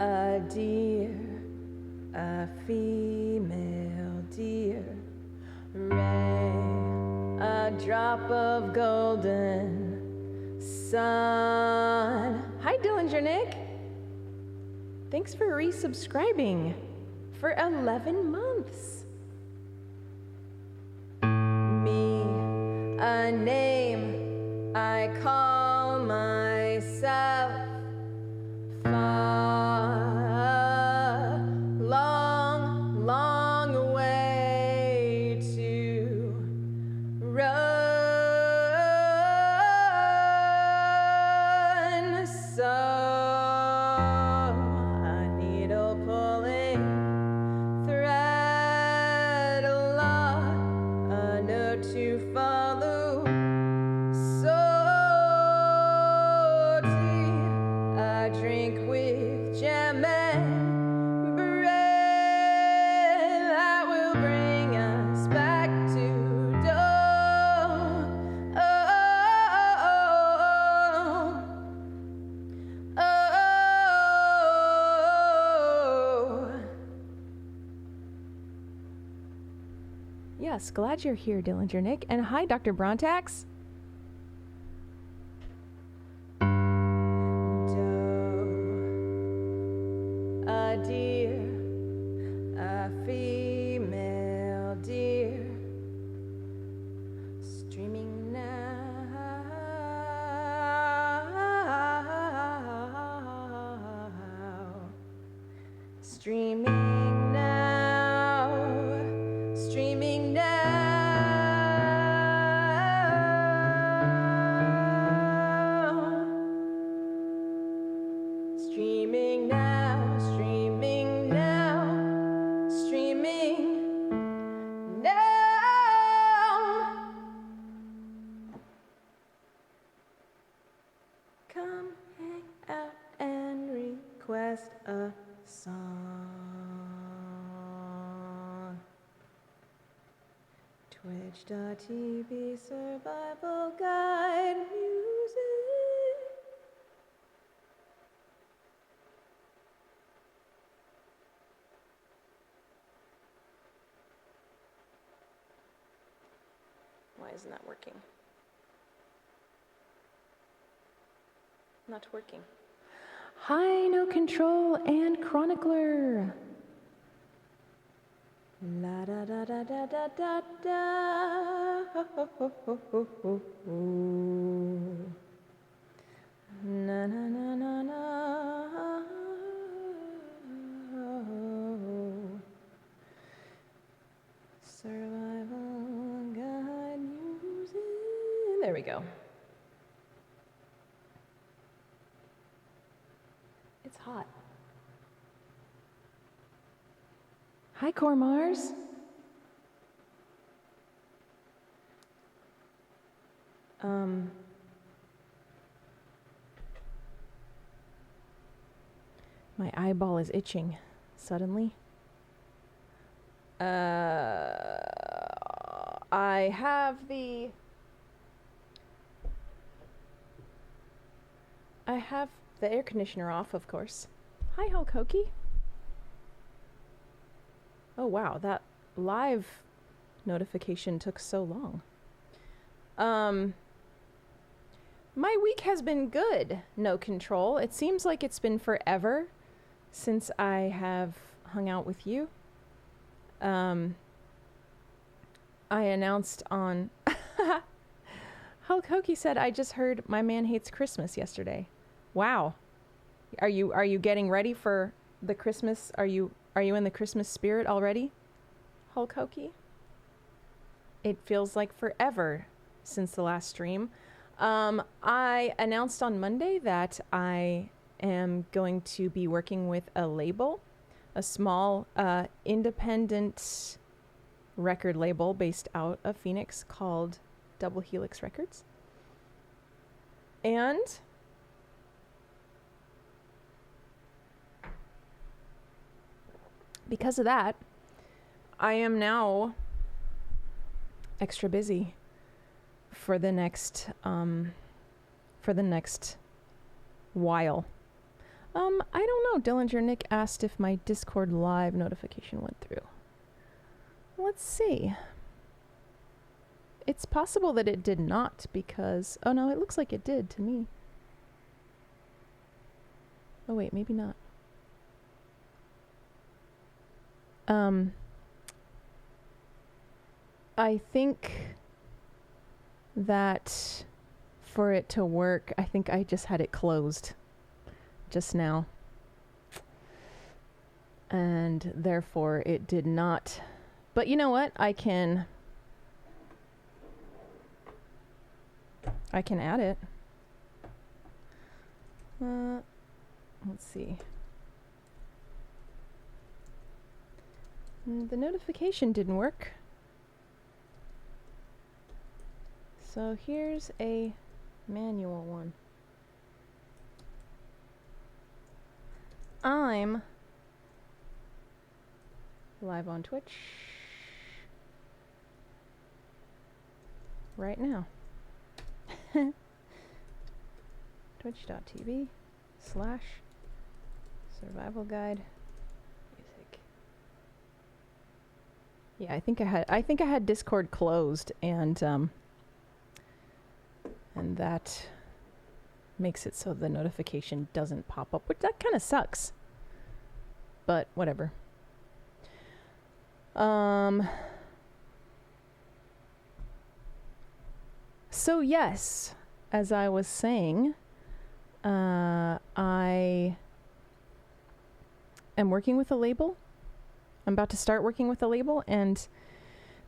A deer, a female deer, ray, a drop of golden sun. Hi, Dillinger Nick. Thanks for resubscribing for 11 months. Me, a name I call myself. Far, long, long way to run. So a needle pulling thread along, a note to follow. So deep, a drink with jam and bread that will bring us back to dawn. Yes, glad you're here, Dillinger Nick. And hi, Dr. Brontax. A deer, a female deer, streaming now, streaming now, streaming now, streaming now, streaming now, streaming now. Come hang out and request a song. Twitch.tv survival guide music. Why isn't that working? Not working. Hi, No Control and Chronicler. La da da da da da da da. Ho, ho, ho, ho, ho, ho, ho. Na na na na na. Survival guide music. There we go. It's hot. Hi, Cormars. My eyeball is itching suddenly. I have the air conditioner off, of course. Hi, Hulk Hokey. Oh wow, that live notification took so long. My week has been good, No Control. It seems like it's been forever since I have hung out with you. I announced on Hulk Hokey said, I just heard My Man Hates Christmas yesterday. Wow. Are you getting ready for the Christmas? Are you in the Christmas spirit already, Hulk Hokey? It feels like forever since the last stream. I announced on Monday that I am going to be working with a label, a small independent record label based out of Phoenix called Double Helix Records. And because of that, I am now extra busy for the next while. I don't know. Dillinger Nick asked if my Discord live notification went through. Let's see. It's possible that it did not because... Oh no, it looks like it did to me. Oh wait, maybe not. I think that for it to work, I think I just had it closed just now. And therefore it did not. But you know what? I can add it. Let's see. The notification didn't work. So here's a manual one. I'm live on Twitch right now. Twitch.tv/survival guide music. Yeah, I think I had Discord closed and that makes it so the notification doesn't pop up, which that kind of sucks. But whatever. So yes, as I was saying, I am working with a label. I'm about to start working with a label, and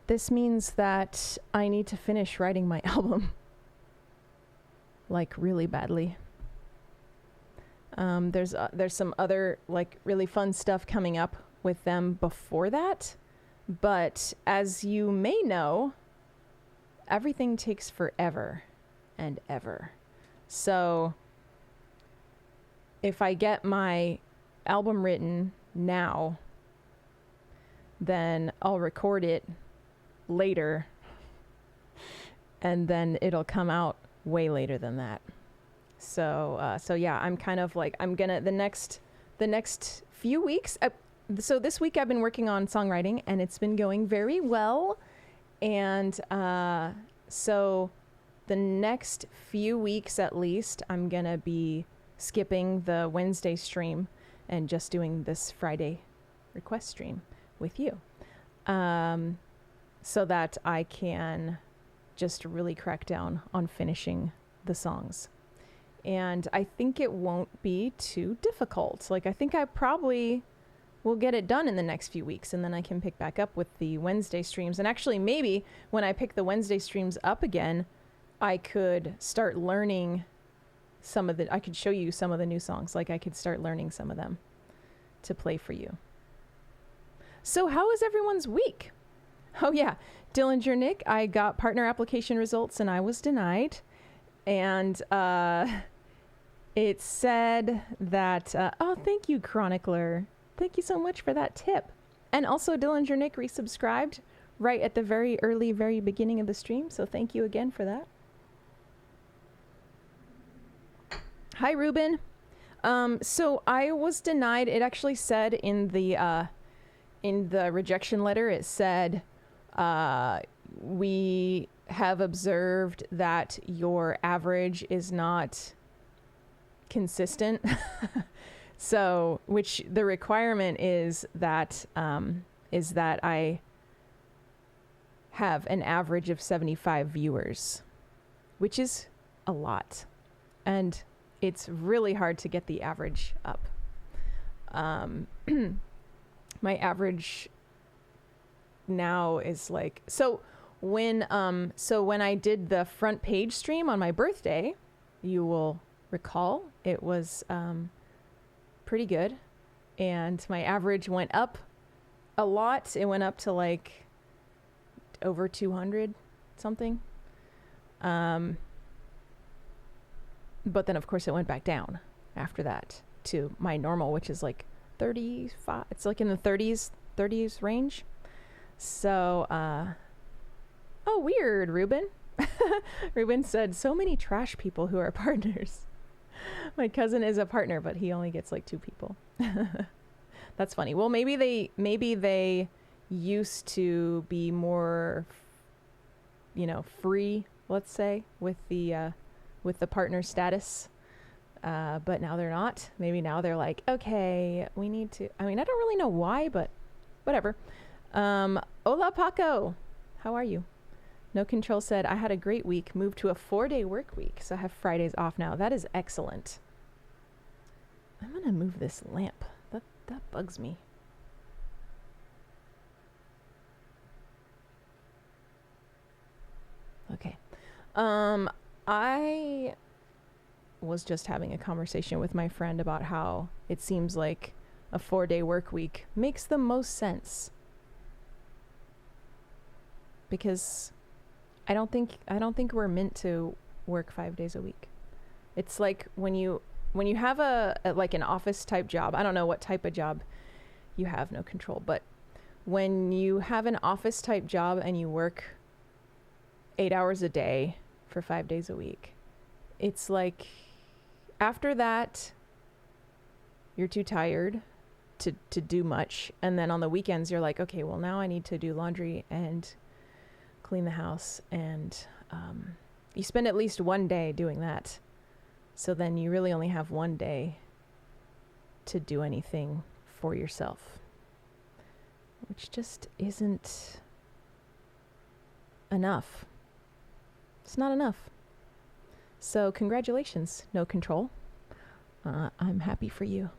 this means that I need to finish writing my album. Like really badly. There's some other like really fun stuff coming up with them before that, but as you may know, everything takes forever and ever. So if I get my album written now, then I'll record it later and then it'll come out way later than that. So yeah, I'm kind of like, I'm gonna, the next few weeks, so this week I've been working on songwriting and it's been going very well. And so the next few weeks at least, I'm gonna be skipping the Wednesday stream and just doing this Friday request stream with you. So that I can just really crack down on finishing the songs. And I think it won't be too difficult. Like, I think I probably will get it done in the next few weeks, and then I can pick back up with the Wednesday streams. And actually, maybe when I pick the Wednesday streams up again, I could start learning I could show you some of the new songs. Like, I could start learning some of them to play for you. So how was everyone's week? Oh yeah, Dillinger Nick, I got partner application results and I was denied. And it said that, oh, thank you, Chronicler. Thank you so much for that tip. And also Dillinger Nick resubscribed right at the very beginning of the stream. So thank you again for that. Hi, Ruben. So I was denied. It actually said in the rejection letter, it said, we have observed that your average is not consistent. So, which the requirement is that I have an average of 75 viewers, which is a lot. And it's really hard to get the average up. My average now is like, so when I did the front page stream on my birthday, you will recall it was pretty good, and my average went up a lot. It went up to like over 200 something, but then of course it went back down after that to my normal, which is like 35. It's like in the 30s range. So oh, weird, Ruben. Ruben said, so many trash people who are partners. My cousin is a partner, but he only gets like 2 people. That's funny. Well, maybe they used to be more, free, let's say, with the partner status. But now they're not. Maybe now they're like, okay, we need to. I mean, I don't really know why, but whatever. Hola, Paco. How are you? No Control said, I had a great week. Moved to a 4-day work week, so I have Fridays off now. That is excellent. I'm going to move this lamp. That bugs me. Okay. I was just having a conversation with my friend about how it seems like a 4-day work week makes the most sense. Because I don't think we're meant to work 5 days a week. It's like when you have a like an office type job. I don't know what type of job you have, No Control, but when you have an office type job and you work 8 hours a day for 5 days a week, it's like after that you're too tired to do much, and then on the weekends you're like, okay, well now I need to do laundry and clean the house, and you spend at least 1 day doing that. So then you really only have 1 day to do anything for yourself, which just isn't enough. It's not enough. So congratulations, No Control. I'm happy for you.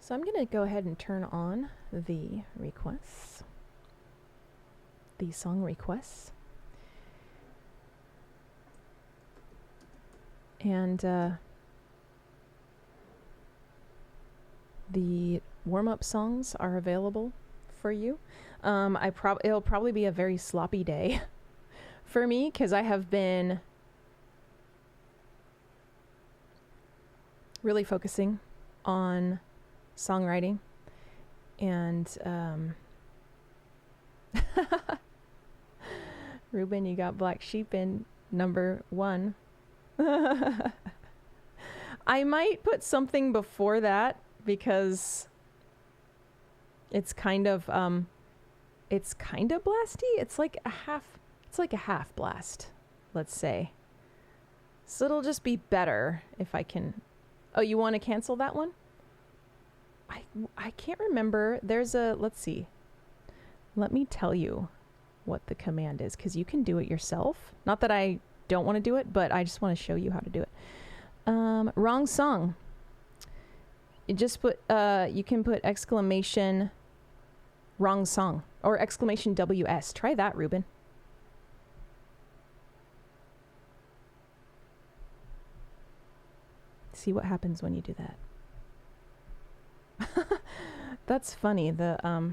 So I'm going to go ahead and turn on the requests, the song requests. And the warm-up songs are available for you. It'll probably be a very sloppy day for me because I have been really focusing on songwriting, and Ruben, you got Black Sheep in number 1. I might put something before that because it's kind of blasty. It's like a half blast, let's say. So it'll just be better if I can. Oh, you want to cancel that one? I can't remember. Let's see. Let me tell you what the command is, because you can do it yourself. Not that I don't want to do it, but I just want to show you how to do it. Wrong song. You just put, you can put exclamation wrong song or exclamation WS. Try that, Ruben. See what happens when you do that. That's funny. I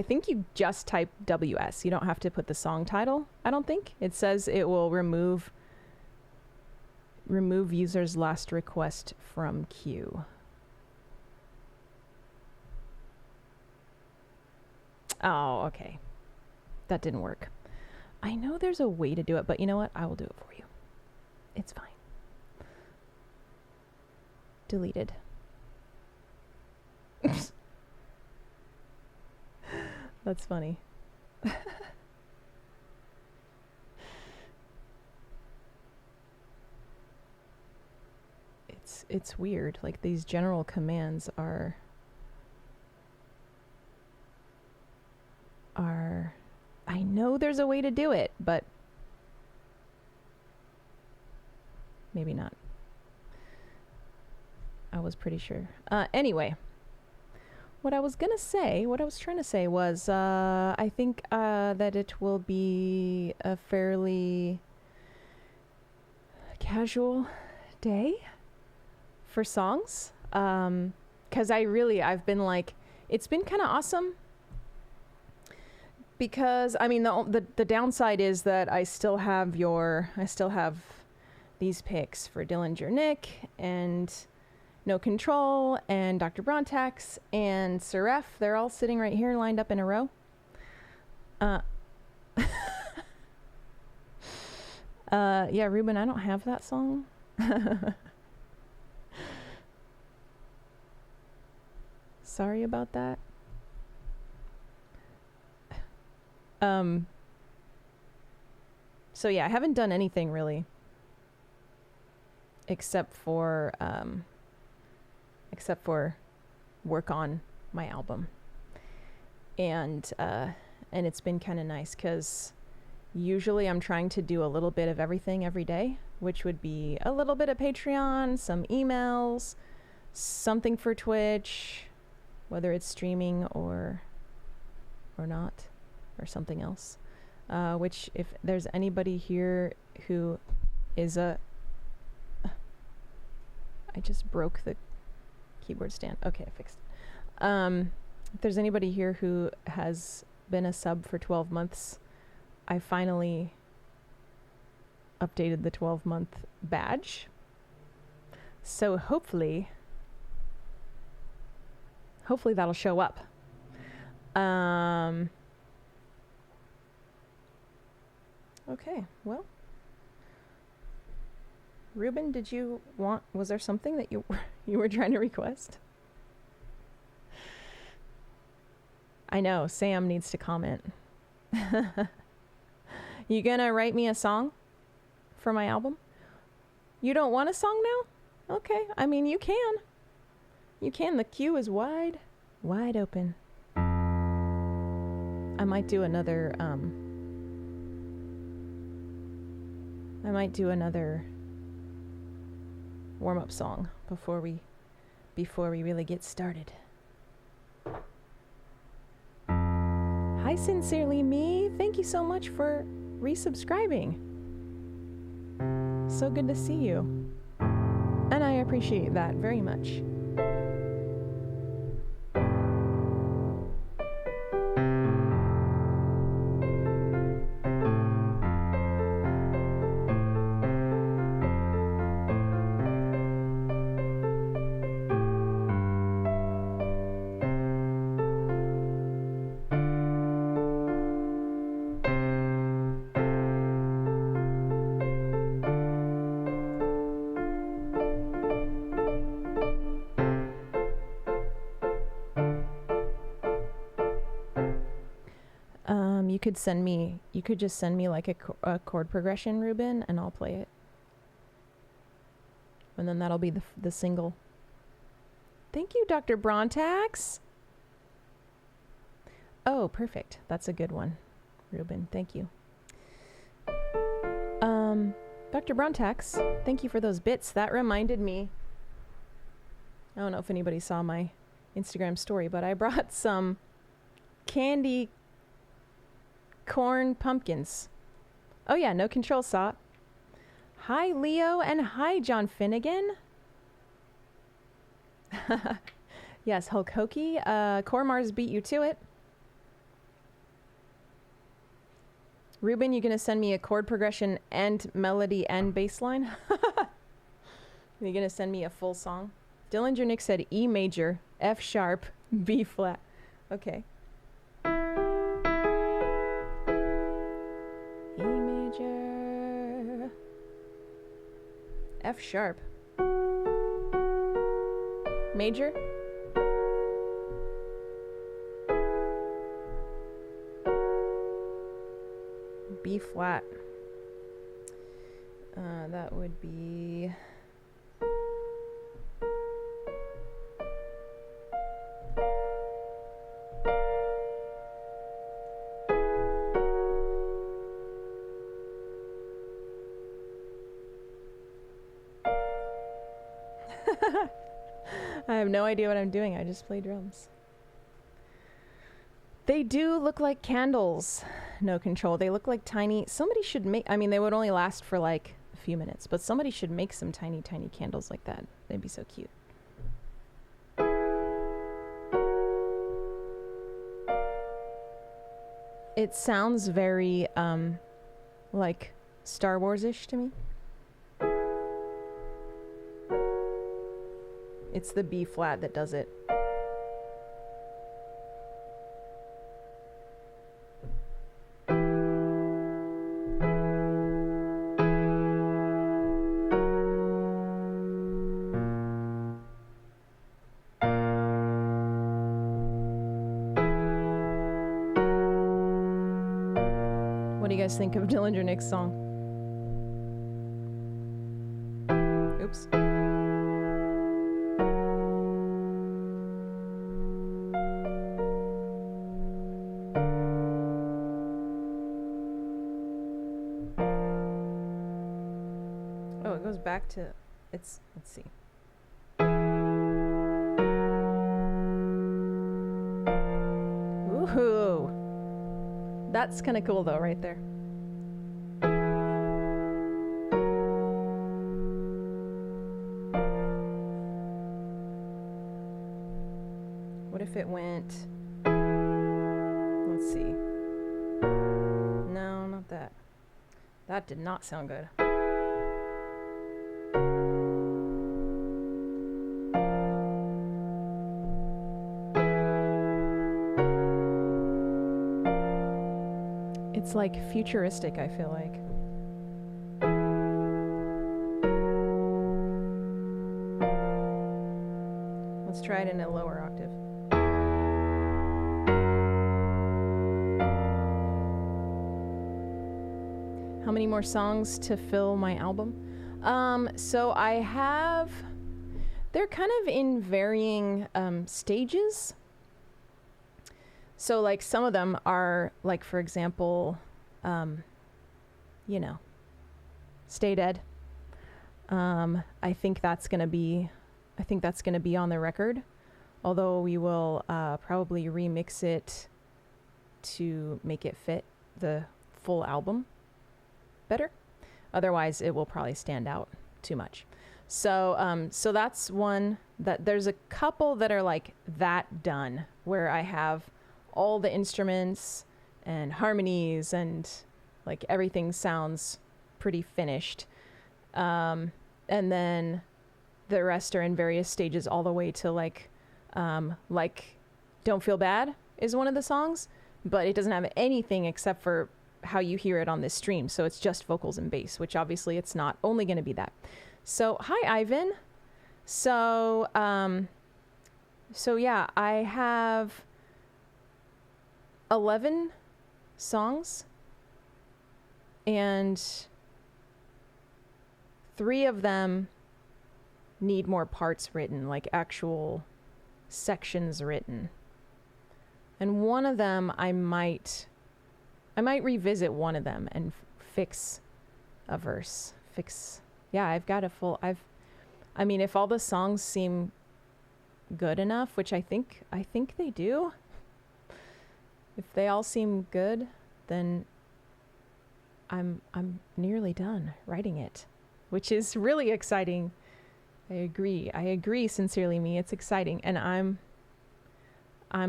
think you just type WS. You don't have to put the song title. I don't think it says it will remove user's last request from queue. Oh, okay. That didn't work. I know there's a way to do it, but you know what? I will do it for you. It's fine. Deleted. That's funny. It's weird. Like, these general commands are I know there's a way to do it, but maybe not. I was pretty sure. Anyway, what I was trying to say was, I think that it will be a fairly casual day for songs. 'Cause I've been like, it's been kind of awesome. Because, I mean, the downside is that I still have these picks for Dillinger Nick, and No Control and Dr. Brontax and Seraph. They're all sitting right here lined up in a row. Yeah, Ruben, I don't have that song. Sorry about that. So yeah, I haven't done anything really except for work on my album. And it's been kind of nice because usually I'm trying to do a little bit of everything every day, which would be a little bit of Patreon, some emails, something for Twitch, whether it's streaming or not, or something else. Which, if there's anybody here who is I just broke the keyboard stand. Okay, I fixed it. If there's anybody here who has been a sub for 12 months, I finally updated the 12-month badge. So hopefully that'll show up. Okay, well, Ruben, was there something that you were trying to request? I know, Sam needs to comment. You gonna write me a song for my album? You don't want a song now? Okay, I mean, you can. You can, the queue is wide open. I might do another, warm-up song before we really get started. Hi, Sincerely Me. Thank you so much for resubscribing. So good to see you. And I appreciate that very much. You could just send me like a chord progression, Ruben, and I'll play it. And then that'll be the single. Thank you, Dr. Brontax. Oh, perfect. That's a good one, Ruben. Thank you. Dr. Brontax, thank you for those bits. That reminded me. I don't know if anybody saw my Instagram story, but I brought some candy corn pumpkins. Oh yeah, No Control saw it. Hi, Leo, and hi, John Finnegan. Yes, Hulk Hokey. Cormars beat you to it. Ruben, you gonna send me a chord progression and melody and bass line? You gonna send me a full song? Dillinger Nick said E major, F sharp, B flat. Okay. E major, F sharp, major, B flat. That would be I have no idea what I'm doing. I just play drums. They do look like candles. No Control. They look like tiny. Somebody should make. I mean, they would only last for like a few minutes, but somebody should make some tiny, tiny candles like that. They'd be so cute. It sounds very like Star Wars-ish to me. It's the B flat that does it. What do you guys think of Dillinger Nick's song? Oops. Oh, it goes back to let's see. Ooh. That's kind of cool though, right there. What if it went, let's see. No, not that. That did not sound good. It's like futuristic, I feel like. Let's try it in a lower octave. How many more songs to fill my album? So I have, they're kind of in varying stages. So like some of them are like, for example, Stay Dead. I think that's gonna be on the record, although we will probably remix it to make it fit the full album better. Otherwise, it will probably stand out too much. So so that's one that there's a couple that are like that done, where I have all the instruments and harmonies and like everything sounds pretty finished. And then the rest are in various stages all the way to like Don't Feel Bad is one of the songs, but it doesn't have anything except for how you hear it on this stream. So it's just vocals and bass, which obviously it's not only going to be that. So hi, Ivan. So yeah, I have 11 songs and 3 of them need more parts written, like actual sections written. And one of them I might revisit one of them and fix a verse. Yeah, I've got a full, I mean, if all the songs seem good enough, which I think they do, if they all seem good, then I'm nearly done writing it, which is really exciting. I agree sincerely, me. It's exciting. And I'm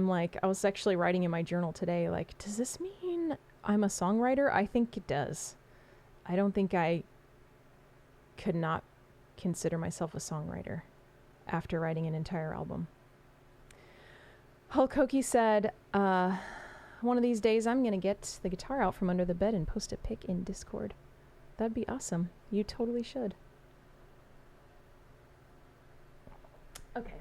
like, I was actually writing in my journal today, like, does this mean I'm a songwriter? I think it does. I don't think I could not consider myself a songwriter after writing an entire album. Hulk Hokie said, one of these days I'm going to get the guitar out from under the bed and post a pic in Discord. That'd be awesome. You totally should. Okay.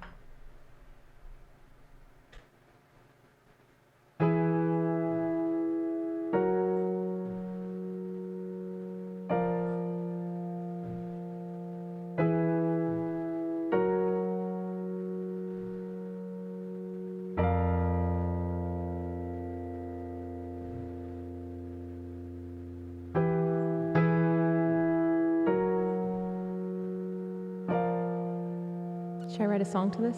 Should I write a song to this?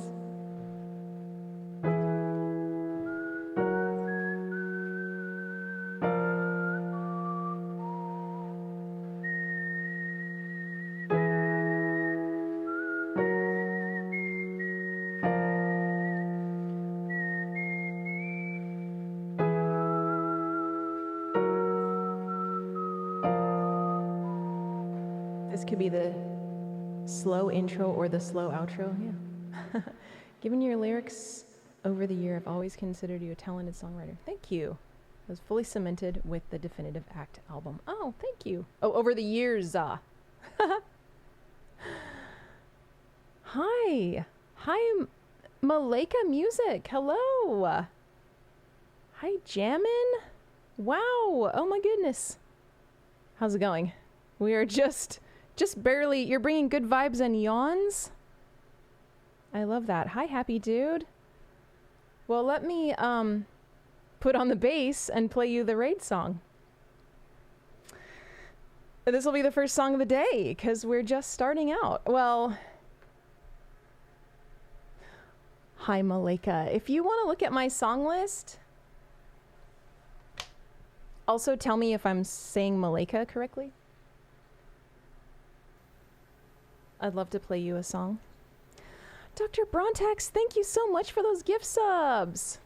This could be the slow intro or the slow outro, yeah. Given your lyrics over the year, I've always considered you a talented songwriter. Thank you. It was fully cemented with the Definitive Act album. Oh, thank you. Oh, over the years. Hi. Hi, Malika Music. Hello. Hi, Jammin'. Wow. Oh my goodness. How's it going? We are just barely, you're bringing good vibes and yawns. I love that. Hi, happy dude. Well, let me put on the bass and play you the raid song. This will be the first song of the day because we're just starting out. Well, hi, Malika. If you want to look at my song list, also tell me if I'm saying Malika correctly. I'd love to play you a song. Dr. Brontax, thank you so much for those gift subs.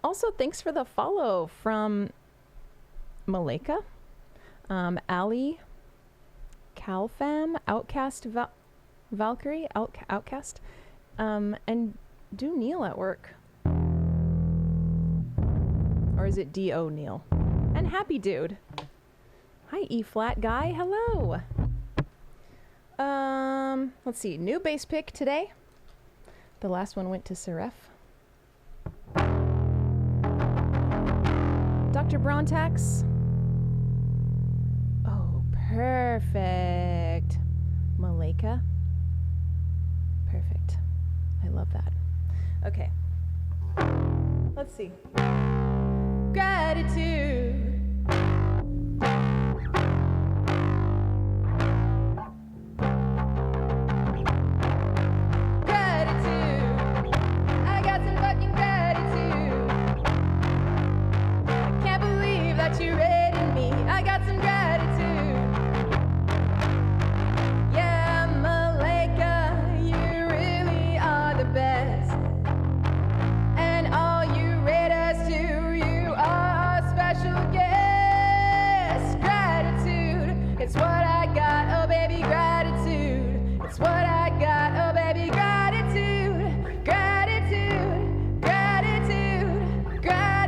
Also, thanks for the follow from Malika, Ali, Calfam, Outcast, Valkyrie, Outcast, and Do Neil at work. Or is it D.O. Neil? And Happy Dude. Hi, E-flat guy. Hello. Let's see. New bass pick today. The last one went to Seraph. Dr. Brontax. Oh, perfect. Malika. Perfect. I love that. Okay. Let's see. Gratitude. You rated me. I got some gratitude. Yeah, Malika, you really are the best. And all you rate us to, you are a special guest. Gratitude, it's what I got, oh baby, gratitude. It's what I got, oh baby, gratitude. Gratitude, gratitude, gratitude.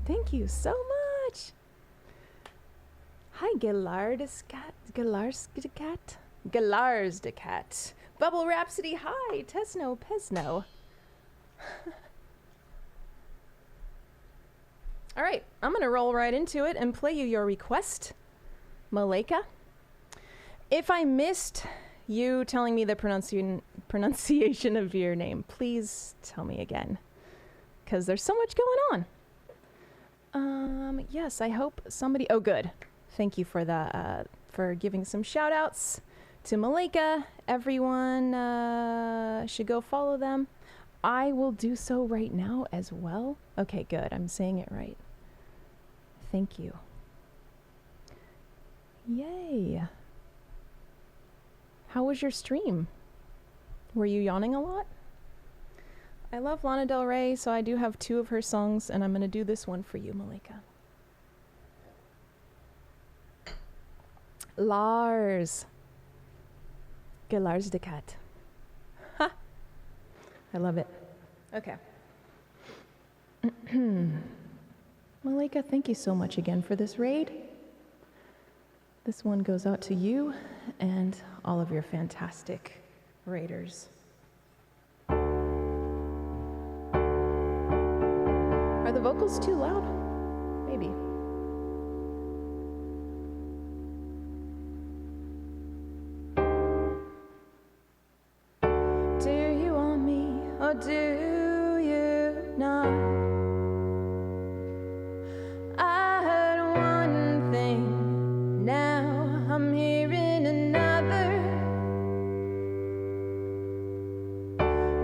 Thank you so much. Hi, Galarsdecat. Bubble Rhapsody, hi. Tesno Pesno. All right, I'm going to roll right into it and play you your request, Malika. If I missed you telling me the pronunciation of your name, please tell me again, because there's so much going on. Yes, I hope somebody, oh good. Thank you for the, for giving some shout outs to Malika. Everyone, should go follow them. I will do so right now as well. Okay, good. I'm saying it right. Thank you. Yay. How was your stream? Were you yawning a lot? I love Lana Del Rey, so I do have 2 of her songs, and I'm going to do this one for you, Malika. Lars. Lars de Cat. Ha! I love it. Okay. Malika, thank you so much again for this raid. This one goes out to you and all of your fantastic raiders. Are the vocals too loud? Maybe. Do you want me or do you not? I heard one thing, now I'm hearing another.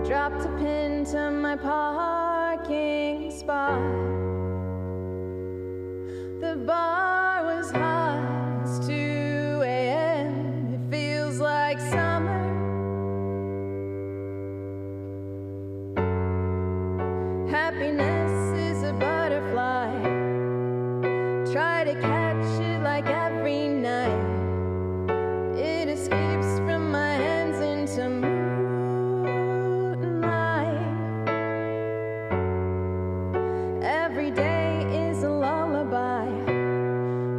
Dropped a pin to my parking spot. The bar was hot, it's 2 a.m. It feels like summer. Happiness is a butterfly Try to catch it like every night. It escapes from my hands into moonlight. Every day is a lullaby,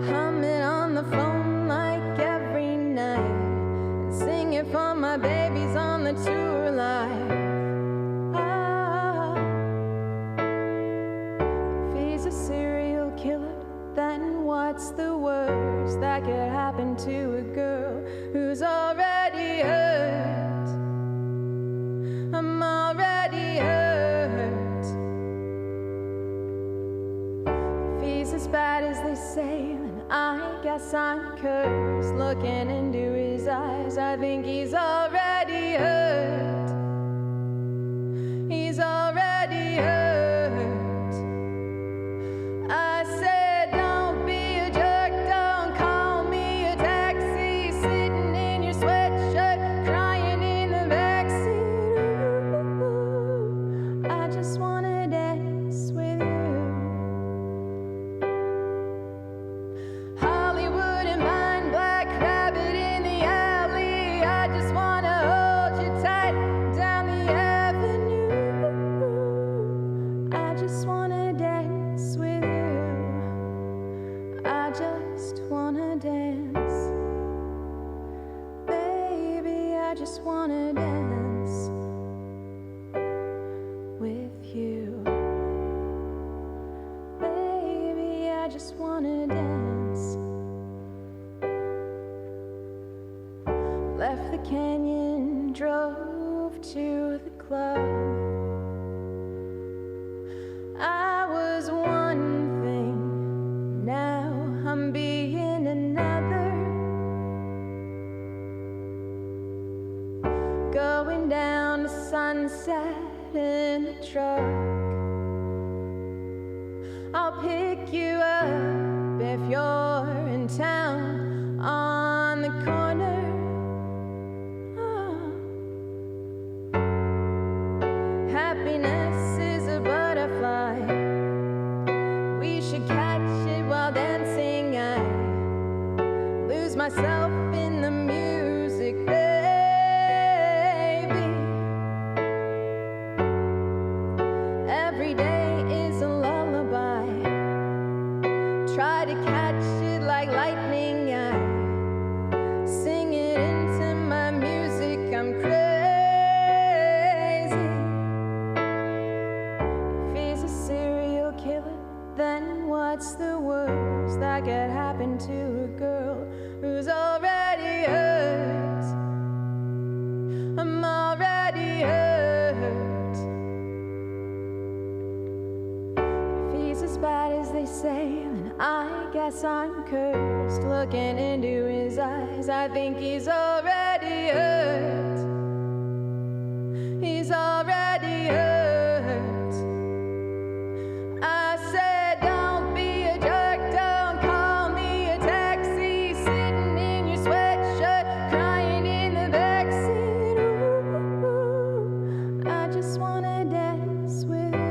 humming on the phone like every night, and singing for my babies on the tour live. If he's a serial killer, then what's the worst that could happen to a girl who's already hurt? I'm already hurt. If he's as bad as they say, then I guess I'm cursed. Looking into his eyes, I think he's already hurt. He's already hurt. I said, don't be a jerk, don't call me a taxi, sitting in your sweatshirt, crying in the backseat. Ooh, I just wanna dance with you. Hollywood and mine, Black Rabbit in the alley. I just wanna hold you tight down the avenue. I just wanna dance with you. I just wanna dance. Baby, I just wanna dance with you. Baby, I just wanna dance. Left the canyon, drove to the club. I was one thing, now I'm being another. Going down to Sunset in a truck. I'll pick you up if you're in town on the corner. Oh. Happiness is a butterfly. We should catch it while dancing. I lose myself in the music, baby. Every day is a lullaby. Try to catch it like lightning. I sing it into my music. I'm crazy. If he's a serial killer, then what's the worst that could happen to a girl who's already hurt? I'm already hurt. If he's as bad as they say, then I guess I'm cursed. Looking into his eyes, I think he's already hurt. He's already hurt. I said, don't be a jerk, don't call me a taxi, sitting in your sweatshirt, crying in the backseat. Ooh, I just wanna dance with you.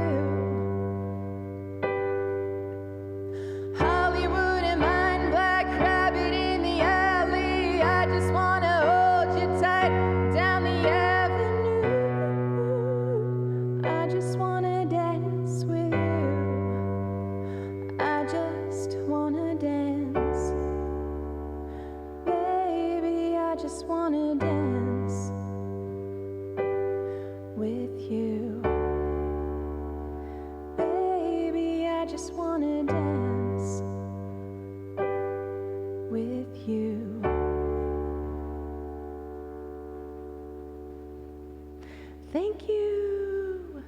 Hollywood and mine, Black Rabbit in the alley. I just wanna hold you tight down the avenue. I just wanna dance with you. I just wanna dance. Baby, I just wanna dance with you. Baby, I just wanna dance with you. Thank you.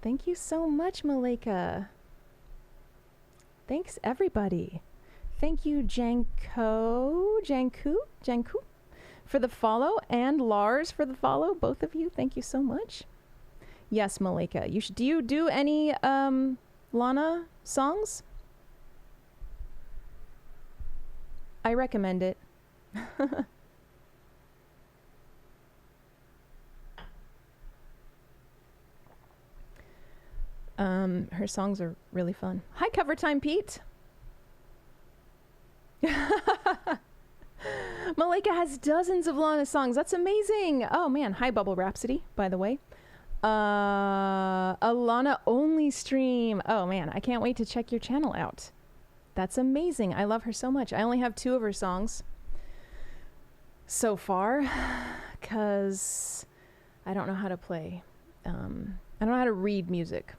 Thank you so much, Malika. Thanks, everybody. Thank you, Janku, for the follow, and Lars for the follow. Both of you, thank you so much. Yes, Malika. Do you do any Lana songs? I recommend it. Her songs are really fun. Hi, Cover Time Pete. Malika has dozens of Lana songs. That's amazing. Oh man. Hi, Bubble Rhapsody, by the way. A Lana only stream. Oh man, I can't wait to check your channel out. That's amazing. I love her so much. I only have 2 of her songs so far because I don't know how to play. I don't know how to read music.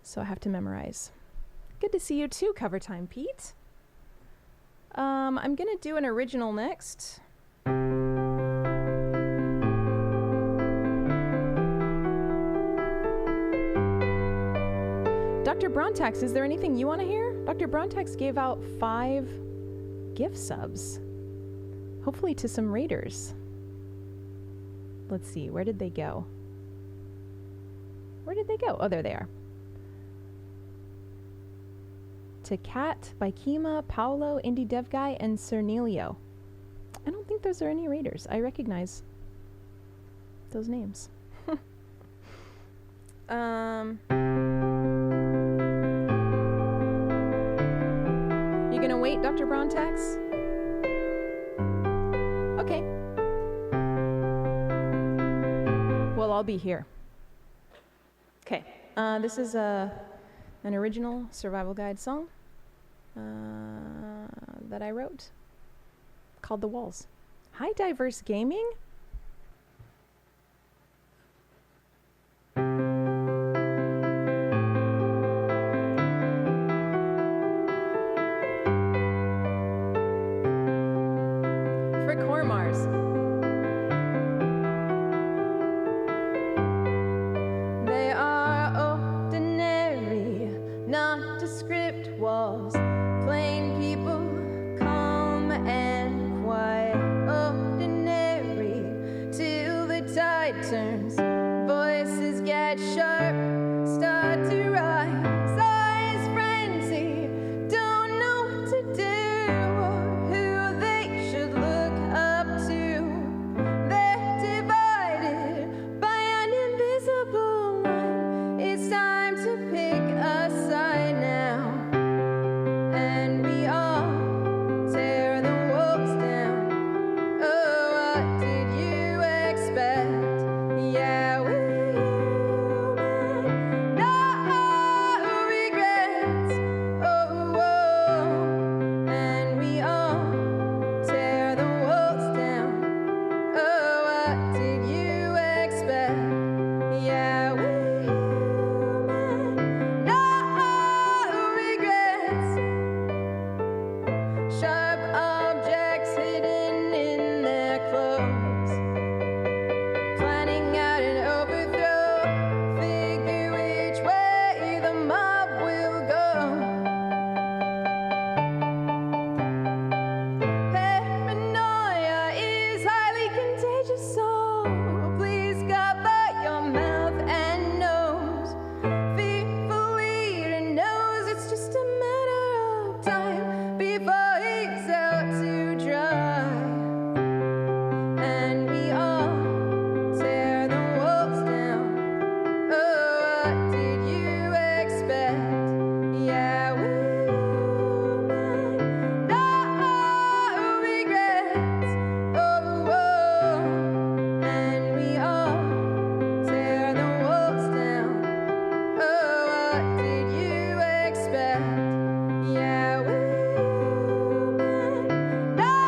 So I have to memorize. Good to see you too, Cover Time Pete. I'm gonna do an original next. Dr. Brontax, is there anything you want to hear? Dr. Brontax gave out 5 gift subs. Hopefully to some raiders. Let's see, where did they go? Where did they go? Oh, there they are. To Kat, Bikema, Paolo, Indie Dev Guy, and Cernelio. I don't think those are any raiders. I recognize those names. You gonna wait, Dr. Brontax? Okay. Well, I'll be here. Okay. This is an original survival guide song that I wrote called The Walls. Hi, Diverse Gaming. Frick Hormars. They are ordinary, nondescript walls. Plain people, calm and quiet. Ordinary, till the tide turns. Voices get sharp, start to rise. Eyes frenzy, don't know what to do or who they should look up to. They're divided by an invisible line. It's time to pick a side now. And we all tear the walls down. Oh, what did you expect? Yeah, we're human, no regrets. Oh, and we all tear the walls down. Oh, what did you expect? Yeah, we're human, no regrets. Sharp objects hidden in their clothes, planning out an overthrow. Figure which way the mob will go. Paranoia is highly contagious, so please cover your mouth and nose. Fearful leader knows it's just a matter of time before he's out to dry. And we all tear the walls down. Oh, what did you expect? Yeah, we're human, no regrets. Oh, and we all tear the walls down. Oh, what did you expect? Yeah, we're human, no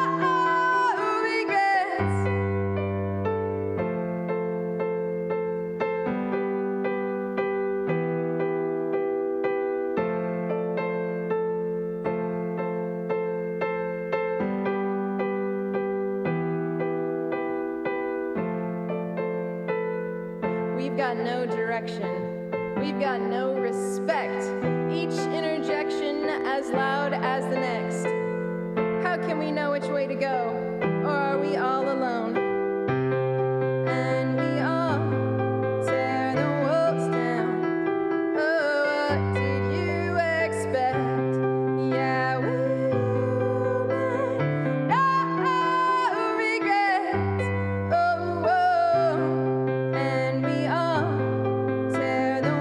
regrets. We've got no direction. We've got no respect. Each interjection as loud as the next. How can we know which way to go? Or are we all alone? And we all tear the walls down. Oh, what did you expect? Yeah, we're human, no regrets. Oh, and we all tear the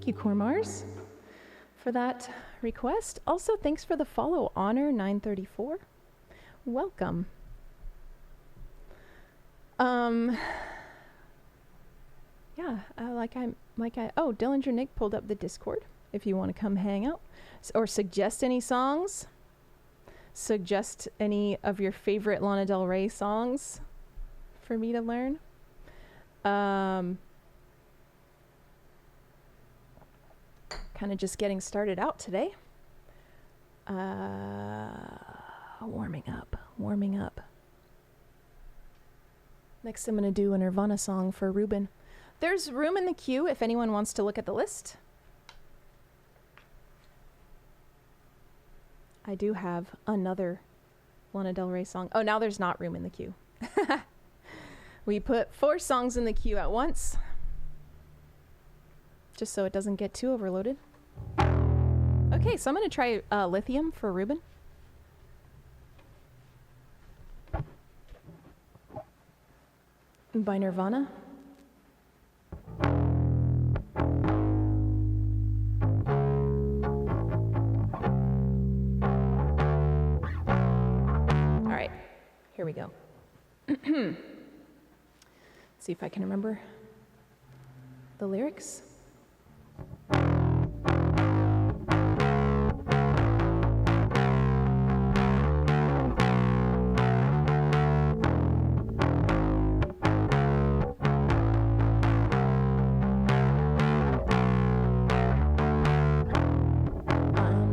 Thank you, Cormars, for that request. Also, thanks for the follow, Honor934. Welcome. Yeah, Dillinger Nick pulled up the Discord if you want to come hang out or suggest any songs. Suggest any of your favorite Lana Del Rey songs for me to learn. Kind of just getting started out today. Warming up. Next, I'm going to do a Nirvana song for Ruben. There's room in the queue if anyone wants to look at the list. I do have another Lana Del Rey song. Oh, now there's not room in the queue. We put 4 songs in the queue at once, just so it doesn't get too overloaded. Okay, so I'm going to try Lithium for Ruben. By Nirvana. All right, here we go. See if I can remember the lyrics.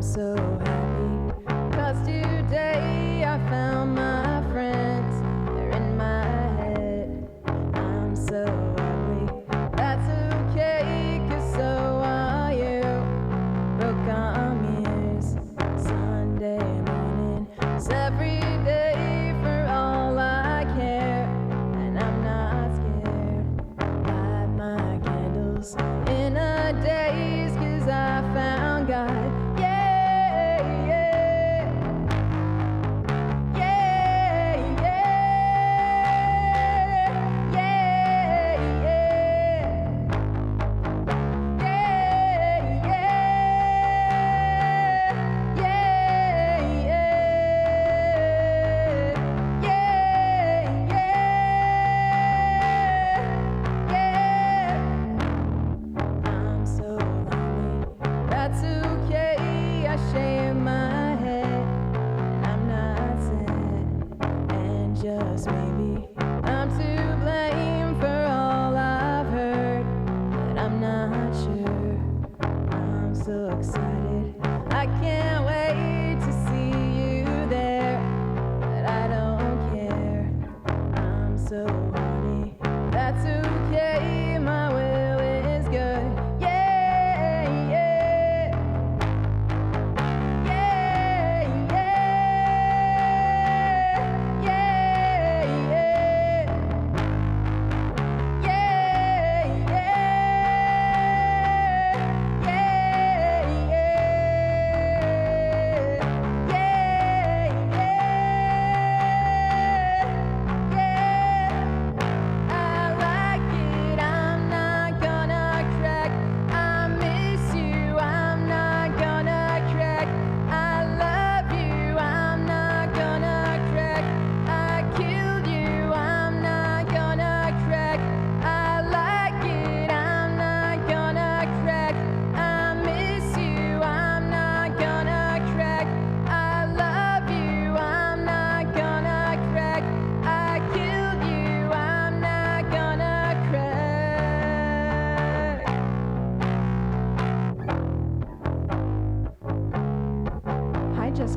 So happy, 'cause today I found my friends, they're in my head. I'm so ugly, that's okay, 'cause so are you. Broke arm years, Sunday morning, it's every day for all I care. And I'm not scared, light my candles in a daze, 'cause I found God.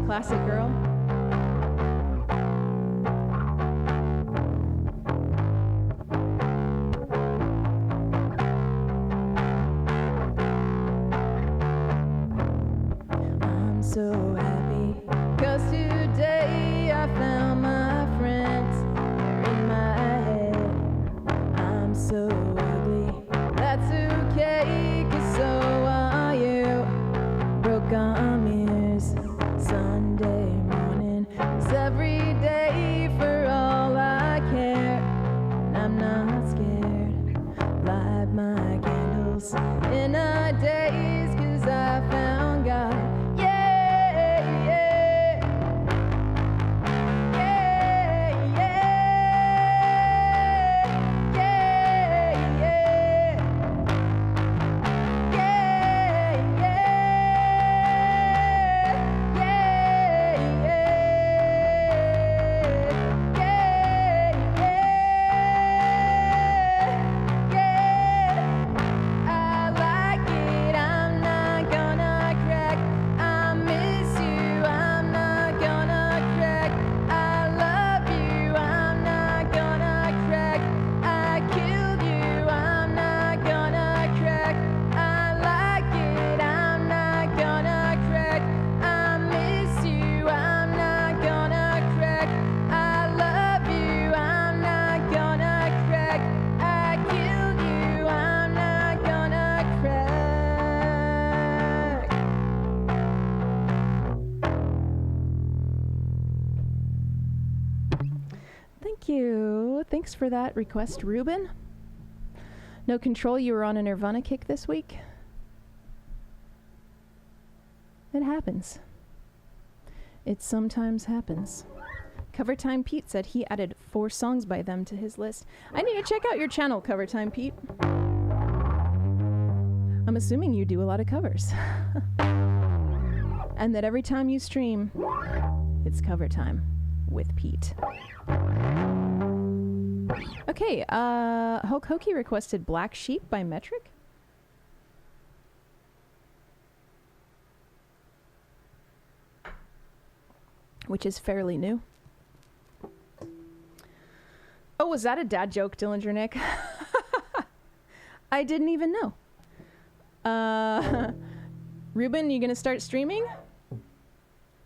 Classic girl. I'm so happy, 'cause today I found my friends, they're in my head. I'm so ugly, that's okay, 'cause so are you. Broke arm years, Sunday morning. Thank you. Thanks for that request, Ruben. No Control, you were on a Nirvana kick this week. It happens. It sometimes happens. Cover Time Pete said he added 4 songs by them to his list. I need to check out your channel, Cover Time Pete. I'm assuming you do a lot of covers. And that every time you stream, it's cover time with Pete. Okay, Hulk Hokey requested Black Sheep by Metric. Which is fairly new. Oh, was that a dad joke, Dillinger Nick? I didn't even know. Ruben, you gonna start streaming?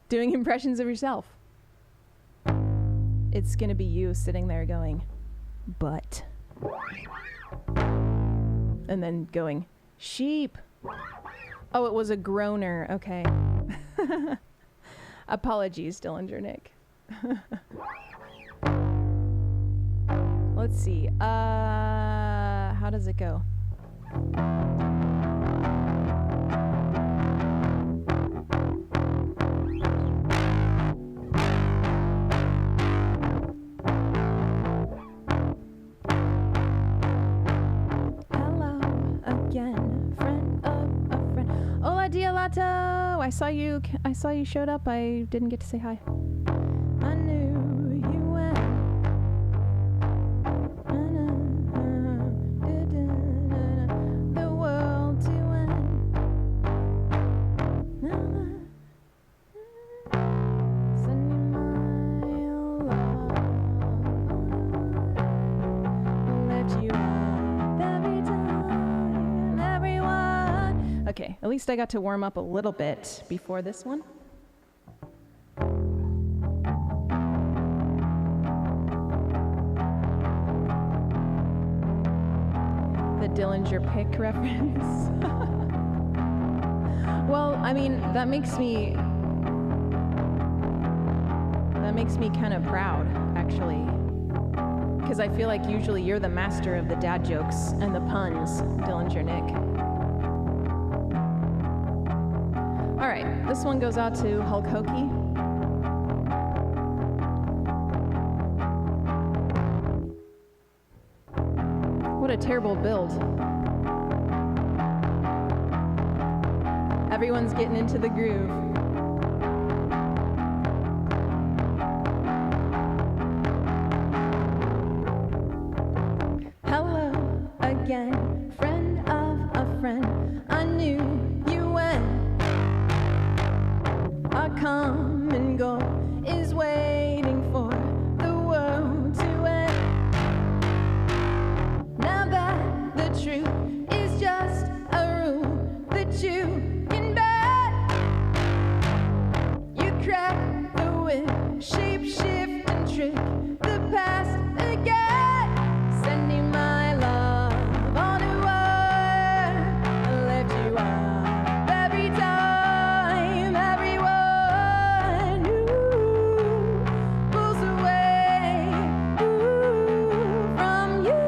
Doing impressions of yourself. It's gonna be you sitting there going, but. And then going, sheep. Oh, it was a groaner. Okay. Apologies, Dillinger Nick. Let's see. How does it go? Hello again, friend of a friend. Hola, Dialato. I saw you showed up. I didn't get to say hi. I knew you went. The world to end. Send you my love. Let you up every time, everyone. Okay, at least I got to warm up a little bit before this one. The Dillinger Pick reference. Well, I mean, that makes me kind of proud, actually. Because I feel like usually you're the master of the dad jokes and the puns, Dillinger Nick. All right, this one goes out to Hulk Hokey. What a terrible build. Everyone's getting into the groove. Hello again, friend of a friend. I knew you when our common goal is waiting for the world to end. Now that the truth is just a rule that you can bend, you crack the whip, shape shift and trick the past again. Sending my love on a word, I left you up every time, everyone who pulls away from you.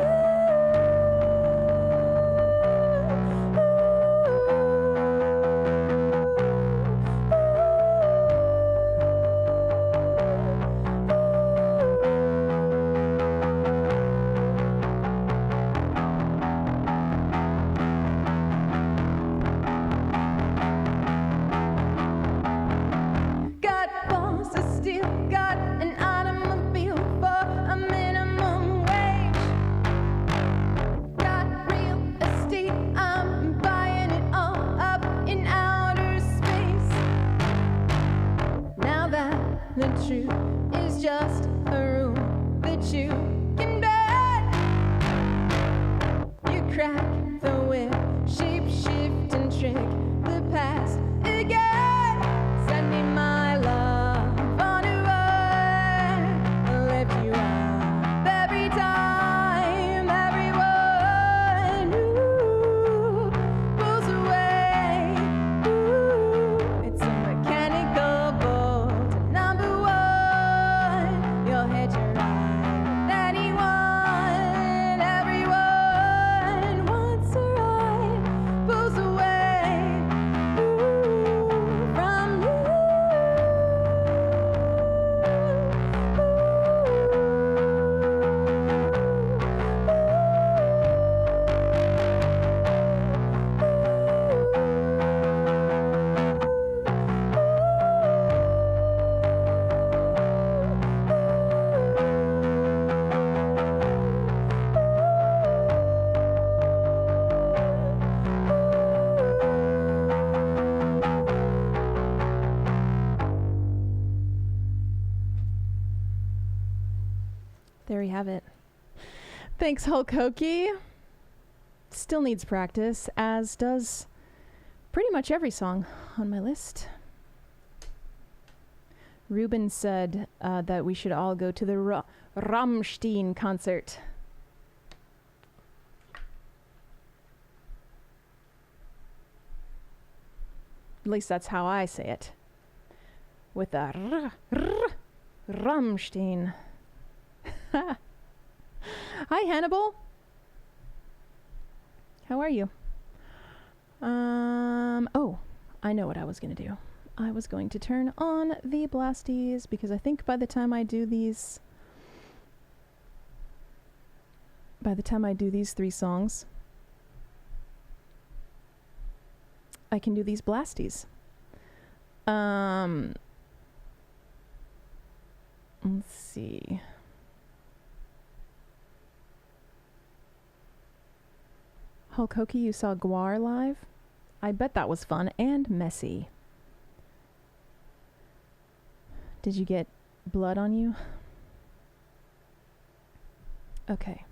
Got balls of steel, got an automobile for a minimum wage. Got real estate, I'm buying it all up in outer space. Now that the truth is just a rule that you can bend, you crack the whip, shape shift and trick the past again. Send me my love on a word, I left you up every time, everyone who pulls away. It's a mechanical bolt, number one. You'll hit your ride There you have it. Thanks, Hulk Hokey. Still needs practice, as does pretty much every song on my list. Ruben said that we should all go to the Rammstein concert. At least that's how I say it. With a Rammstein. Hi, Hannibal. How are you? Oh, I know what I was going to do. I was going to turn on the Blasties because I think by the time I do these 3 songs, I can do these Blasties. Let's see. Hulk Hokey, you saw Gwar live? I bet that was fun and messy. Did you get blood on you? Okay.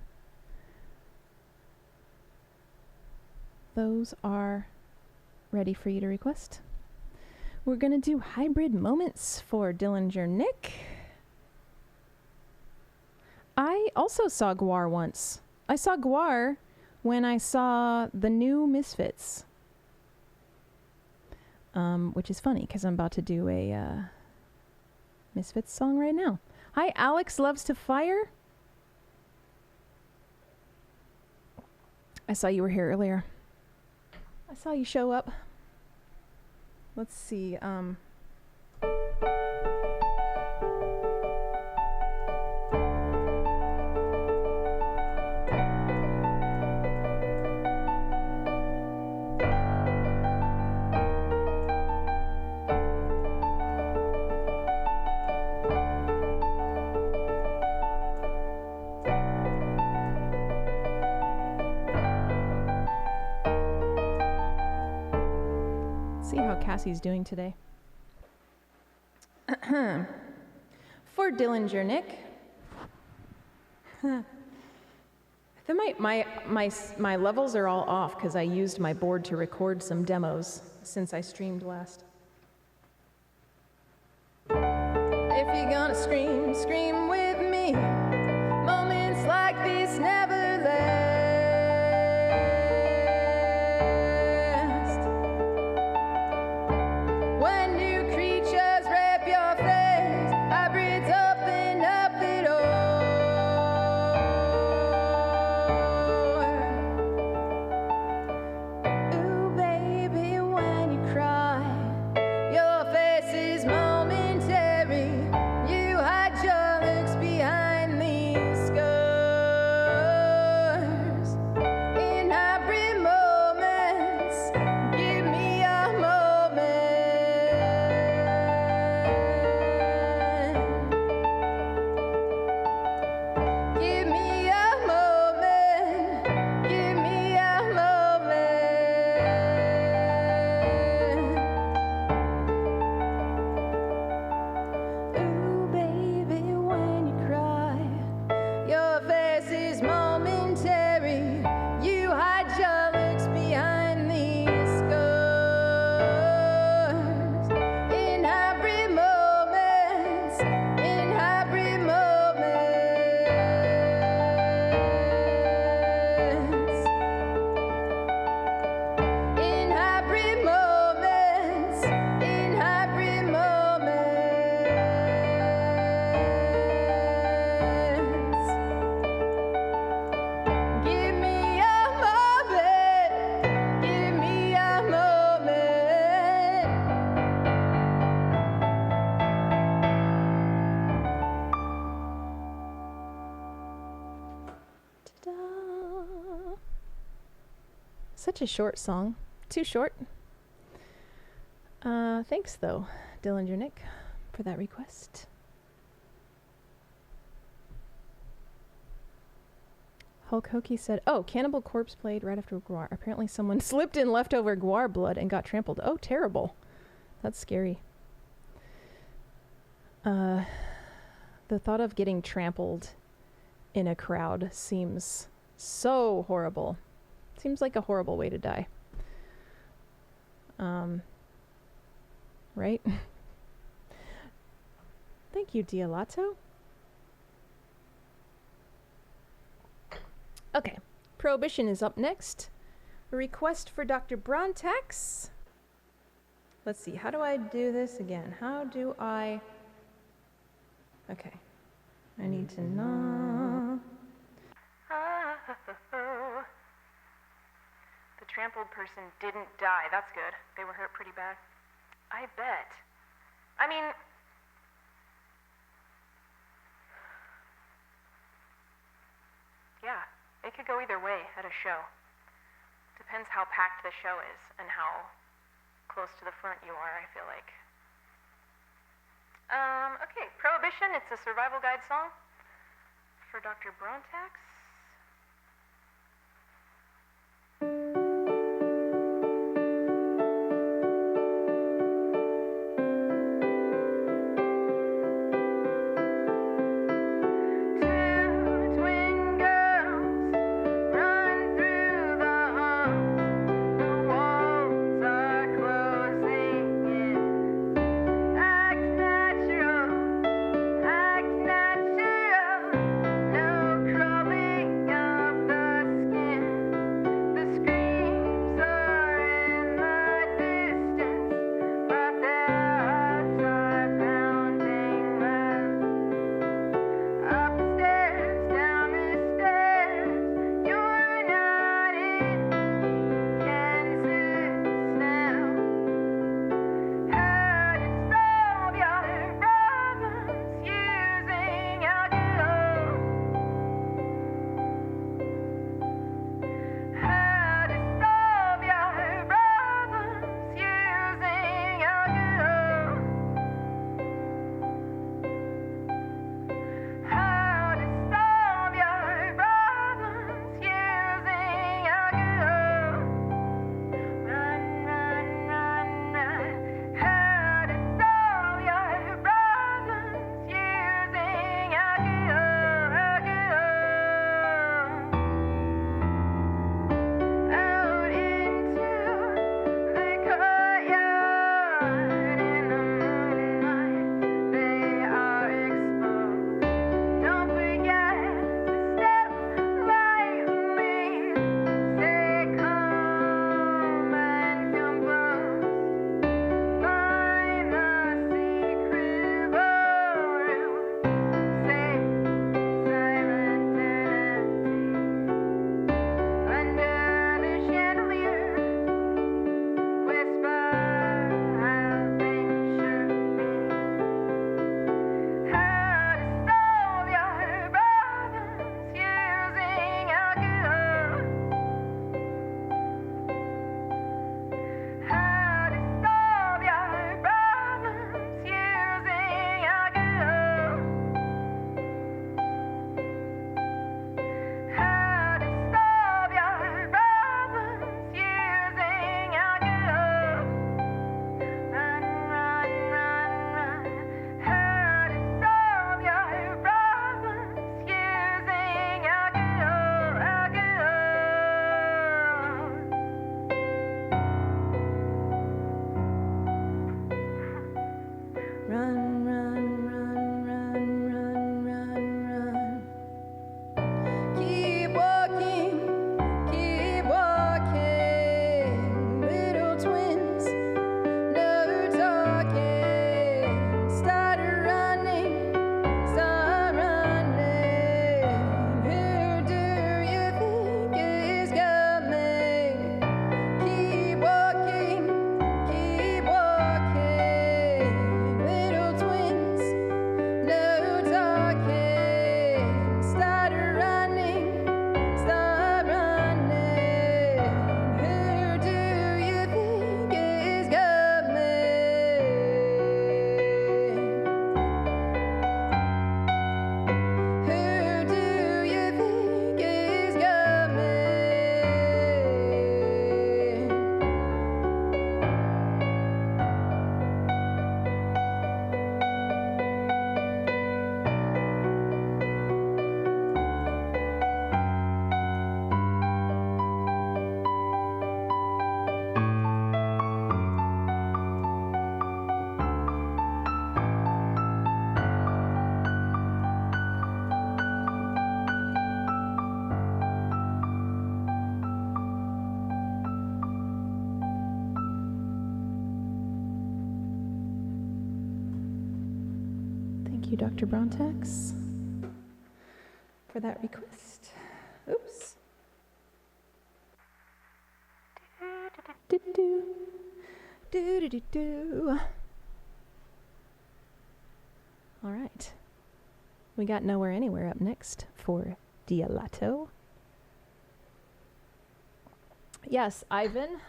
Those are ready for you to request. We're going to do Hybrid Moments for Dillinger Nick. I also saw Gwar once. I saw Gwar when I saw the new Misfits. Which is funny because I'm about to do a Misfits song right now. Hi, Alex Loves to Fire. I saw you were here earlier. I saw you show up. Let's see. Cassie's doing today. For Dillinger Nick. My levels are all off because I used my board to record some demos since I streamed last. If you're gonna scream, scream with me. Moments like this never last. Such a short song. Too short. Thanks, though, Dillinger Nick, for that request. Hulk Hokey said, oh, Cannibal Corpse played right after Gwar. Apparently someone slipped in leftover Gwar blood and got trampled. Oh, terrible. That's scary. The thought of getting trampled in a crowd seems so horrible. Seems like a horrible way to die. Right? Thank you, Dialato. Okay, Prohibition is up next. A request for Dr. Brontax. Let's see, how do I do this again? How do I... Okay. I need to know... The trampled person didn't die. That's good. They were hurt pretty bad. I bet. I mean... Yeah, it could go either way at a show. Depends how packed the show is and how close to the front you are, I feel like. Okay, Prohibition, it's a survival guide song for Dr. Brontax. Crawling Thank you, Dr. Brontex, for that request. Oops. Do-do-do. Do-do-do-do. All right. We got Nowhere Anywhere up next for Dialato. Yes, Ivan.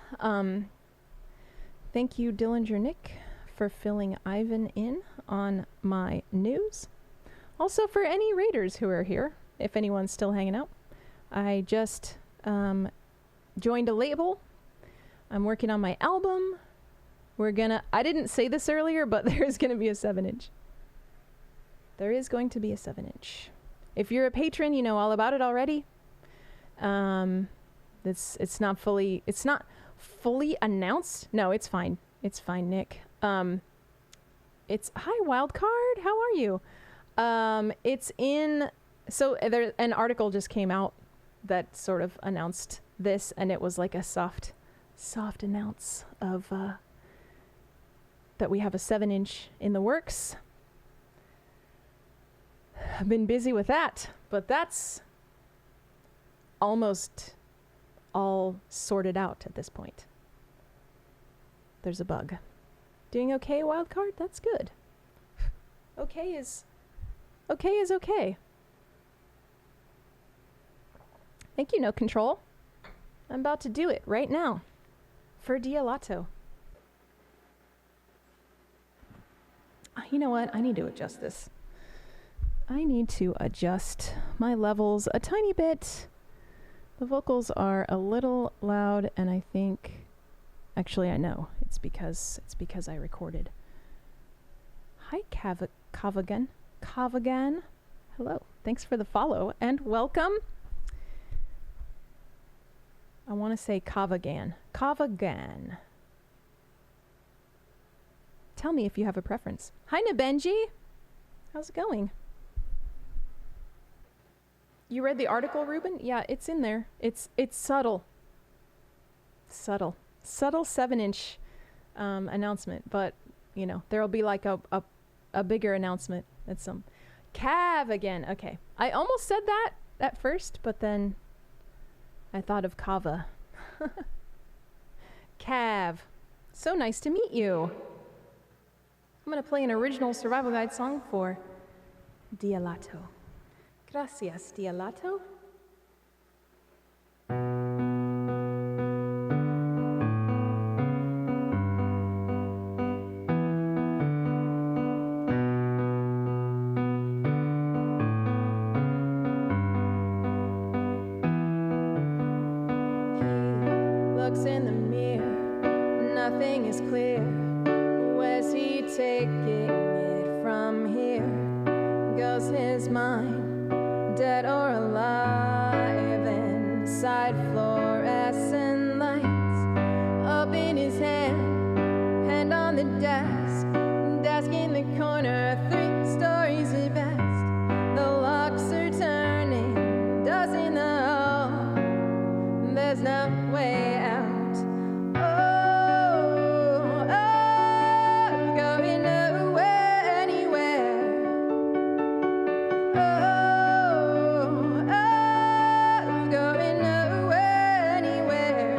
Thank you, Dillinger Nick, for filling Ivan in on my news. Also for any Raiders who are here, if anyone's still hanging out. I just joined a label. I'm working on my album. I didn't say this earlier, but there's going to be a 7-inch. There is going to be a 7-inch. If you're a patron, you know all about it already. It's not fully announced. No, it's fine. It's fine, Nick. It's hi Wildcard. How are you? It's in. So there an article just came out that sort of announced this, and it was like a soft announce of that we have a 7-inch in the works. I've been busy with that, but that's almost all sorted out at this point. There's a bug. Doing okay, Wildcard? That's good. Okay is okay. Thank you, No Control. I'm about to do it right now for Dialato. You know what? I need to adjust this. I need to adjust my levels a tiny bit. The vocals are a little loud, and I think, actually I know, it's because I recorded. Hi, Kavagan. Hello. Thanks for the follow and welcome. I want to say Kavagan. Tell me if you have a preference. Hi, Nabenji. How's it going? You read the article, Ruben? Yeah, it's in there. It's subtle. Subtle 7-inch announcement, but you know there'll be like a bigger announcement at some. Cav again. Okay, I almost said that at first, but then I thought of Kava. Cav, so nice to meet you. I'm gonna play an original Survival Guide song for Dialato. Gracias, Dialato. He looks in the mirror, nothing is clear. Where's he taking it from here? Goes his mind dead or alive inside fluorescent lights. Up in his hand on the desk in the corner, 3 stories at best. The locks are turning, doesn't know there's no way out. Going nowhere, anywhere. Going nowhere, anywhere.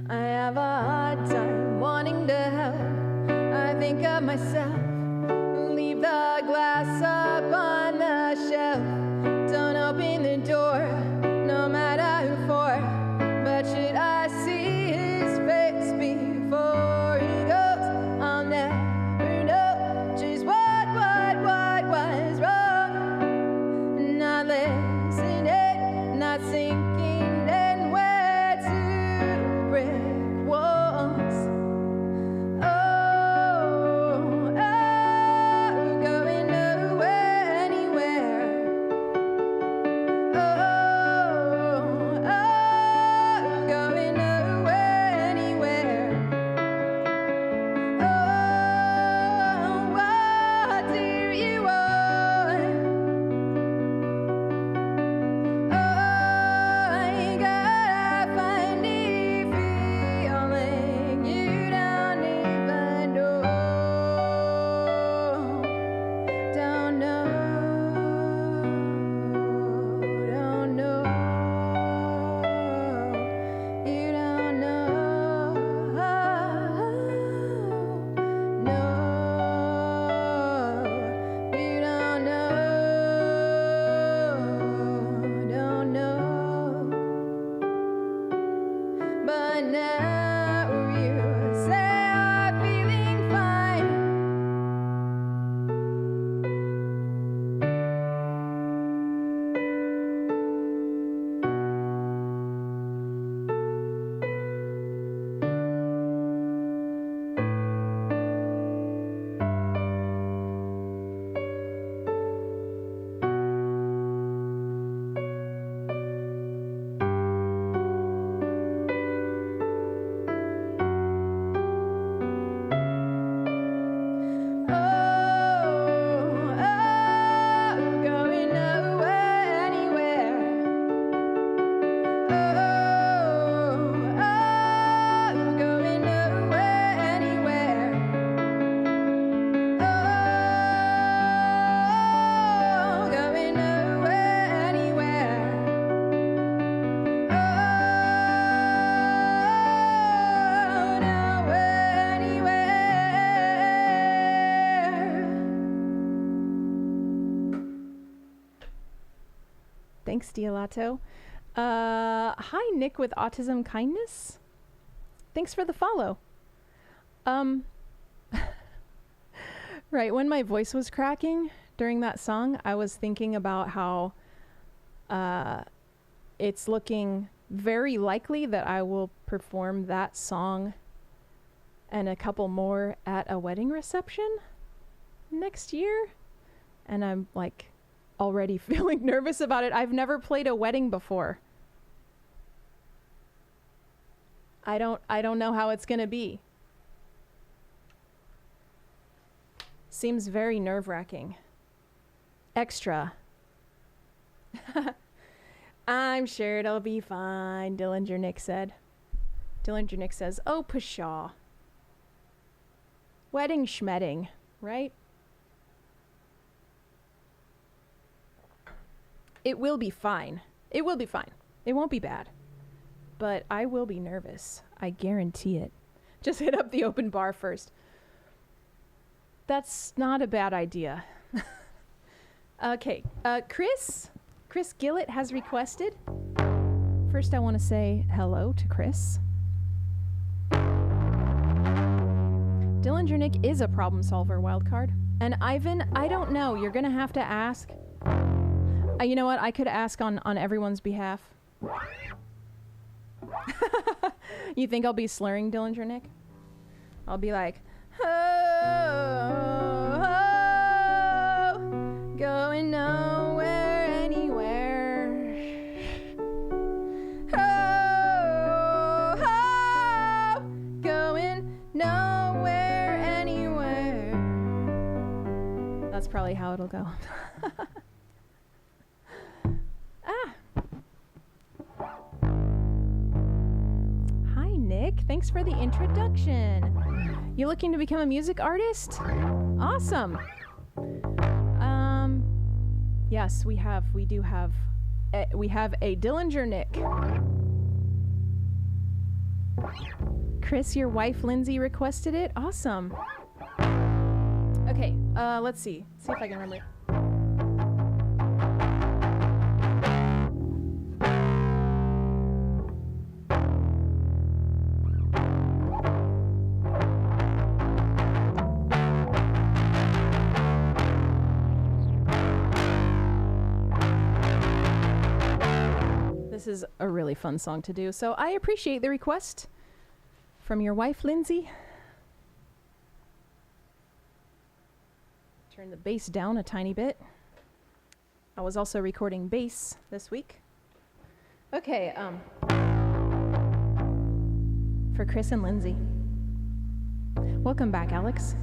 I have a hard time wanting to help. I think of myself, leave the glass up on the shelf. Don't open the door, no matter who for. But should I see his face before he goes? I'll never know just what was wrong. Not listening, not sinking, and where to brick walls. Going nowhere. Thanks, Dialato. Hi, Nick with Autism Kindness. Thanks for the follow. Right, when my voice was cracking during that song, I was thinking about how it's looking very likely that I will perform that song and a couple more at a wedding reception next year. And I'm like already feeling nervous about it. I've never played a wedding before. I don't know how it's gonna be. Seems very nerve-wracking. Extra. I'm sure it'll be fine, Dillinger Nick said. Dillinger Nick says, oh, pshaw. Wedding schmedding, right? It will be fine. It will be fine. It won't be bad. But I will be nervous. I guarantee it. Just hit up the open bar first. That's not a bad idea. Okay, Chris Gillett has requested. First, I want to say hello to Chris. Dillinger Nick is a problem solver, wildcard. And Ivan, I don't know. You're going to have to ask. You know what? I could ask on everyone's behalf. You think I'll be slurring, Dillinger Nick? I'll be like, going nowhere, anywhere. Going nowhere, anywhere. That's probably how it'll go. Hi, Nick. Thanks for the introduction. You looking to become a music artist? Awesome. Yes, we have a Dillinger Nick. Chris, your wife Lindsay requested it. Awesome. Okay, let's see. See if I can remember. This is a really fun song to do, so I appreciate the request from your wife, Lindsay. Turn the bass down a tiny bit. I was also recording bass this week. Okay, for Chris and Lindsay. Welcome back, Alex.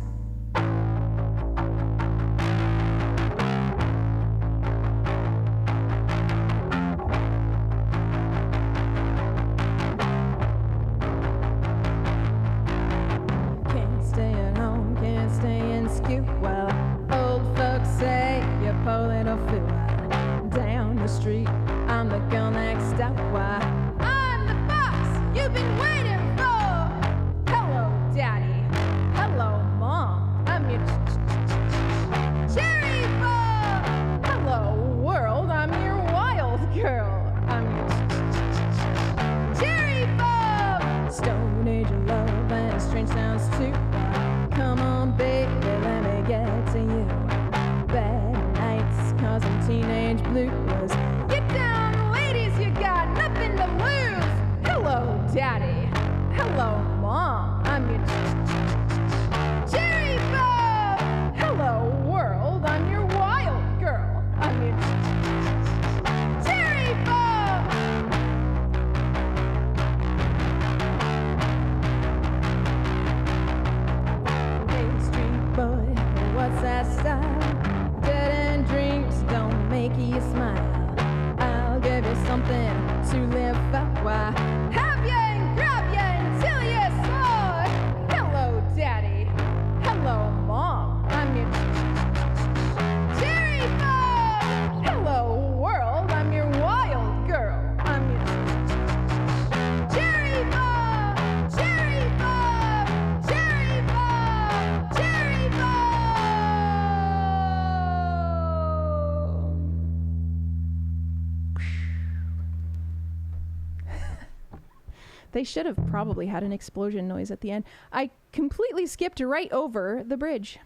They should have probably had an explosion noise at the end. I completely skipped right over the bridge,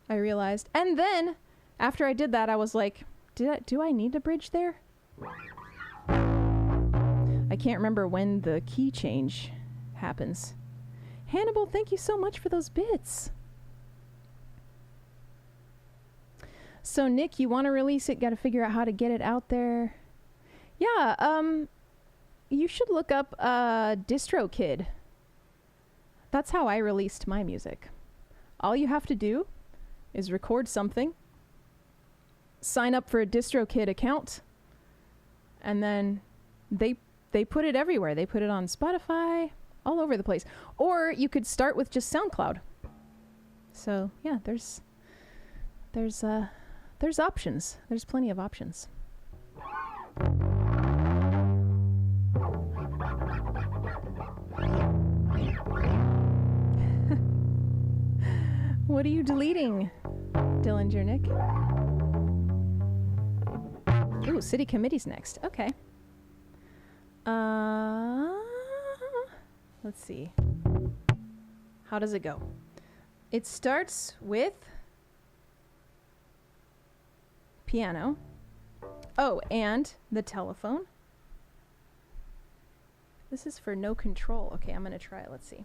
I realized. And then, after I did that, I was like, do I need a bridge there? I can't remember when the key change happens. Hannibal, thank you so much for those bits. So, Nick, you want to release it? Got to figure out how to get it out there. Yeah, you should look up DistroKid. That's how I released my music. All you have to do is record something, sign up for a DistroKid account, and then they put it everywhere. They put it on Spotify, all over the place. Or you could start with just SoundCloud. So, yeah, there's options. There's plenty of options. What are you deleting, Dillinger Nick? Ooh, city committee's next. Okay. Let's see. How does it go? It starts with piano. Oh, and the telephone. This is for no control. Okay, I'm gonna try it. Let's see.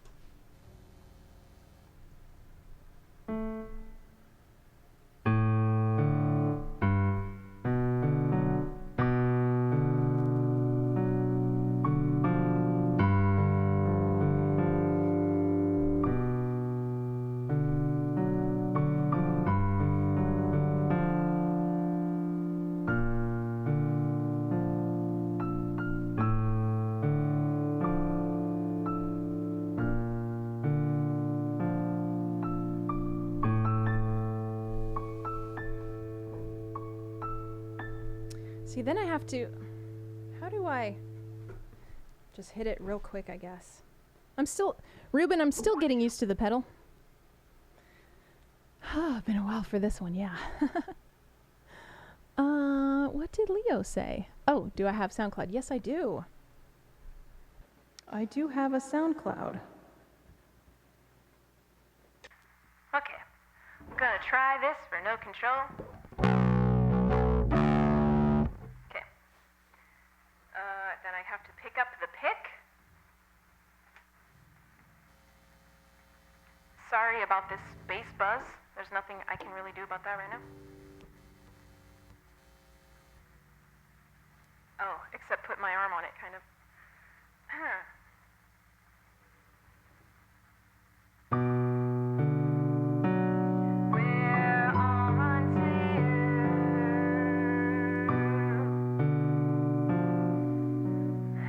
See, then I have to... How do I... Just hit it real quick, I guess. Ruben, I'm still getting used to the pedal. Been a while for this one, yeah. What did Leo say? Oh, do I have SoundCloud? Yes, I do. I do have a SoundCloud. Okay, I'm gonna try this for no control. Okay. Then I have to pick up the pick. Sorry about this bass buzz. There's nothing I can really do about that right now. Oh, except put my arm on it, kind of. We're on to you,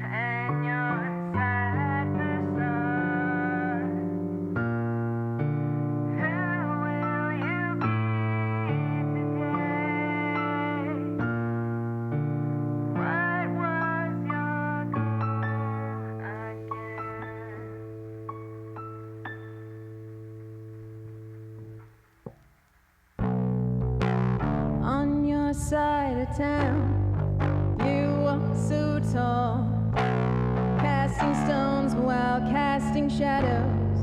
and your sad facade. Who will you be today? What was your goal again? On your side of town, you are so tall, casting stones while casting shadows.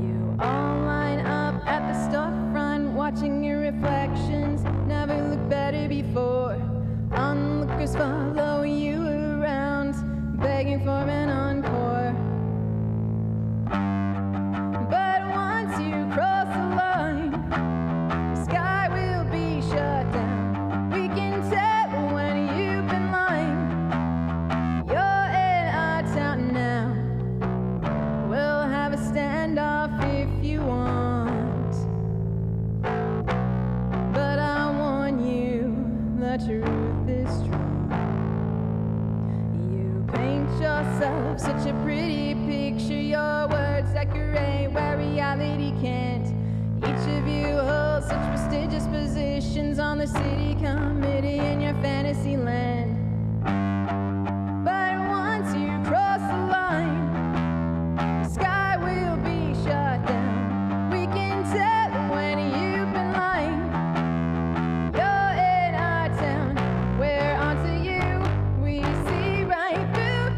You all line up at the storefront, watching your reflections. Never looked better before. Onlookers follow you around, begging for an encore. But once you cross the line, the sky will be shut down. We can tell when you've been lying. You're in our town now. We'll have a standoff if you want. But I warn you, the truth is strong. You paint yourself such a pretty picture. Your words decorate where reality can't. Each of you holds such prestigious positions on the city committee in your fantasy land. But once you cross the line, the sky will be shut down. We can tell when you've been lying. You're in our town. We're onto you. We see right through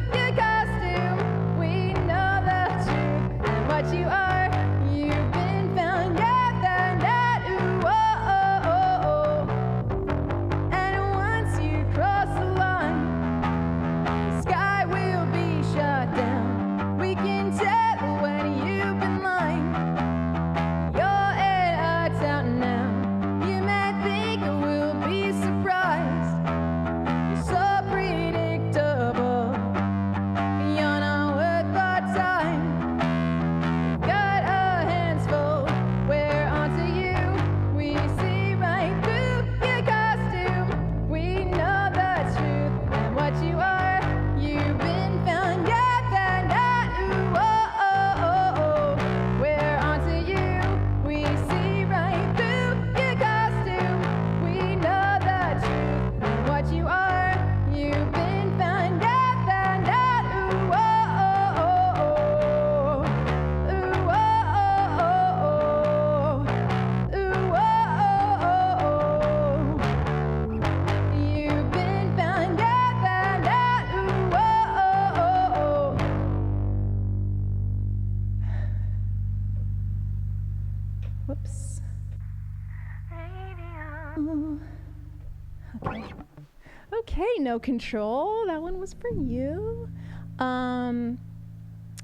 Hey, No Control. That one was for you.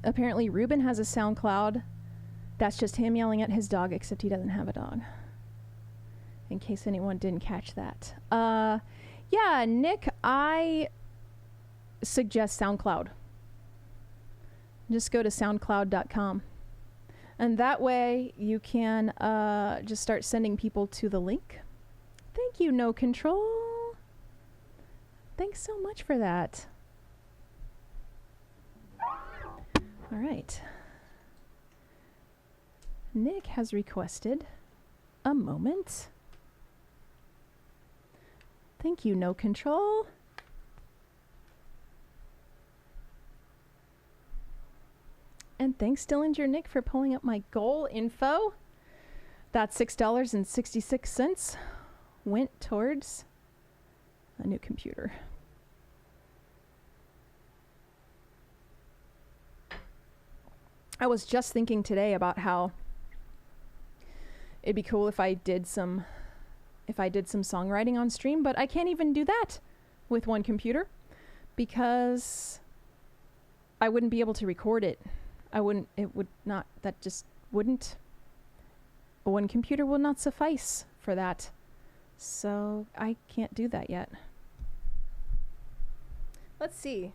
Apparently Ruben has a SoundCloud. That's just him yelling at his dog, except he doesn't have a dog. In case anyone didn't catch that. Yeah, Nick, I suggest SoundCloud. Just go to soundcloud.com. And that way you can just start sending people to the link. Thank you, No Control. Thanks so much for that. All right. Nick has requested a moment. Thank you, No Control. And thanks, Dillinger Nick, for pulling up my goal info. That $6.66 went towards a new computer. I was just thinking today about how it'd be cool if I did some songwriting on stream, but I can't even do that with one computer because I wouldn't be able to record it. One computer will not suffice for that. So I can't do that yet. Let's see.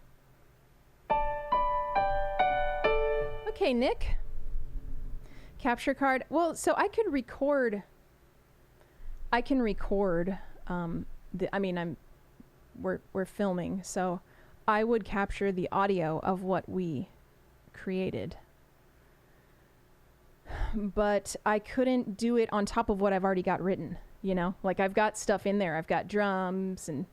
Okay, Nick. Capture card. Well, so I can record. We're filming, so I would capture the audio of what we created. But I couldn't do it on top of what I've already got written, you know? Like I've got stuff in there. I've got drums and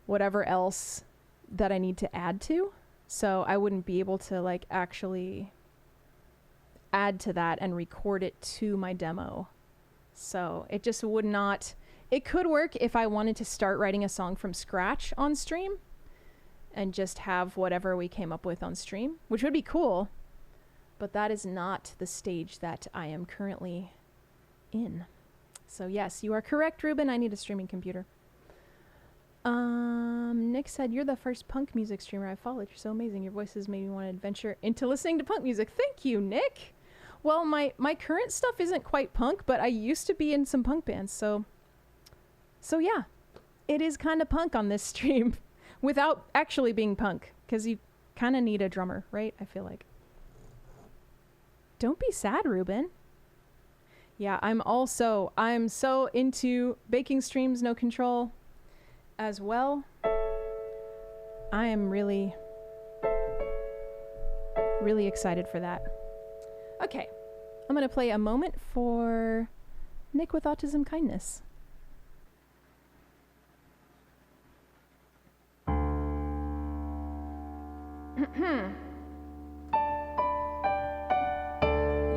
whatever else that I need to add to. So I wouldn't be able to like actually add to that and record it to my demo. So it just would not. It could work if I wanted to start writing a song from scratch on stream and just have whatever we came up with on stream, which would be cool. But that is not the stage that I am currently in. So yes, you are correct, Ruben. I need a streaming computer. Nick said, you're the first punk music streamer I followed. You're so amazing. Your voices made me want to adventure into listening to punk music. Thank you, Nick. Well, my current stuff isn't quite punk, but I used to be in some punk bands. So yeah, it is kind of punk on this stream without actually being punk, because you kind of need a drummer, right? I feel like. Don't be sad, Ruben. Yeah, I'm so into baking streams, No Control as well. I am really, really excited for that. Okay, I'm going to play a moment for Nick with Autism Kindness.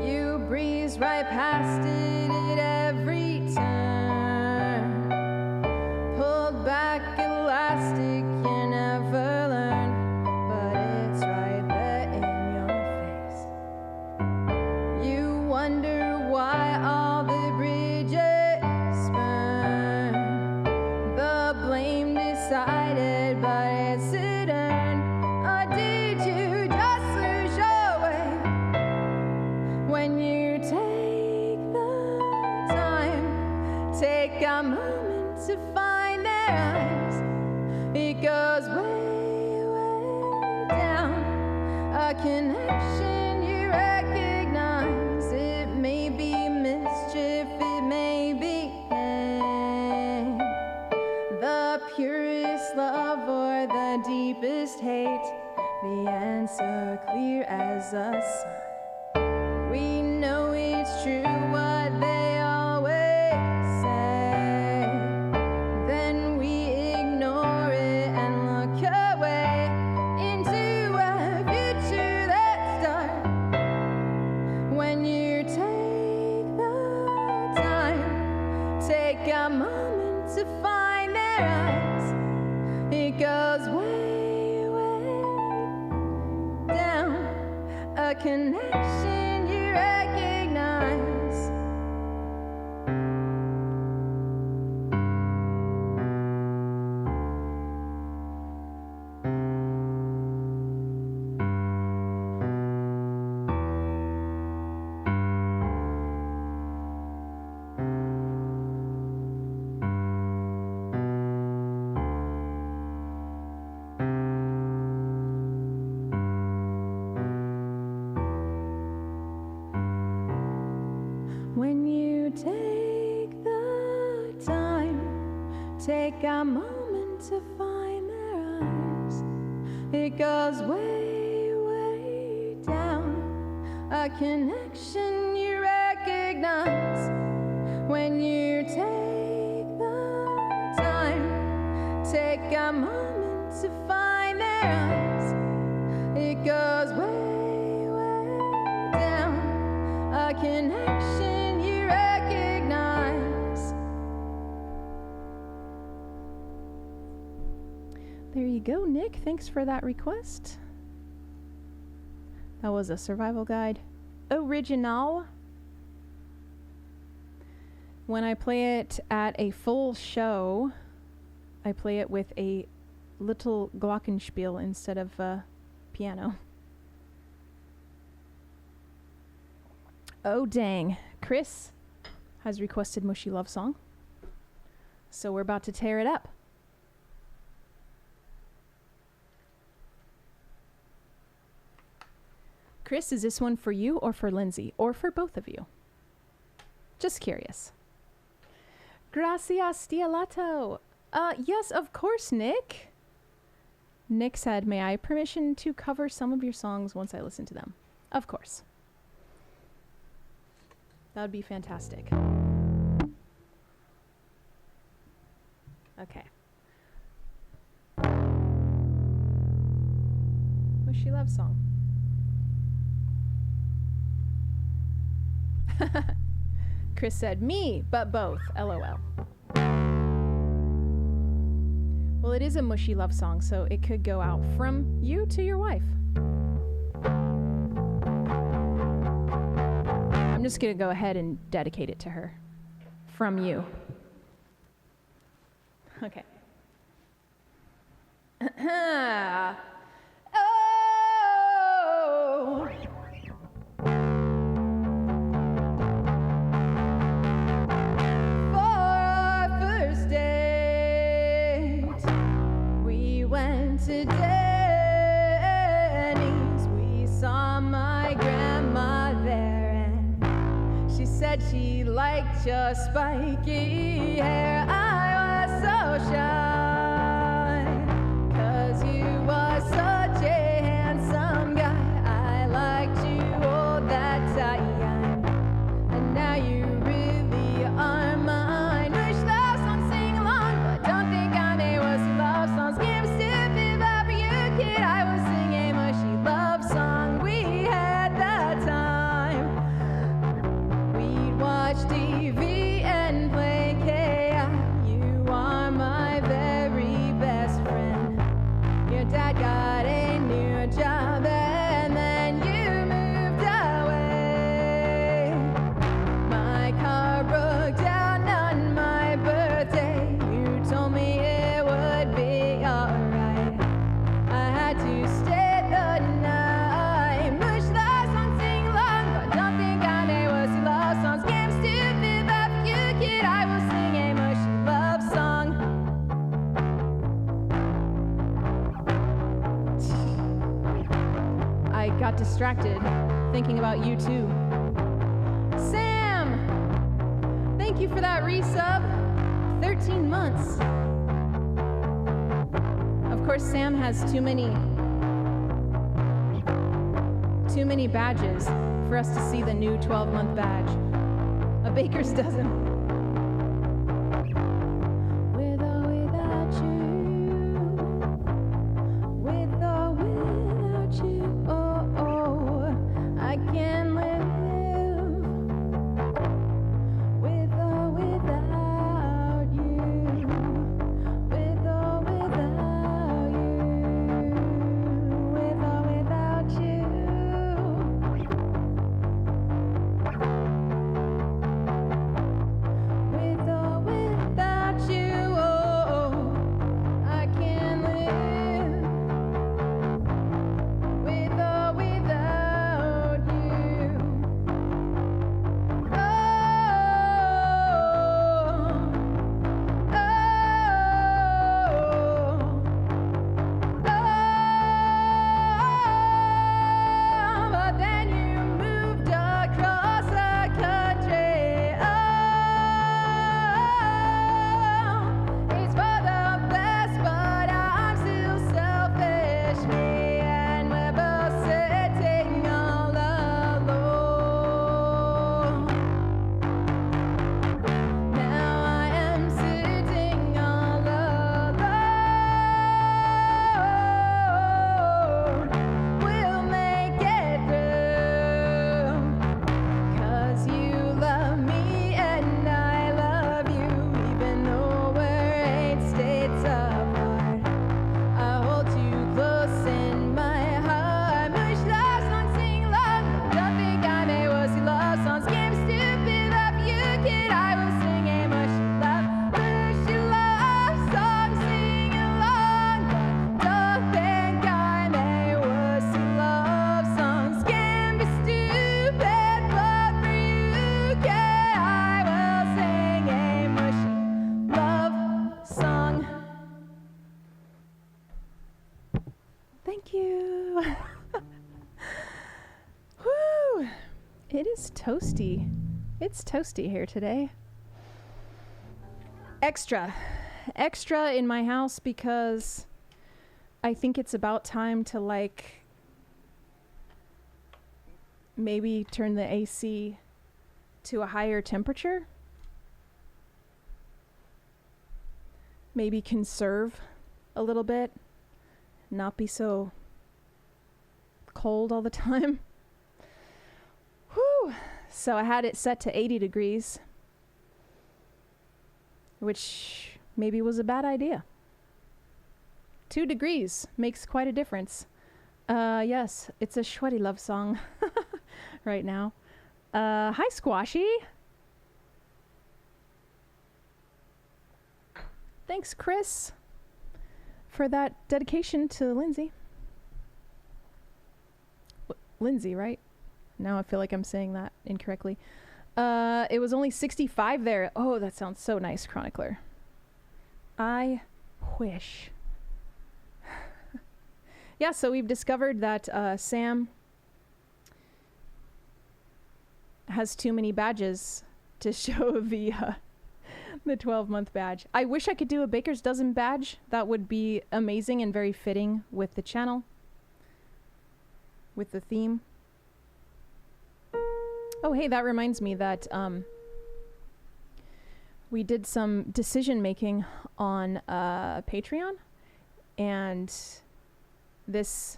You breeze right past it at every turn. Pulled back elastic, you never learn. But it's right there in your face. You wonder why all the bridges burn. The blame decided, but it's a turn. Or did you just lose your way? When you take the time, take a moment to find their eyes. It goes way, way down. A connection you recognize. It may be mischief, it may be pain. The purest love or the deepest hate. The answer clear as the sun. We know it's true what they always say. Then we ignore it and look away into a future that's dark. When you take the time, take a moment to find their eyes. It goes way, way down. A connection you recognize. take the time, take a moment to find their eyes, it goes way, way down. A connection you recognize when you take the time, take a moment to find their eyes, it goes way, way down. A connection you recognize. There you go, Nick. Thanks for that request. That was a survival guide original. When I play it at a full show, I play it with a little glockenspiel instead of a piano. Oh dang, Chris has requested Mushy Love Song, so we're about to tear it up. Chris, is this one for you or for Lindsay, or for both of you? Just curious. Gracias, Stialato. Yes, of course, Nick. Nick said, may I have permission to cover some of your songs once I listen to them? Of course. That would be fantastic. Okay. Mushy Love Song. Chris said, me, but both, LOL. Well, it is a mushy love song, so it could go out from you to your wife. I'm just going to go ahead and dedicate it to her. From you. Okay. Oh! To Denny's, we saw my grandma there, and she said she liked your spiky hair. I was so shy, 'cause you were such a handsome guy. I liked you all that time, and now you really are mine. Wish love songs sing along, but don't think I may was love songs. I was singing a mushy love song. We had the time. We'd watch TV and play KI. You are my very best friend. Your dad got a new job and then you moved away. My car broke down on my birthday. You told me it would be alright. I had to stay the night. Wish love songs sing along, but don't think I may was love songs. Game stupid, but for you, kid, I will sing a mushy love song. I got distracted thinking about you too. Sam! Thank you for that resub. 13 months. Of course, Sam has too many badges for us to see the new 12-month badge. A baker's dozen. With or without you. With or without you. Oh, oh, I can live. With or without you. With or without you. With or without you. Thank you. Woo! It is toasty. It's toasty here today. Extra in my house because I think it's about time to like maybe turn the AC to a higher temperature. Maybe conserve a little bit, not be so cold all the time. Whew. So I had it set to 80 degrees, which maybe was a bad idea. 2 degrees makes quite a difference. Yes, it's a sweaty love song right now. Hi, Squashy. Thanks, Chris, for that dedication to Lindsay. Lindsay, right? Now I feel like I'm saying that incorrectly. It was only 65 there. Oh, that sounds so nice, Chronicler. I wish. Yeah, so we've discovered that Sam has too many badges to show the 12-month badge. I wish I could do a baker's dozen badge. That would be amazing and very fitting with the channel, with the theme. Oh, hey, that reminds me that we did some decision making on Patreon, and this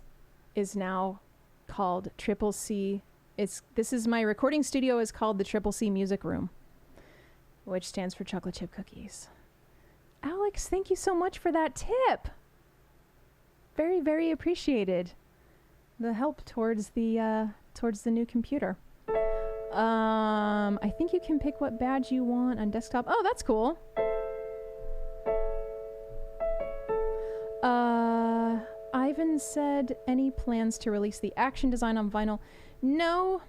is now called Triple C. This is my recording studio is called the Triple C Music Room, which stands for chocolate chip cookies. Alex, thank you so much for that tip. Very, very appreciated. The help towards the new computer. I think you can pick what badge you want on desktop. Oh, that's cool. Ivan said, any plans to release the action design on vinyl? No.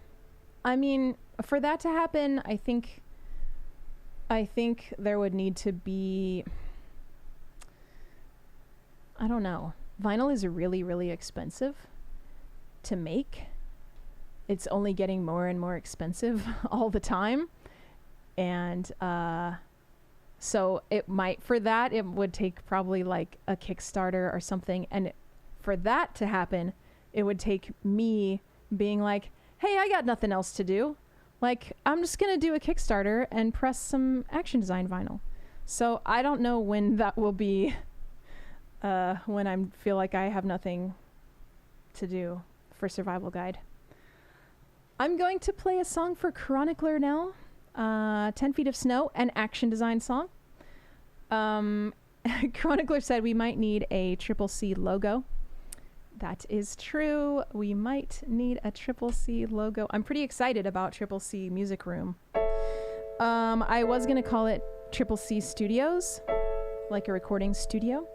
I mean, for that to happen, I think there would need to be, I don't know. Vinyl is really, really expensive to make. It's only getting more and more expensive all the time. And so it would take probably like a Kickstarter or something. And for that to happen, it would take me being like, hey, I got nothing else to do. Like, I'm just going to do a Kickstarter and press some action design vinyl. So I don't know when that will be, when I feel like I have nothing to do for Survival Guide. I'm going to play a song for Chronicler now. 10 Feet of Snow, an action design song. Chronicler said we might need a Triple C logo. That is true. We might need a Triple C logo. I'm pretty excited about Triple C Music Room. I was going to call it Triple C Studios, like a recording studio,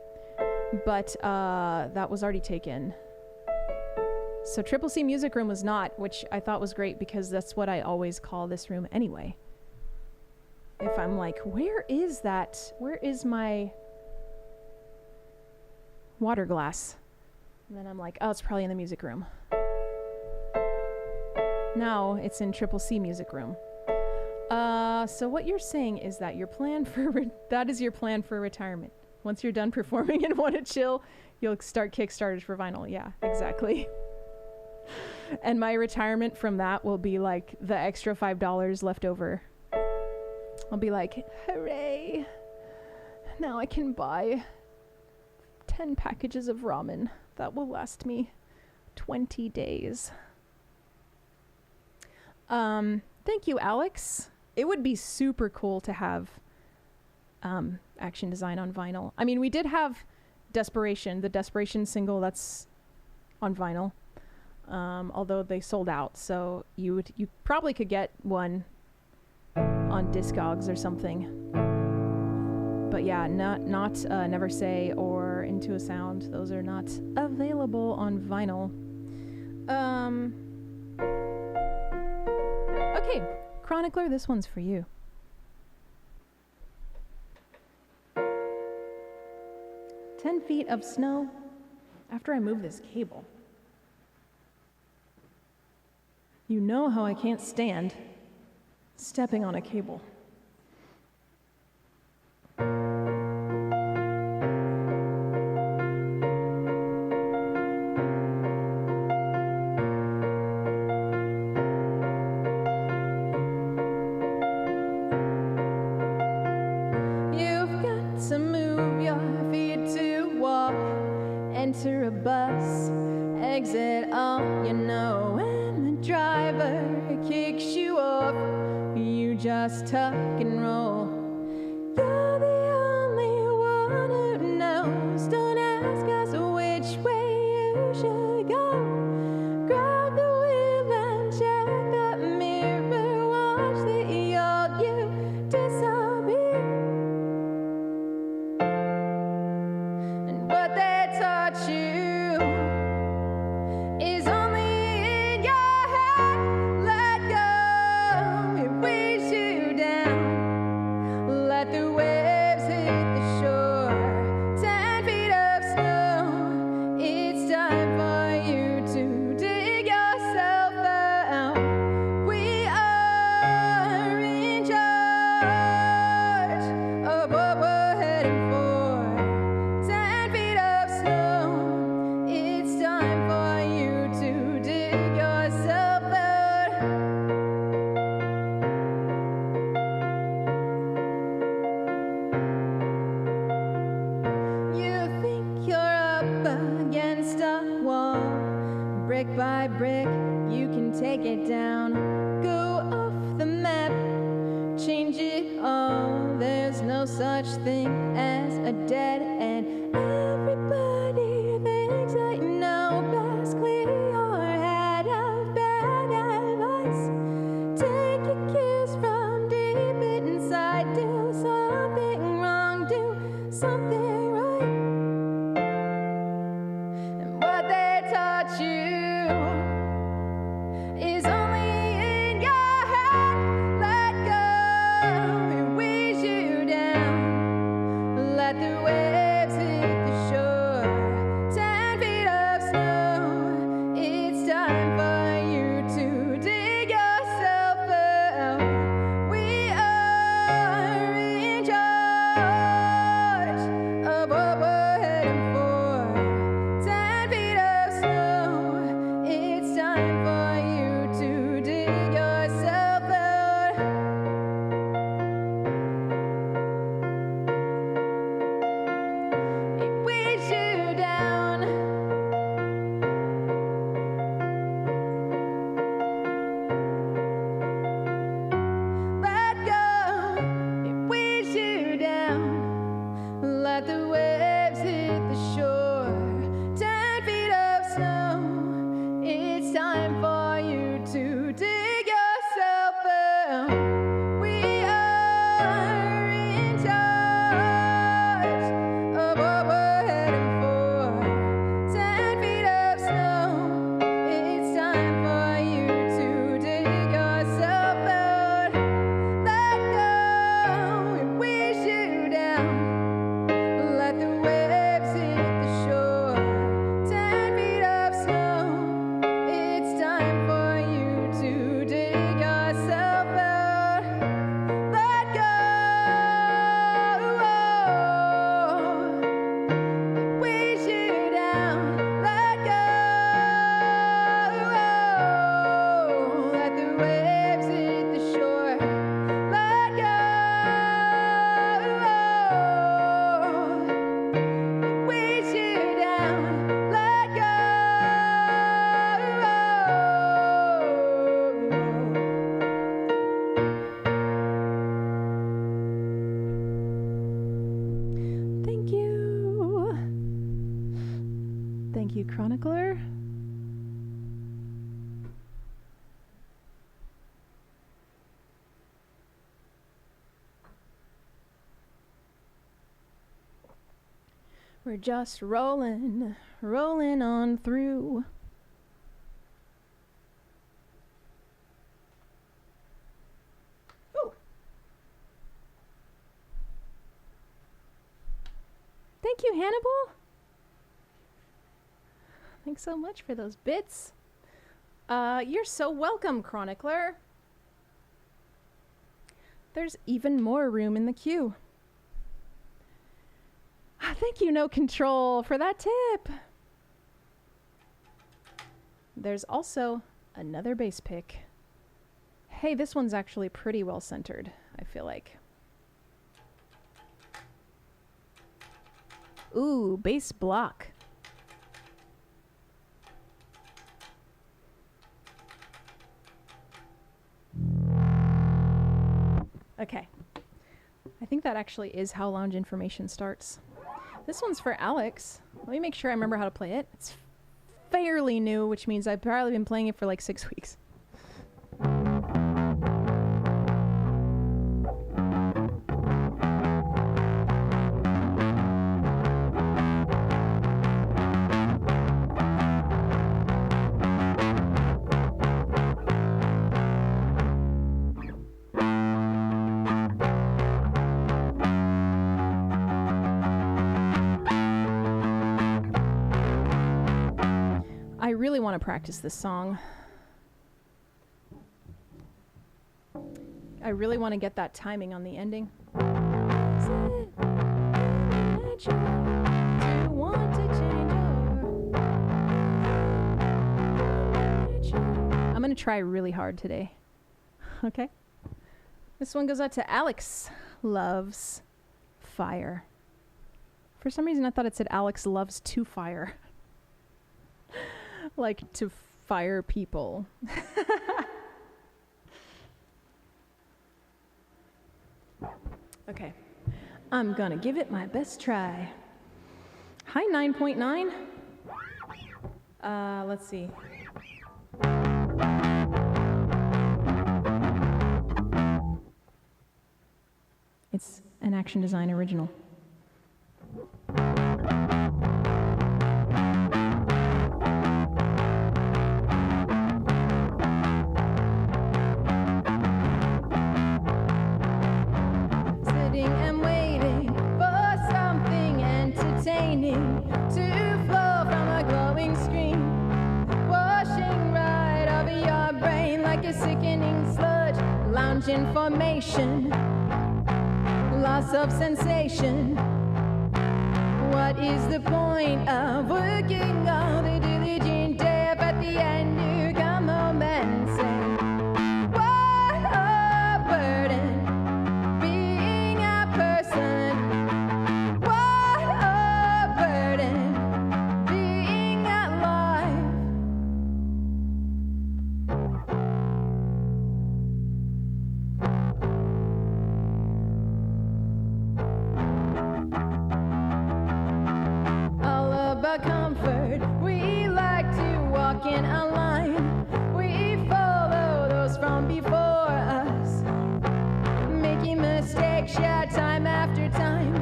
but that was already taken. So Triple C Music Room was not, which I thought was great because that's what I always call this room anyway. If I'm like, where is that? Where is my water glass? And then I'm like, oh, it's probably in the music room. Now it's in Triple C Music Room. So what you're saying is that your plan for that is your plan for retirement. Once you're done performing and want to chill, you'll start Kickstarters for vinyl. Yeah, exactly. And my retirement from that will be like the extra $5 left over. I'll be like, hooray! Now I can buy 10 packages of ramen. That will last me 20 days. Thank you, Alex. It would be super cool to have action design on vinyl. I mean, we did have Desperation, the Desperation single that's on vinyl. Although they sold out, so you probably could get one on Discogs or something. But yeah, not Never Say or Into a Sound. Those are not available on vinyl. Okay, Chronicler, this one's for you. "10 Feet of Snow," after I move this cable. You know how I can't stand stepping on a cable. You've got to move your feet to walk, enter a bus, exit all you know, and the driver kicks you off. You just tuck and roll. You're the only one who knows. Don't ask us which way you should go. Grab the wheel and check the mirror. Watch the old you disappear. And what they taught you is only in your head. Let go, it weighs you down. Let the waves hit the shore. 10 feet of snow. It's time for you to dig yourself out. We are in charge of what we're heading for. 10 feet of snow. It's time for you to dig yourself out. You think you're up against a wall. Brick by brick, you can take it down. Go off the map, change it all. There's no such thing as a dead end. Everybody thinks they know best. Clear your head of bad advice. Take your cues from deep inside. Do something wrong, do something right. And what they taught you is only in your head. Let go, it weighs you down. Let the waves hit the shore. 10 feet of snow. It's time for you to dig yourself out. We are in charge of what we're heading for. 10 feet of snow. It's time for you to dig yourself out. It weighs you down. Let go. It weighs you down. Let the waves hit the shore. 10 feet of snow. It's time for you to dig yourself out. We are in charge of what we're heading for. 10 feet of snow. It's time for you to dig yourself out. Let go, it weighs you down. Let the waves hit the shore. 10 feet of snow. It's time for you to dig yourself out. Let go. It weighs you down. Let go. Let the waves hit the shore. Let go. It weighs you down. Let go. Thank you. Thank you, Chronicler. We're just rolling on through. Ooh. Thank you, Hannibal. Thanks so much for those bits. You're so welcome, Chronicler. There's even more room in the queue. Thank you, No Control, for that tip. There's also another bass pick. Hey, this one's actually pretty well centered, I feel like. Ooh, bass block. Okay. I think that actually is how lounge information starts. This one's for Alex. Let me make sure I remember how to play it. It's fairly new, which means I've probably been playing it for like 6 weeks. I really want to practice this song. I really want to get that timing on the ending. I'm going to try really hard today. Okay? This one goes out to Alex Loves Fire. For some reason, I thought it said Alex Loves to Fire. Like to fire people. Okay. I'm gonna give it my best try. Hi, 9.9. Let's see. It's an Action Design original. Information, loss of sensation. What is the point of working all the diligent day if at the end you come home and say, what a burden being a person. What a burden being alive. Comfort, we like to walk in a line. We follow those from before us, making mistakes, yeah, time after time.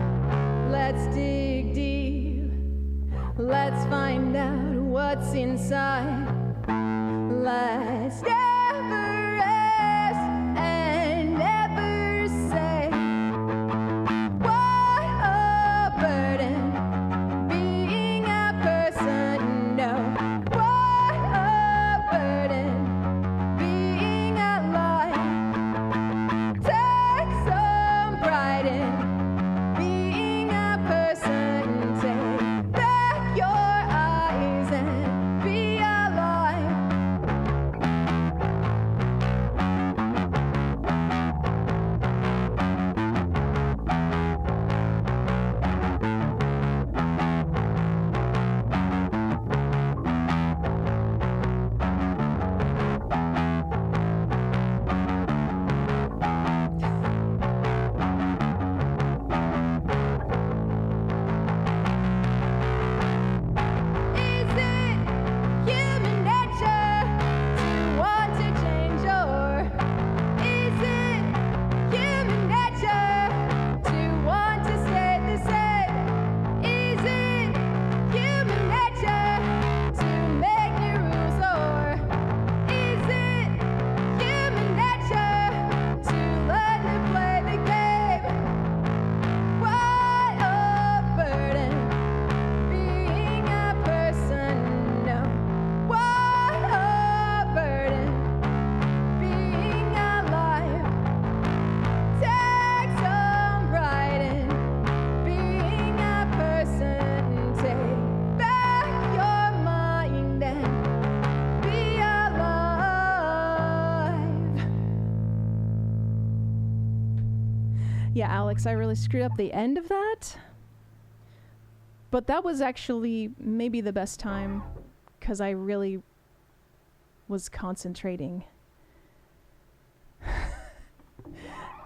Let's dig deep, let's find out what's inside. Let's never rest and never say, what a burden. Yeah, Alex, I really screwed up the end of that. But that was actually maybe the best time because I really was concentrating.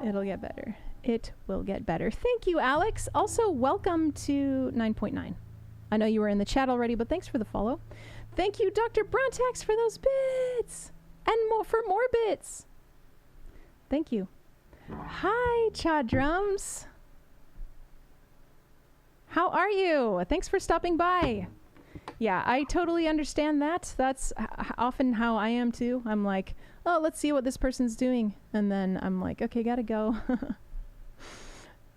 It'll get better. It will get better. Thank you, Alex. Also, welcome to 9.9. I know you were in the chat already, but thanks for the follow. Thank you, Dr. Brontax, for those bits. And for more bits. Thank you. Hi, Cha Drums. How are you? Thanks for stopping by. Yeah, I totally understand that. That's often how I am too. I'm like, oh, let's see what this person's doing. And then I'm like, okay, gotta go.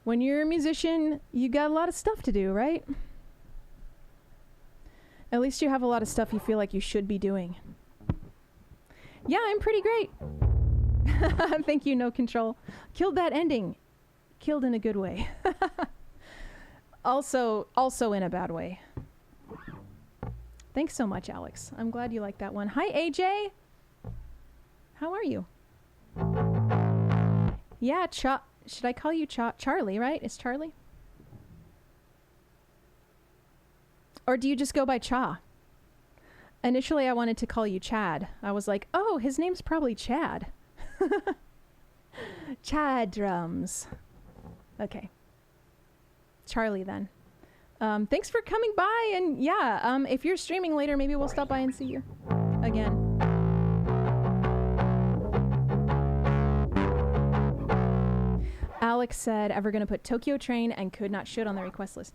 When you're a musician, you got a lot of stuff to do, right? At least you have a lot of stuff you feel like you should be doing. Yeah, I'm pretty great. Thank you, No Control. Killed that ending. Killed in a good way. Also in a bad way. Thanks so much, Alex. I'm glad you liked that one. Hi, AJ. How are you? Yeah, should I call you Charlie, right? It's Charlie? Or do you just go by Cha? Initially, I wanted to call you Chad. I was like, oh, his name's probably Chad. Chad Drums. Okay. Charlie then. Thanks for coming by, and yeah, if you're streaming later, maybe we'll stop by and see you again. Alex said, ever gonna put Tokyo Train and Could Not Should on the request list.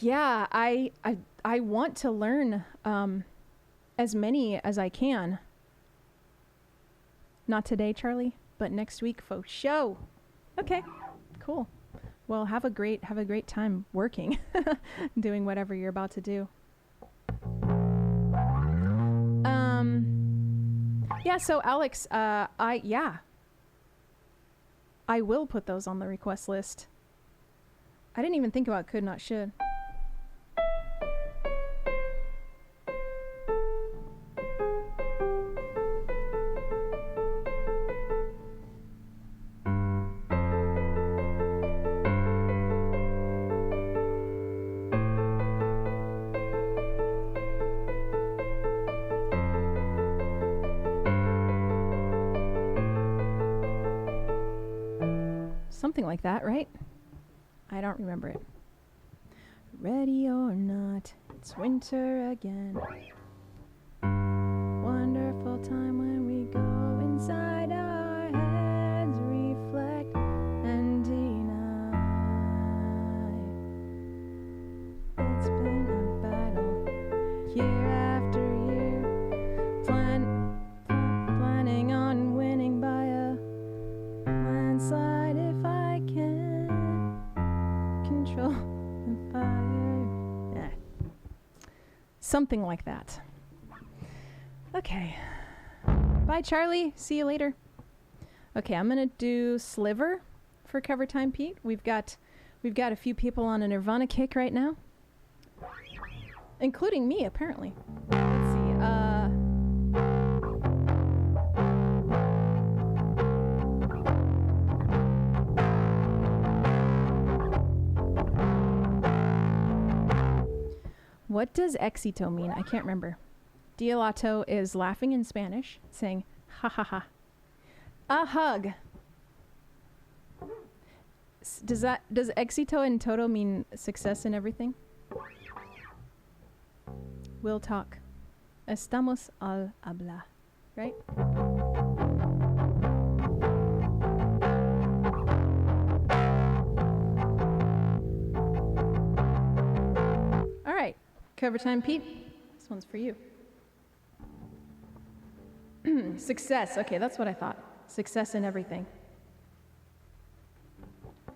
Yeah, I want to learn as many as I can. Not today, Charlie, but next week for show. Okay, cool. Well, have a great time working, doing whatever you're about to do. Yeah, so Alex, I will put those on the request list. I didn't even think about Could Not Should. Something like that, right? I don't remember it. Ready or not, it's winter again. Wonderful time when we go inside our heads, reflect and deny. It's been a battle, year after year, planning on winning by a landslide if I can control the fire. Yeah. Something like that. Okay. Bye, Charlie. See you later. Okay, I'm gonna do Sliver for Cover Time Pete. We've got a few people on a Nirvana kick right now, including me, apparently. Let's see. What does éxito mean? I can't remember. Diolato is laughing in Spanish, saying ha ha ha. A hug. Does éxito in todo mean success in everything? We'll talk. Estamos al habla, right? All right, Cover Time Pete. This one's for you. Success. Okay, that's what I thought. Success in everything.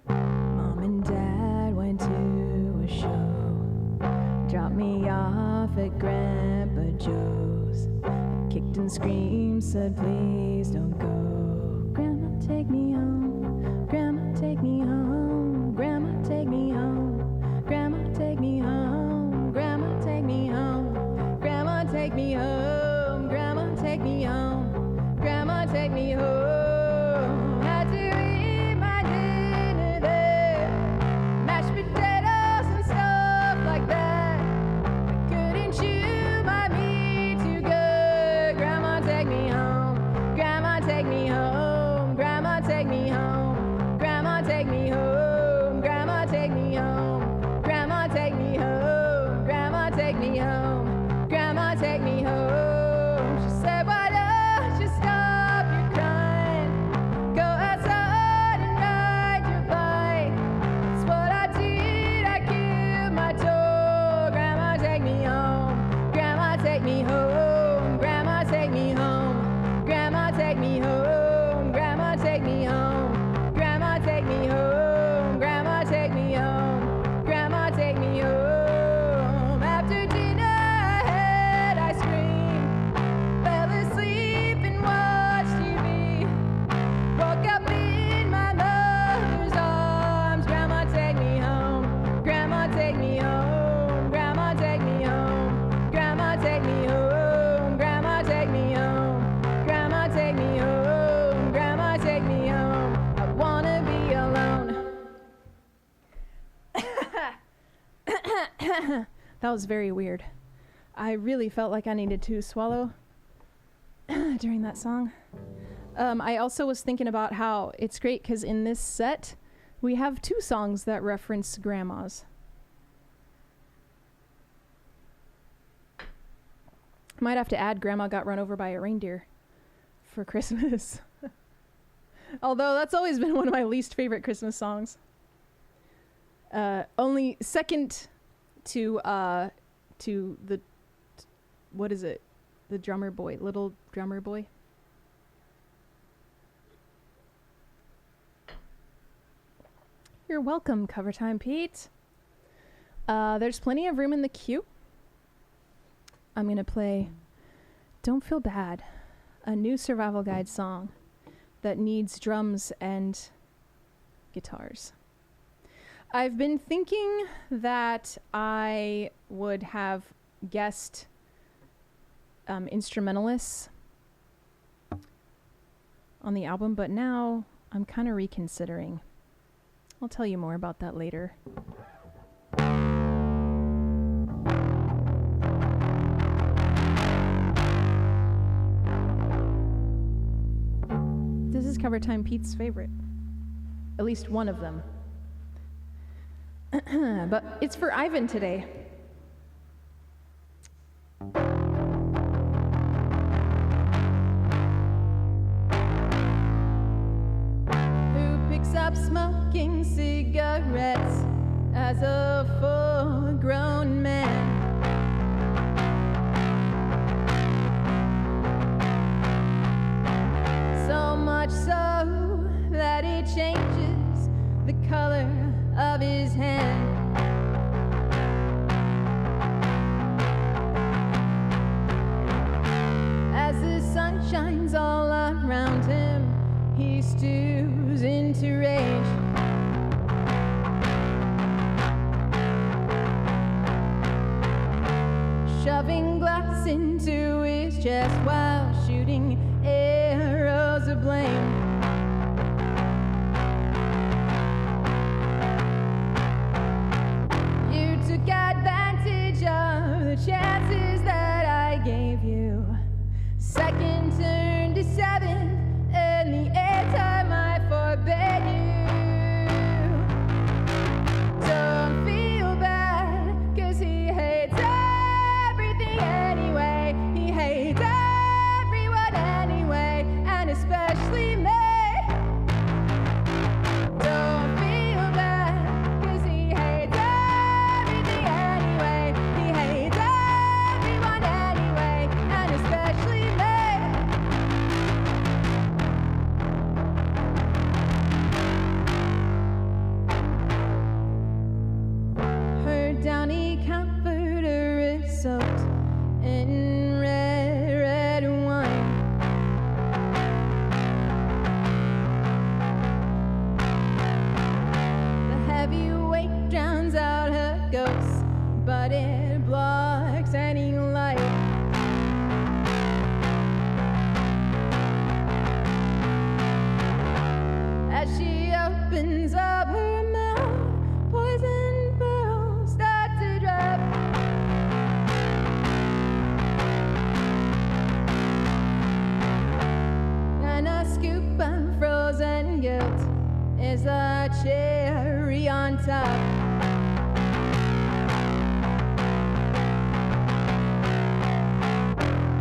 Mom and Dad went to a show. Dropped me off at Grandpa Joe's. I kicked and screamed, said please don't go. Grandma, take me home. Grandma, take me home. Grandma, take me home. Grandma, take me home. Grandma, take me home. Grandma, take me home. Grandma, take me home. Grandma, take me home. Had to That was very weird. I really felt like I needed to swallow during that song. I also was thinking about how it's great because in this set, we have 2 songs that reference grandmas. Might have to add Grandma Got Run Over by a Reindeer for Christmas. Although that's always been one of my least favorite Christmas songs. Only second to the, what is it? The drummer boy, little drummer boy. You're welcome, Cover Time Pete. There's plenty of room in the queue. I'm gonna play Don't Feel Bad, a new Survival Guide song that needs drums and guitars. I've been thinking that I would have guest instrumentalists on the album, but now I'm kind of reconsidering. I'll tell you more about that later. This is Cover Time Pete's favorite. At least one of them. But it's for Ivan today. Who picks up smoking cigarettes as a full-grown man? So much so that it changes the color of his hand. As the sun shines all around him, he stews into rage. Shoving glass into his chest while shooting arrows of blame. You took advantage of the chances that I gave you. Second turn to 7, and the 8th time I forbade you. Don't feel bad, 'cause he hates everything anyway. He hates everyone anyway, and especially me. Don't feel bad, 'cause he hates everything anyway. He hates everyone anyway, and especially me. Her downy comforter is soaked in red wine. The heavy weight drowns out her ghosts, but it blocks any light. As she opens up her mouth, poison pearls start to drop. And a scoop of frozen guilt is a cherry on top.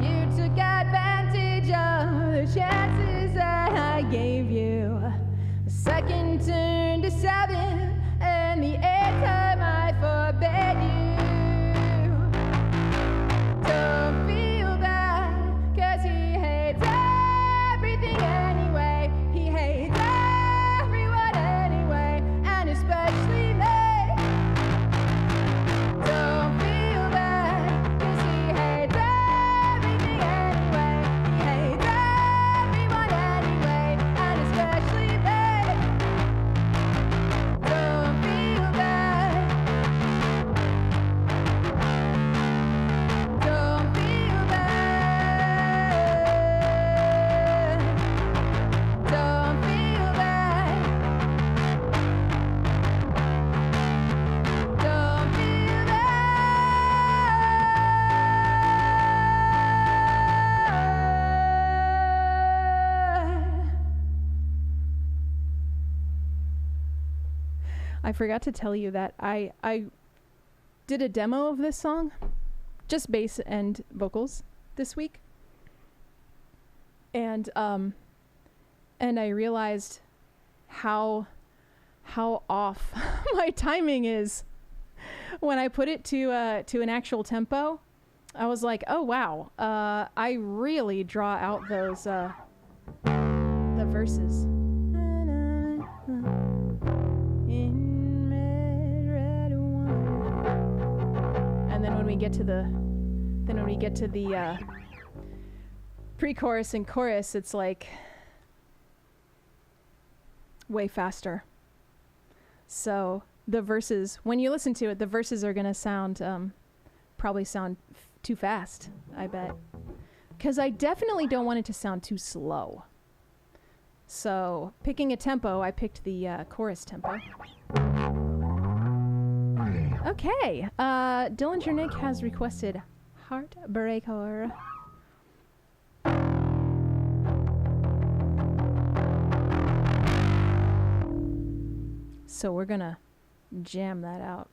You took advantage of the chances that I gave you. A second turn to 7, and the 8th time I forbade you. Don't feel bad, 'cause he hates everything anyway. He hates everyone anyway, and especially me. I forgot to tell you that I did a demo of this song, just bass and vocals, this week. And I realized how off my timing is when I put it to an actual tempo. I was like, oh wow, I really draw out those the verses. And then when we get to the pre-chorus and chorus, it's like way faster. So the verses, when you listen to it, the verses are gonna probably sound too fast, I bet, because I definitely don't want it to sound too slow. So picking a tempo, I picked the chorus tempo. Okay, Dillinger Nick has requested Heartbreaker. So we're gonna jam that out.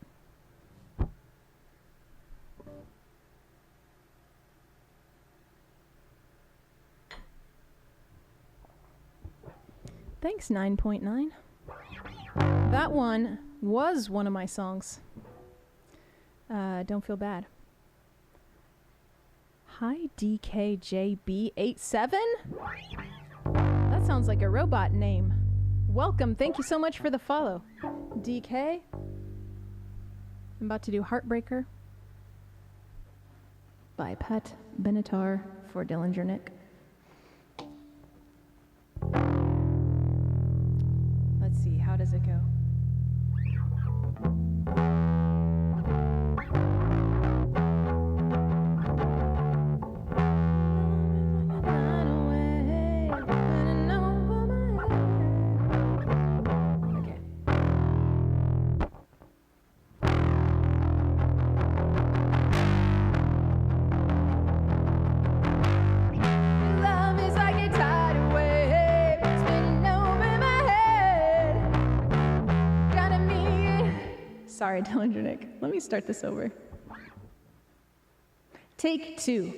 Thanks, 9.9. That one was one of my songs. Don't feel bad. Hi, DKJB87? That sounds like a robot name. Welcome. Thank you so much for the follow. DK. I'm about to do Heartbreaker by Pat Benatar for Dillinger Nick. Let's see, how does it go? Sorry, Dillinger Nick. Let me start this over. Take 2.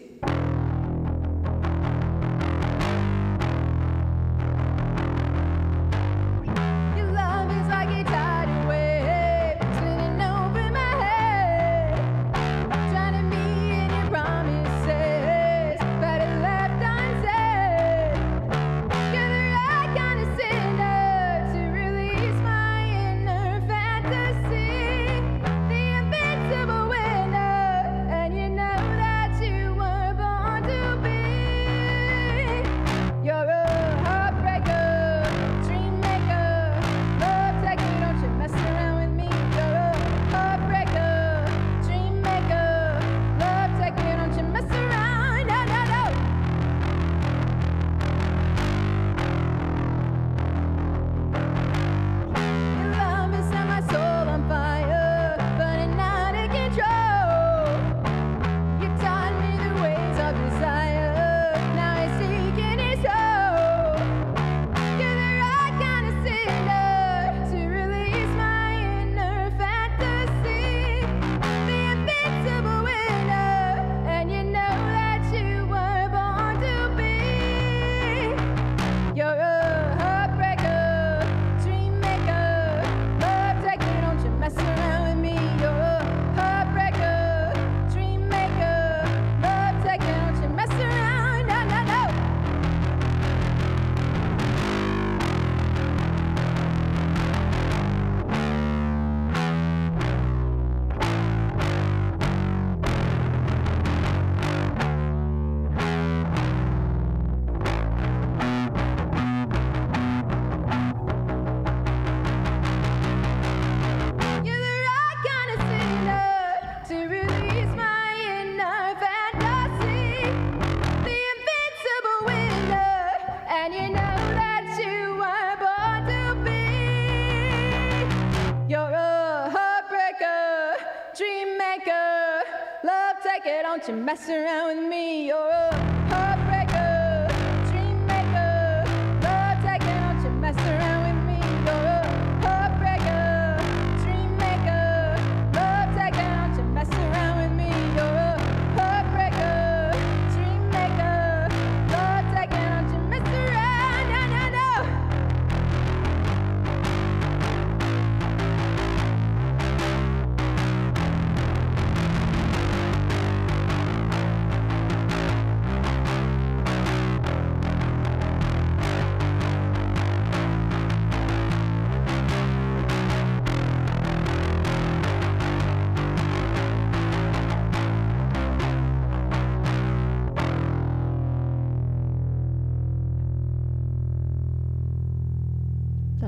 Don't you mess around with me, you're a heartbreaker, dream maker, love taker, don't you mess around with me, you're a heartbreaker,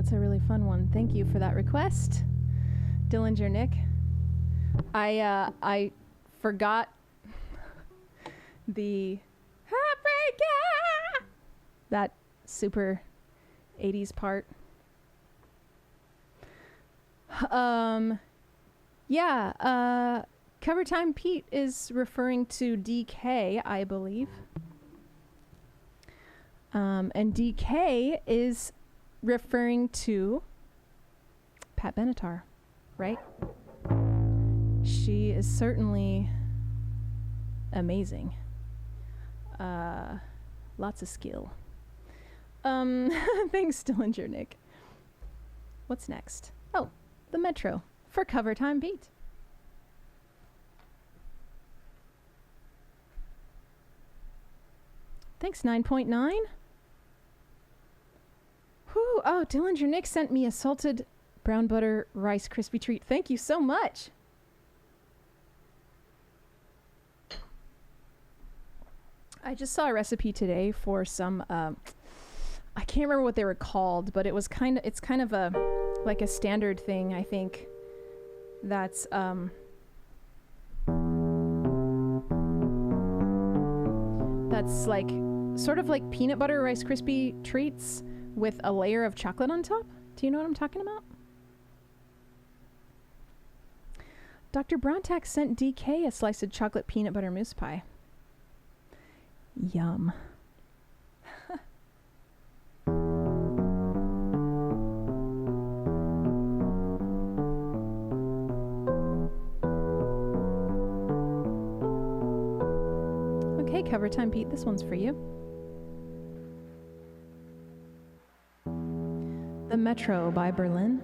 That's a really fun one. Thank you for that request, Dillinger Nick. I forgot the Heartbreaker, that super 80s part. Cover Time Pete is referring to DK, I believe. And DK is referring to Pat Benatar, right? She is certainly amazing. Lots of skill. Thanks, Dillinger Nick. What's next? Oh, the Metro for Cover Time Pete. Thanks, 9.9. Whew. Oh, Dillinger Nick sent me a salted brown butter Rice Krispie treat. Thank you so much. I just saw a recipe today for some, I can't remember what they were called, but it's kind of a, like a standard thing, I think, that's, that's like, sort of like peanut butter Rice Krispie treats with a layer of chocolate on top. Do you know what I'm talking about? Dr. Brontak sent DK a slice of chocolate peanut butter mousse pie. Yum. Okay, Cover Time Pete, this one's for you. The Metro by Berlin.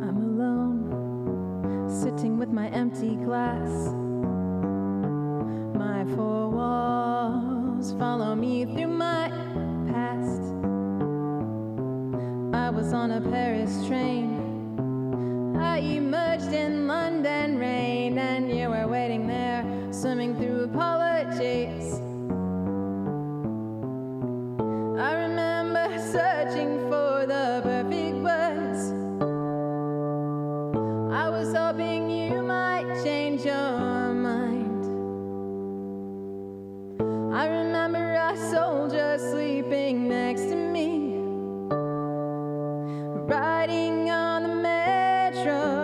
I'm alone, sitting with my empty glass. My four walls follow me through my past. I was on a Paris train. I emerged in London rain, and you were waiting there, swimming through apologies. I remember searching for the perfect words. I was hoping you might change your mind. I remember a soldier sleeping next to me, riding on the metro.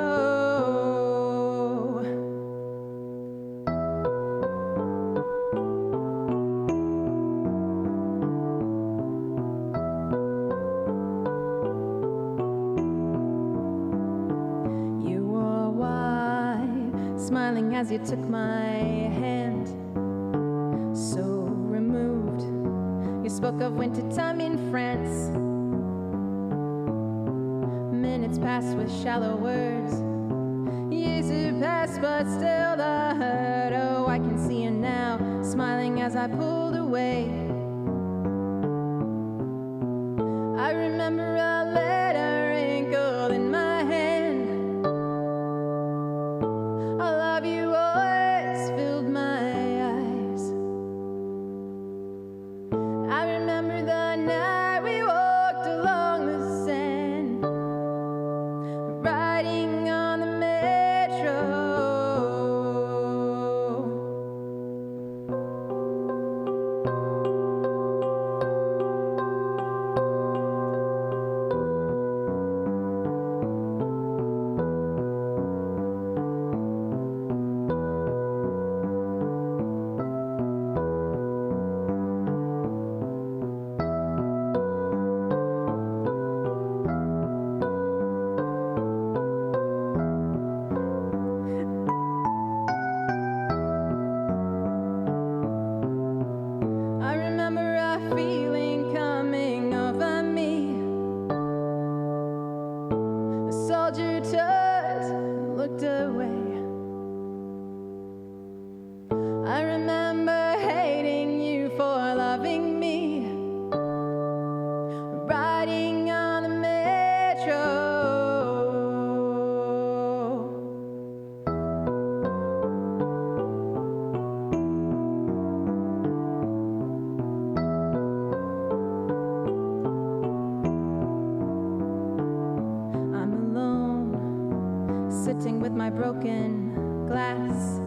You were wide, smiling as you took my hand, so removed. You spoke of wintertime in France. Minutes passed with shallow words. Years have passed, but still the hurt. Oh, I can see you now, smiling as I pulled away. I remember a letter wrinkled in my hand. I love you always filled my eyes. I remember the night we walked along the sand, riding on the metro. I remember a feeling coming over me. A soldier turned and looked away. I remember hating you for loving me, riding on the metro. broken glass.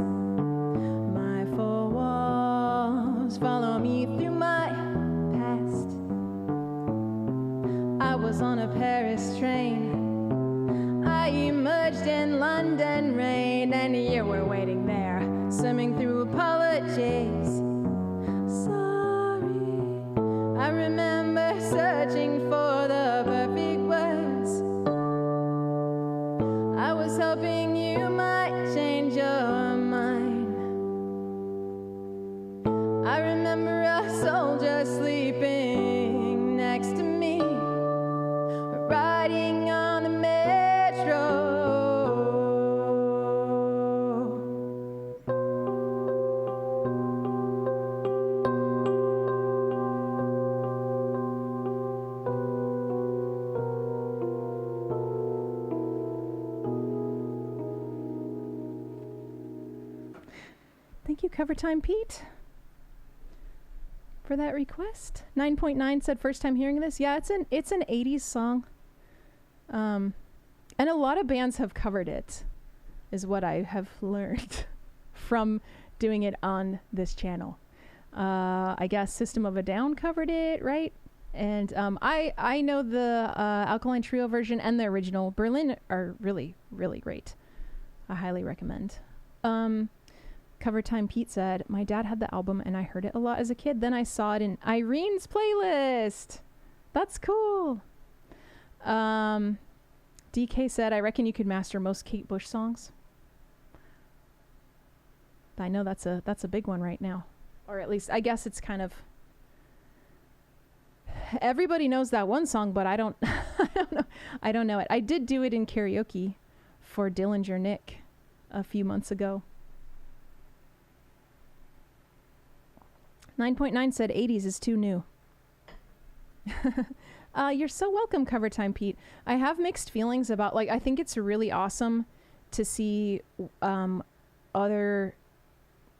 My four walls follow me through my past. I was on a Paris train. I emerged in London rain, and you were waiting there, swimming through apologies. Sorry, I remember searching for the perfect words. I was hoping you might change your mind. I remember a soldier sleeping next to me, riding on the metro. Thank you, Cover Time Pete, for that request. 9.9 said first time hearing this. Yeah, it's an 80s song. And a lot of bands have covered it, is what I have learned from doing it on this channel. I guess System of a Down covered it, right? And I know the Alkaline Trio version and the original. Berlin are really, really great. I highly recommend. Cover Time Pete said, my dad had the album and I heard it a lot as a kid. Then I saw it in Irene's playlist. That's cool. DK said, I reckon you could master most Kate Bush songs. I know that's a big one right now. Or at least I guess it's kind of, everybody knows that one song, but I don't I don't know it. I did do it in karaoke for Dillinger Nick a few months ago. 9.9 said 80s is too new. You're so welcome, Cover Time Pete. I have mixed feelings about, like, I think it's really awesome to see other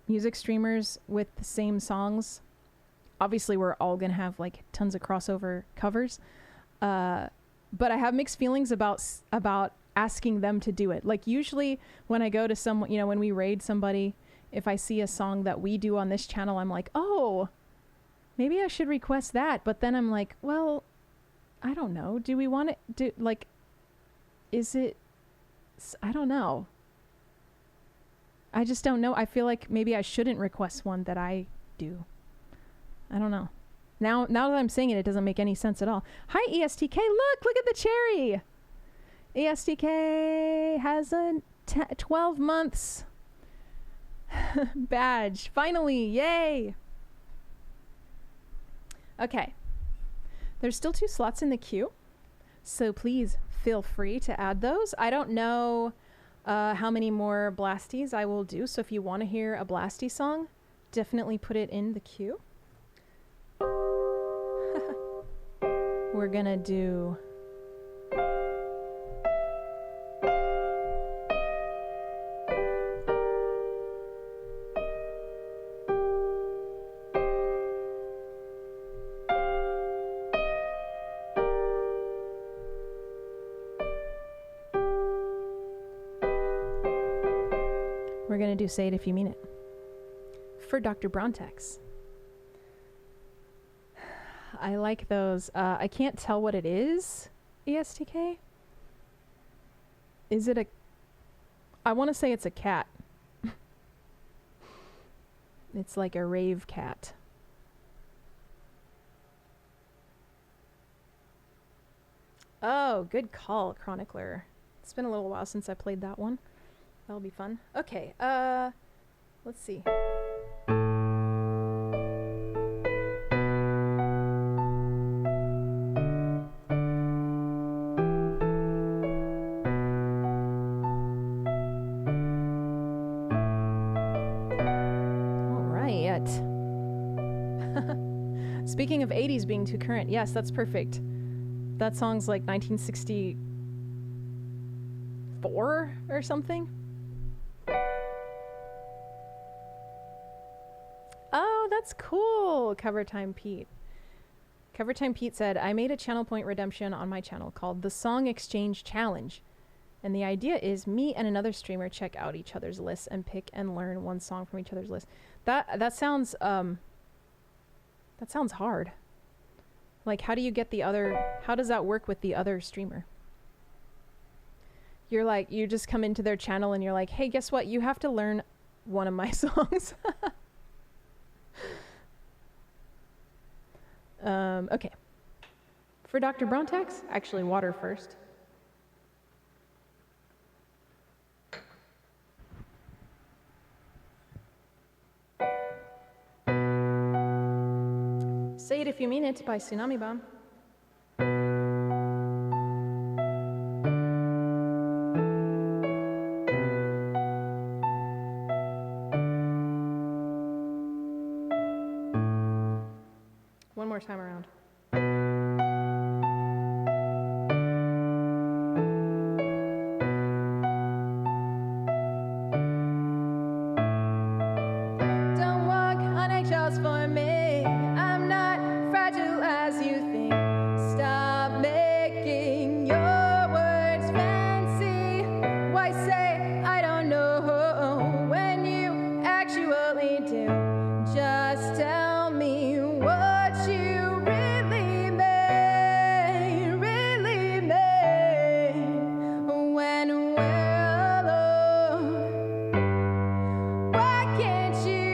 music streamers with the same songs. Obviously, we're all going to have, like, tons of crossover covers. But I have mixed feelings about asking them to do it. Like, usually when I go to someone, you know, when we raid somebody, if I see a song that we do on this channel, I'm like, oh, maybe I should request that. But then I'm like, well, I don't know. Do we want to do, like, is it, I don't know. I just don't know. I feel like maybe I shouldn't request one that I do. I don't know. Now that I'm saying it, it doesn't make any sense at all. Hi, ESTK. Look at the cherry. ESTK has a 12 months badge. Finally, yay. Okay. There's still 2 slots in the queue, so please feel free to add those. I don't know how many more Blasties I will do, so if you want to hear a Blasty song, definitely put it in the queue. We're gonna do Say It If You Mean It for Dr. Brontex. I like those. I can't tell what it is, ESTK. Is it I want to say it's a cat. It's like a rave cat. Oh, good call, Chronicler. It's been a little while since I played that one. That'll be fun. Okay, let's see. All right. Speaking of 80s being too current, yes, that's perfect. That song's like 1964 or something. Oh, that's cool, Cover Time Pete. Cover Time Pete said, I made a Channel Point redemption on my channel called the Song Exchange Challenge, And the idea is me and another streamer check out each other's lists and pick and learn one song from each other's list. That sounds hard. Like, how does that work with the other streamer? You're like, you just come into their channel and you're like, hey, guess what? You have to learn one of my songs. Okay. For Dr. Brontax, actually water first. Say It If You Mean It by Tsunami Bomb. One more time around. Don't walk on eggshells for me. I'm not fragile as you think. Stop making your words fancy. Why say I don't know when you actually do? Just tell me what you really mean when we're alone. Why can't you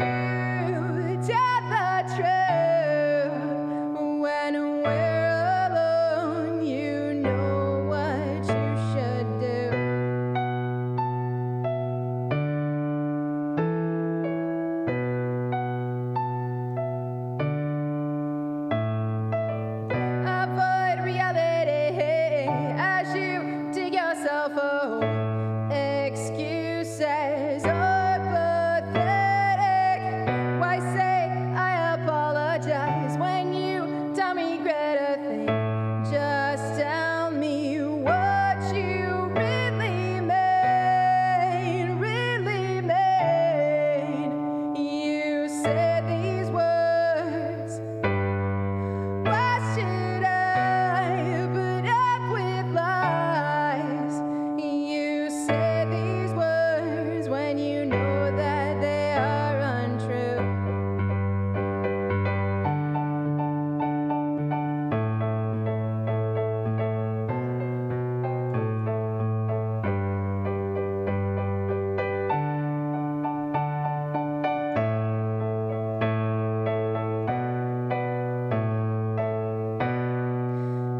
tell the truth when we're alone? You know what you should do. Avoid reality as you dig yourself hole. Excuses are pathetic. Why say I apologize when you don't regret a thing? Just tell me what you really mean. You said these words. Why should I put up with lies? You say these words when you know that they are untrue.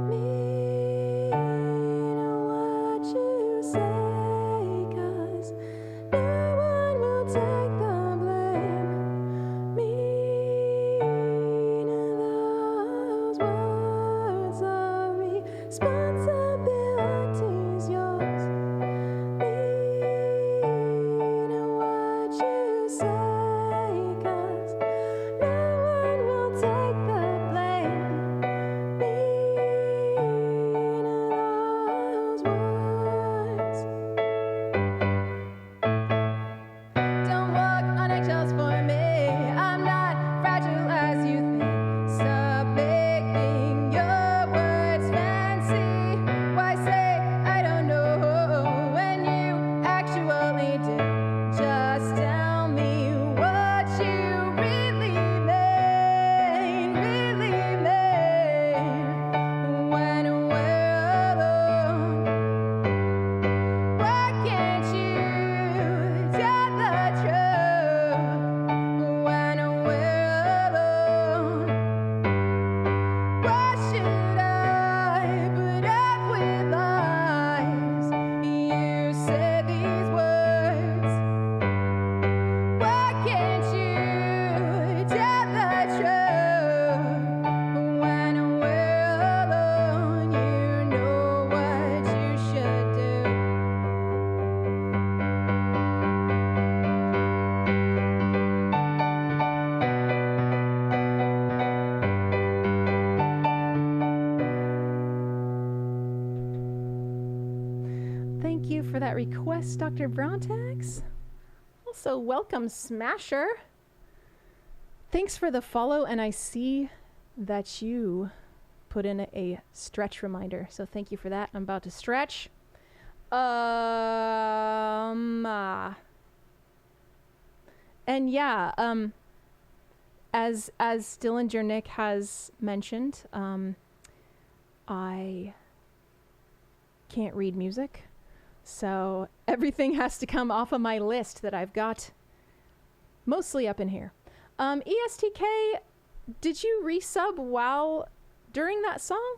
Mean what you say, 'cause no one will take the blame. Mean those words are responsibilities yours. Mean what you say, 'cause no one will take the blame. Mean those words. Don't walk on eggshells for me. I'm not fragile as you think. Stop making your words fancy. Why say I don't know when you actually do? Just tell me what you really mean when we're alone. Why can't you tell the truth when we're alone? Why should I put up with lies? You said these words. Why can't you tell the truth when we're alone? You know what you should do. Thank you for that request, Dr. Brontax. Also, welcome, Smasher. Thanks for the follow, and I see that you put in a stretch reminder, so thank you for that. I'm about to stretch. And yeah, as Dillinger Nick has mentioned, I can't read music, so everything has to come off of my list that I've got mostly up in here. ESTK, did you resub while during that song?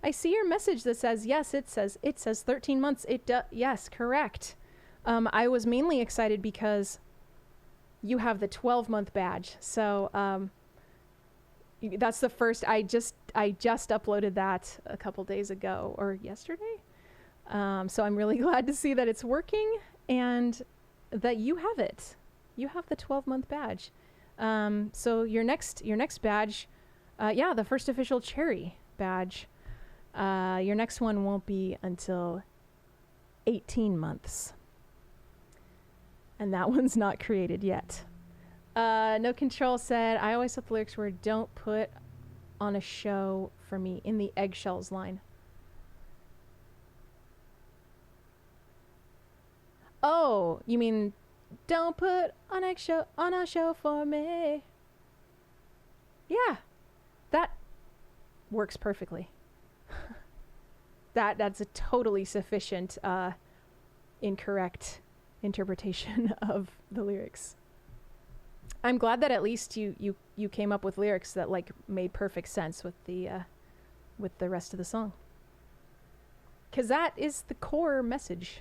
I see your message that says yes. It says 13 months. Yes, correct. I was mainly excited because you have the 12-month badge. So that's the first. I just uploaded that a couple days ago or yesterday. So I'm really glad to see that it's working and that you have it. You have the 12-month badge. So your next badge, the first official Cherry badge. Your next one won't be until 18 months. And that one's not created yet. No Control said, I always thought the lyrics were, don't put on a show for me in the eggshells line. Oh, you mean, don't put on a show for me. Yeah, that works perfectly. That's a totally sufficient incorrect interpretation of the lyrics. I'm glad that at least you came up with lyrics that like made perfect sense with the rest of the song. 'Cause that is the core message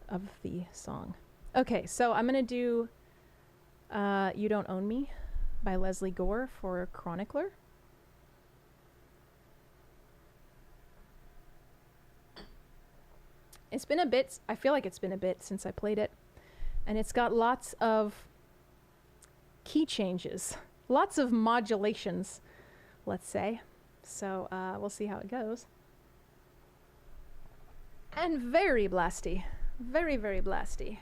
of the song. Okay, so I'm gonna do You Don't Own Me by Leslie Gore for Chronicler. It's been a bit, I feel like it's been a bit since I played it. And it's got lots of key changes, lots of modulations, let's say. So we'll see how it goes. And very blasty. Very, very blasty.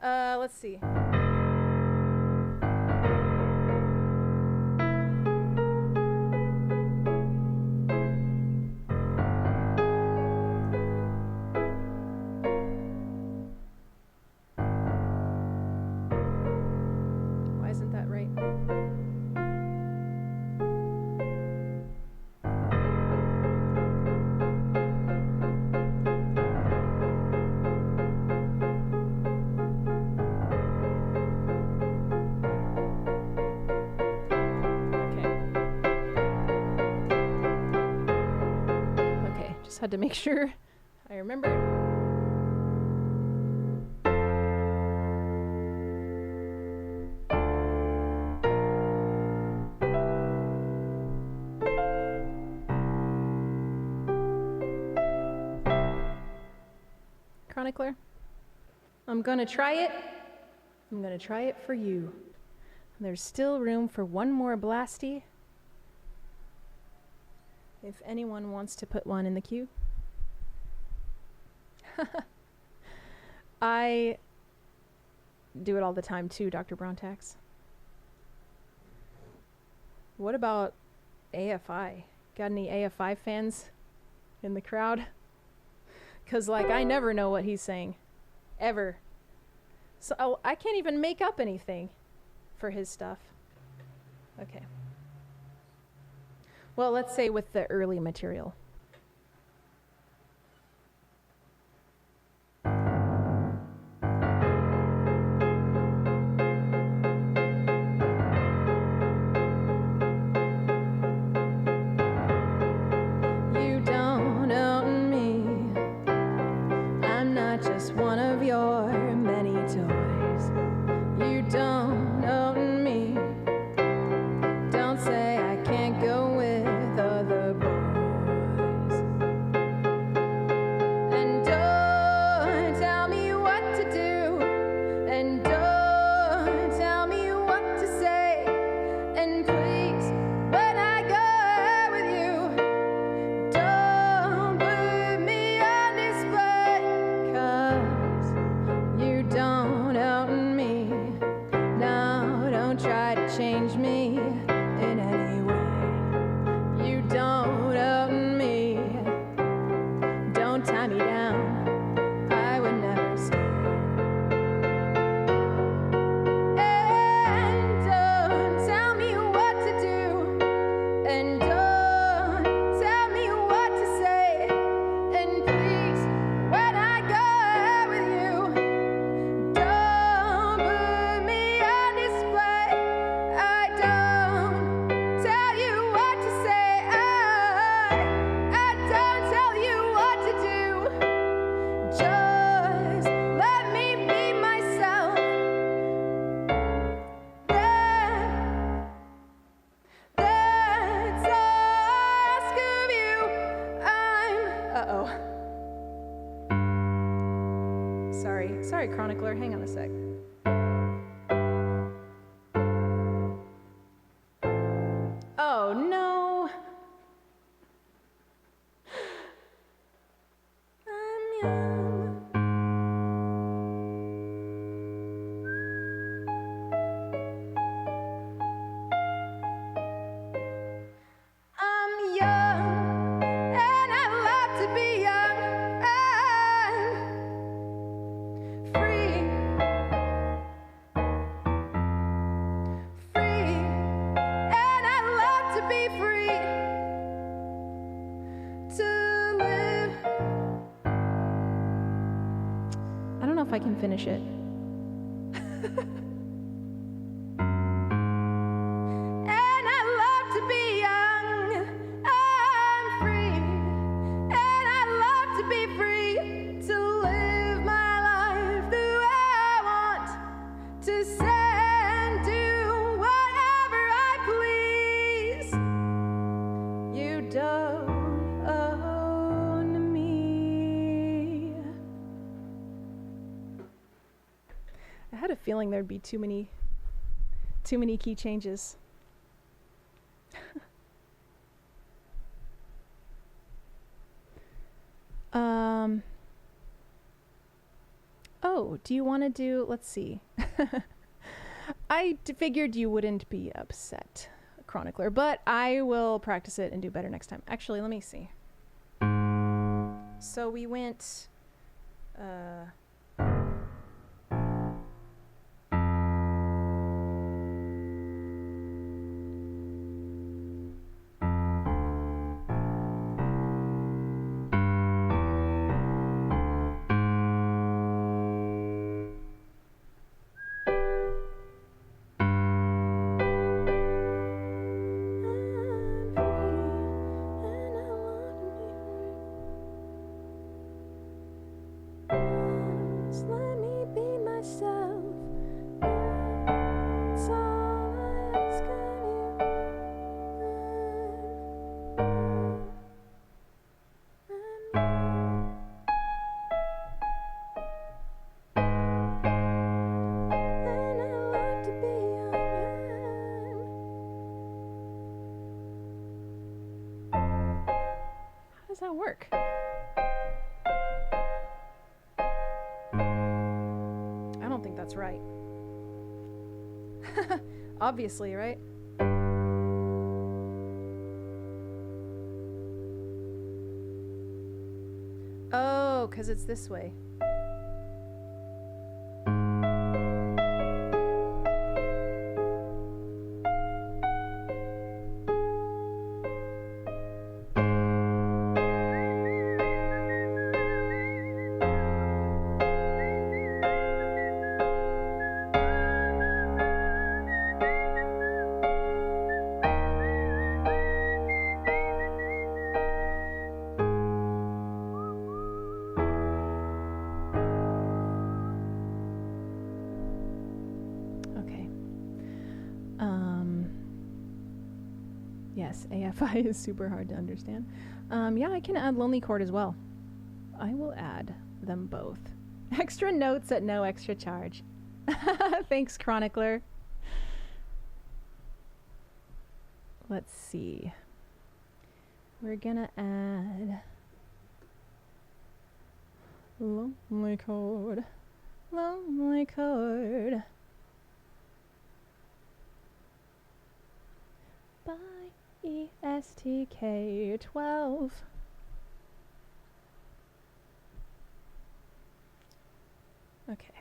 Let's see. Why isn't that right? Just had to make sure I remembered. Chronicler, I'm gonna try it. I'm gonna try it for you. There's still room for one more blasty. If anyone wants to put one in the queue. I do it all the time too, Dr. Brontax. What about AFI? Got any AFI fans in the crowd? 'Cause like I never know what he's saying. Ever. So I can't even make up anything for his stuff. Okay. Well, let's say with the early material. You don't own me. I'm not just one of your many toys. You don't own me. Don't say I can't go with other boys. And don't tell me what to do. And don't tell me what to say. And please, when I go out with you, don't put me on display. 'Cause you don't own me. No, don't try to change me in any way. You don't own me. Don't tie me down. Chronicler. Hang on a sec. Oh, no. I'm young. I'm young, and I love to be young. I'm free, free, and I love to be free to live. I don't know if I can finish it. And I love to be young. I'm free, and I love to be free to live my life the way I want to say and do whatever I please. You don't own me. I had a feeling there'd be too many key changes. Oh, do you want to do, let's see. Figured you wouldn't be upset, Chronicler, but I will practice it and do better next time. Actually, let me see. So we went, just let me be myself. That's all I ask of you. And I love to be young. How does that work? I don't think that's right. Obviously, right? Oh, 'cause it's this way. Okay. Yes, AFI is super hard to understand. Yeah, I can add Lonely Chord as well. I will add them both. Extra notes at no extra charge. Thanks, Chronicler. Let's see. We're gonna add Lonely Chord. Lonely Chord. By ESTK12. Okay.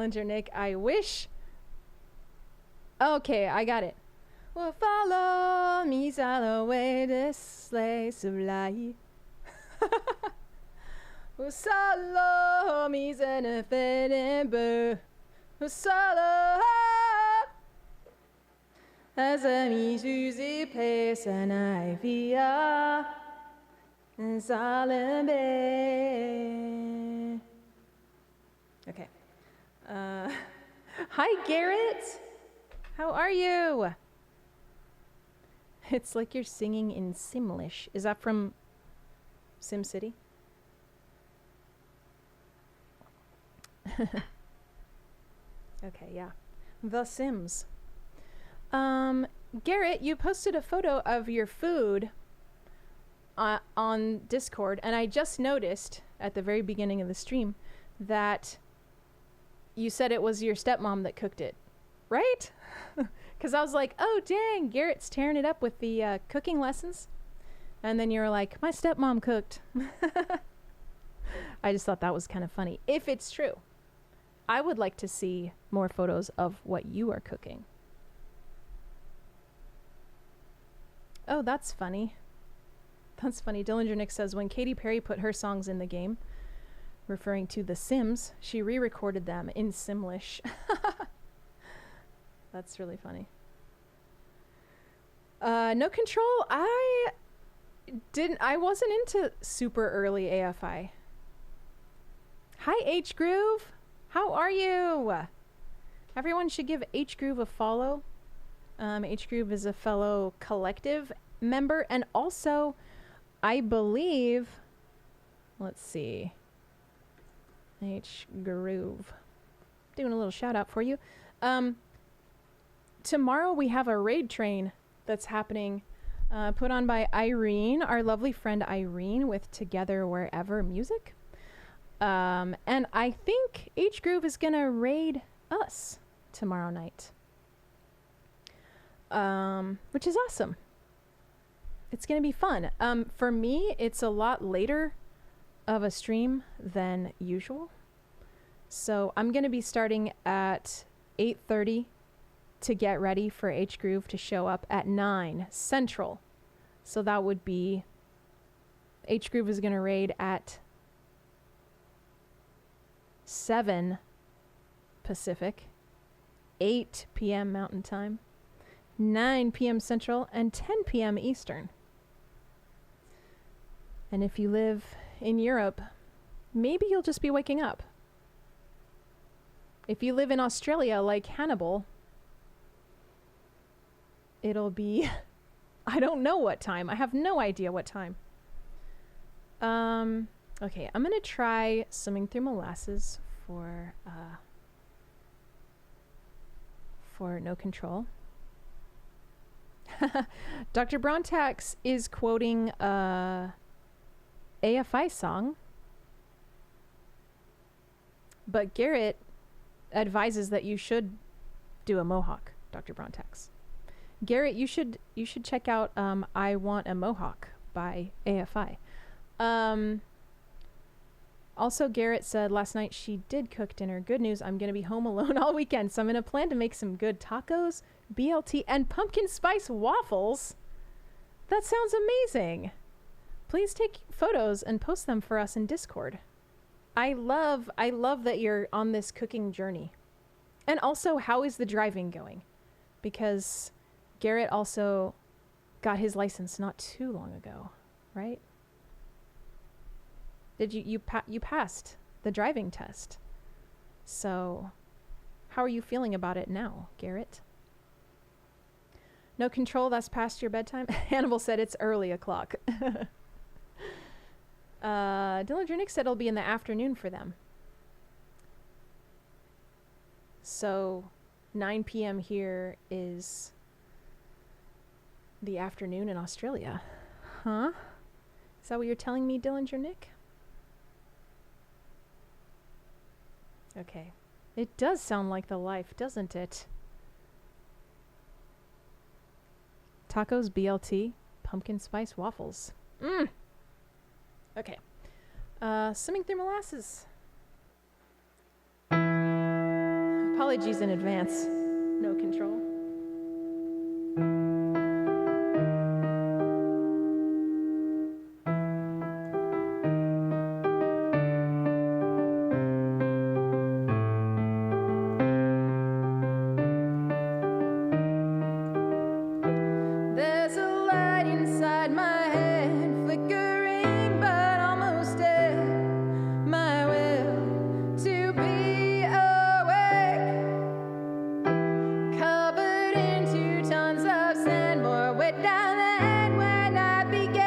Dillinger Nick, I wish. Okay, I got it. Well, follow me all the way this slice of life. Well, follow me and a fading bird. Well, follow as a me Susie place and I via and solemn bed. Okay. Hi, Garrett. How are you? It's like you're singing in Simlish. Is that from SimCity? Okay, yeah. The Sims. Garrett, you posted a photo of your food on Discord, and I just noticed at the very beginning of the stream that you said it was your stepmom that cooked it, right? Because I was like, oh, dang, Garrett's tearing it up with the cooking lessons. And then you were like, my stepmom cooked. I just thought that was kind of funny. If it's true, I would like to see more photos of what you are cooking. Oh, that's funny. That's funny. Dillinger Nick says, when Katy Perry put her songs in the game, referring to The Sims, she re-recorded them in Simlish. That's really funny. No Control, I wasn't into super early AFI. Hi, H Groove. How are you? Everyone should give H Groove a follow. H Groove is a fellow collective member, and also, I believe, let's see, H Groove, doing a little shout out for you. Tomorrow we have a raid train that's happening, put on by Irene, our lovely friend Irene, with Together Wherever Music. And I think H Groove is gonna raid us tomorrow night. Which is awesome. It's gonna be fun. For me, it's a lot later of a stream than usual. So I'm gonna be starting at 8:30 to get ready for H Groove to show up at 9 Central. So that would be, H Groove is gonna raid at 7 Pacific, 8 p.m. Mountain Time, 9 p.m. Central, and 10 p.m. Eastern. And if you live in Europe, maybe you'll just be waking up. If you live in Australia like Hannibal, it'll be, I don't know what time. I have no idea what time. Okay, I'm gonna try Swimming Through Molasses for No Control. Dr. Brontax is quoting a AFI song, but Garrett advises that you should do a mohawk, Dr. Brontax. Garrett, you should check out I Want a Mohawk by AFI. Also, Garrett said last night she did cook dinner. Good news, I'm going to be home alone all weekend, so I'm going to plan to make some good tacos, BLT, and pumpkin spice waffles. That sounds amazing. Please take photos and post them for us in Discord. I love that you're on this cooking journey. And also, how is the driving going? Because Garrett also got his license not too long ago, right? Did you passed the driving test? So, how are you feeling about it now, Garrett? No Control, that's past your bedtime? Hannibal said it's early o'clock. Dillinger Nick said it'll be in the afternoon for them. So, 9 p.m. here is the afternoon in Australia. Huh? Is that what you're telling me, Dillinger Nick? Okay. It does sound like the life, doesn't it? Tacos, BLT, pumpkin spice waffles. Okay. Swimming Through Molasses. Apologies in advance. No control. There's a light inside my head, flickering but almost dead. My will to be awake, covered in 2 tons of sand, more wet down than when I began.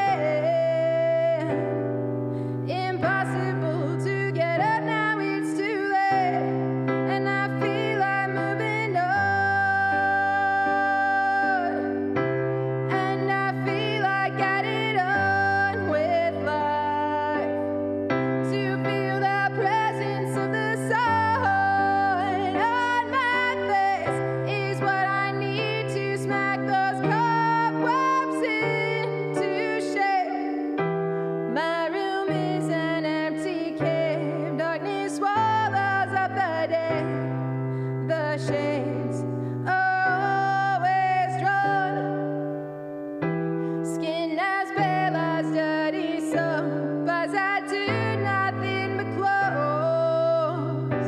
Impossible to get up now, it's too late, and I feel I'm moving on. And I feel I got it on with life. To feel the presence of the sun on my face is what I need to smack those cobwebs into shape. My room is an empty cave. Darkness swallows up the day. The shades are always drawn. Skin as pale as dirty soap, as I do nothing but close.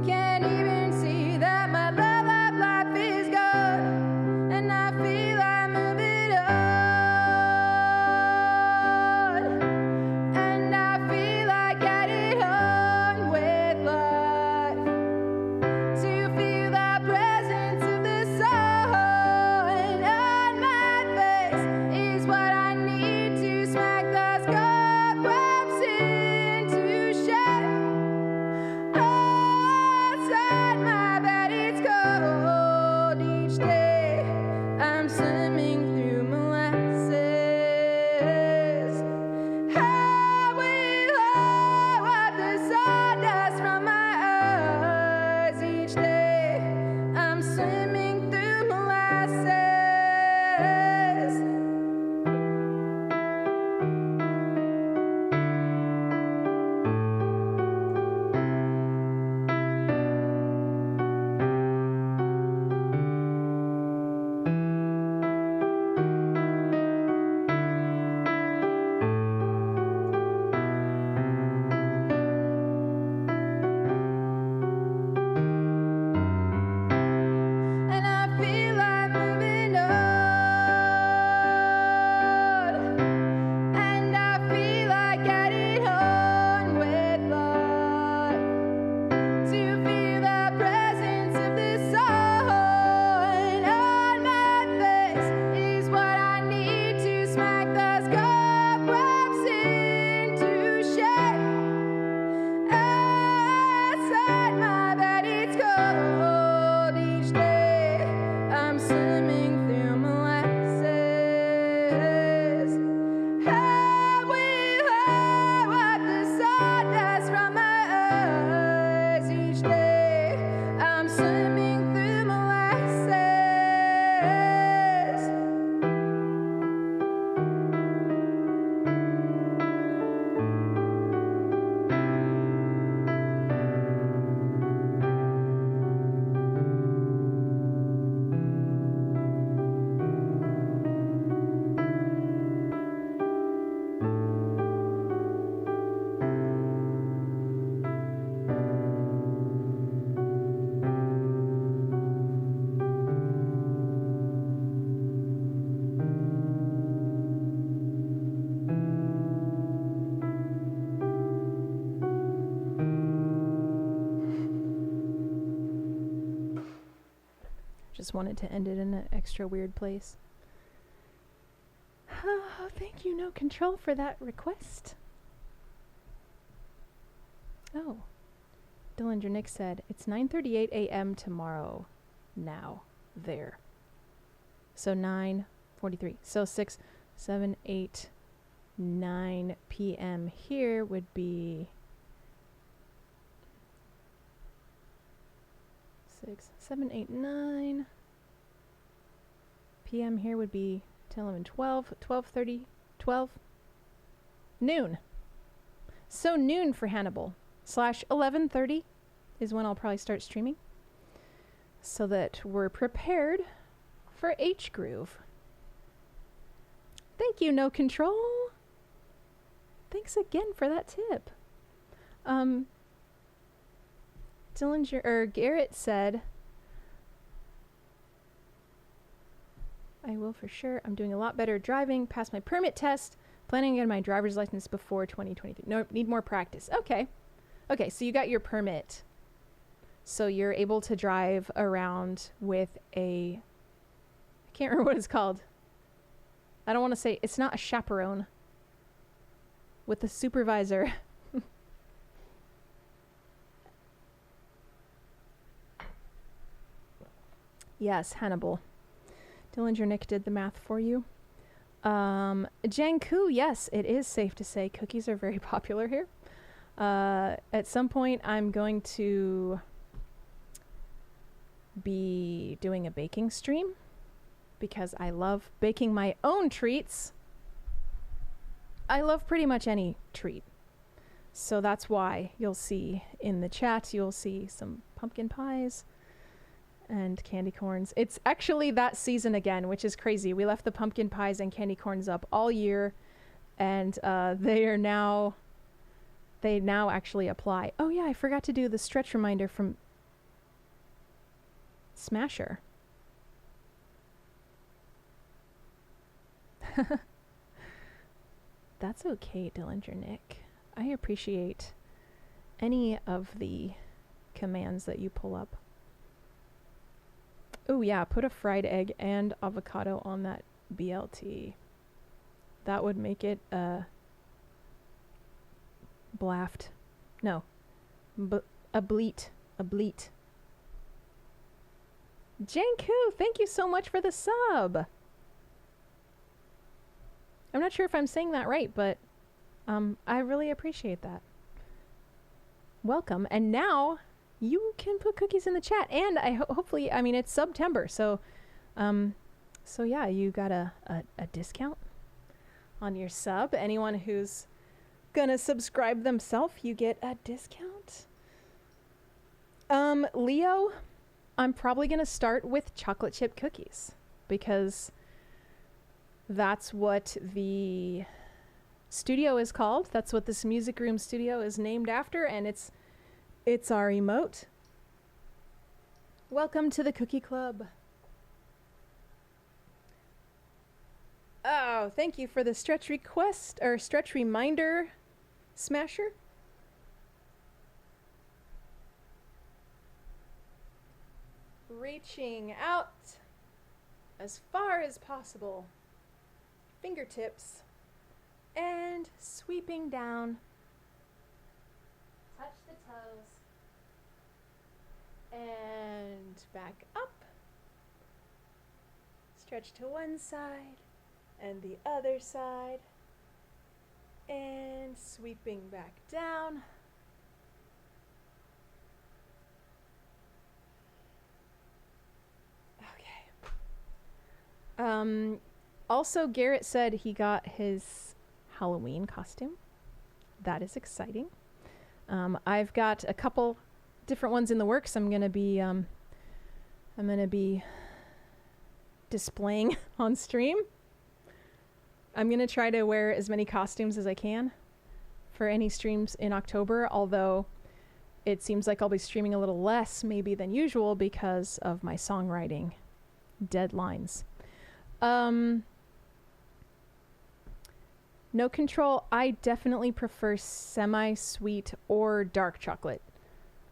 Can't even see that my love of life is gone, and I feel I'm moving on. And I feel I got it on with life. To feel the presence of the sun on my face is what I need to smack those cobwebs into shape. Outside my bed it's cold each day. I'm swimming through molasses. How will I wipe the sawdust from my eyes each day? I'm swimming through molasses. And I feel I'm moving on. And I feel I got it on with life. To feel the presence of the sun on my face is what I need to smack those cobwebs into shape. Outside my bed it's cold each day. I'm swimming through molasses. How will I wipe the sawdust from my eyes each day? I'm swimming through molasses. Just wanted to end it in an extra weird place. Oh, thank you, No Control, for that request. Oh. Dillinger Nick said, it's 9:38 a.m. tomorrow. Now. There. So 9:43. So 6, 7, 8, 9 p.m. here would be 6, 7, 8, 9 p.m. here would be 10, 11, 12, 12:30, 12, noon. So noon for Hannibal / 11:30 is when I'll probably start streaming. so that we're prepared for H Groove. Thank you, No Control. Thanks again for that tip. Garrett said, I will for sure. I'm doing a lot better driving. Passed my permit test. Planning on getting my driver's license before 2023. No, need more practice. Okay. Okay, so you got your permit. So you're able to drive around with I can't remember what it's called. I don't want to say, it's not a chaperone. With a supervisor. Yes, Hannibal. Dillinger Nick did the math for you. Janku, yes, it is safe to say cookies are very popular here. At some point, I'm going to be doing a baking stream because I love baking my own treats. I love pretty much any treat. So that's why you'll see in the chat, you'll see some pumpkin pies and candy corns. It's actually that season again, which is crazy. We left the pumpkin pies and candy corns up all year, and they now actually apply. Oh yeah, I forgot to do the stretch reminder from Smasher. That's okay, Dillinger Nick. I appreciate any of the commands that you pull up. Oh yeah, put a fried egg and avocado on that BLT. That would make it blaft. No. A bleat. Janku, thank you so much for the sub. I'm not sure if I'm saying that right, but I really appreciate that. Welcome. And now you can put cookies in the chat, and hopefully, I mean, it's September, so yeah, you got a discount on your sub. Anyone who's gonna subscribe themselves, you get a discount. Leo, I'm probably gonna start with chocolate chip cookies because that's what the studio is called. That's what this music room studio is named after, and it's our emote. Welcome to the Cookie Club. Oh, thank you for the stretch request or stretch reminder, Smasher. Reaching out as far as possible. Fingertips and sweeping down. Touch the toes. And back up. Stretch to one side and the other side. And sweeping back down. Okay. Also, Garrett said he got his Halloween costume. That is exciting. I've got a couple different ones in the works. I'm gonna be displaying on stream. I'm gonna try to wear as many costumes as I can for any streams in October, although it seems like I'll be streaming a little less maybe than usual because of my songwriting deadlines. No Control, I definitely prefer semi-sweet or dark chocolate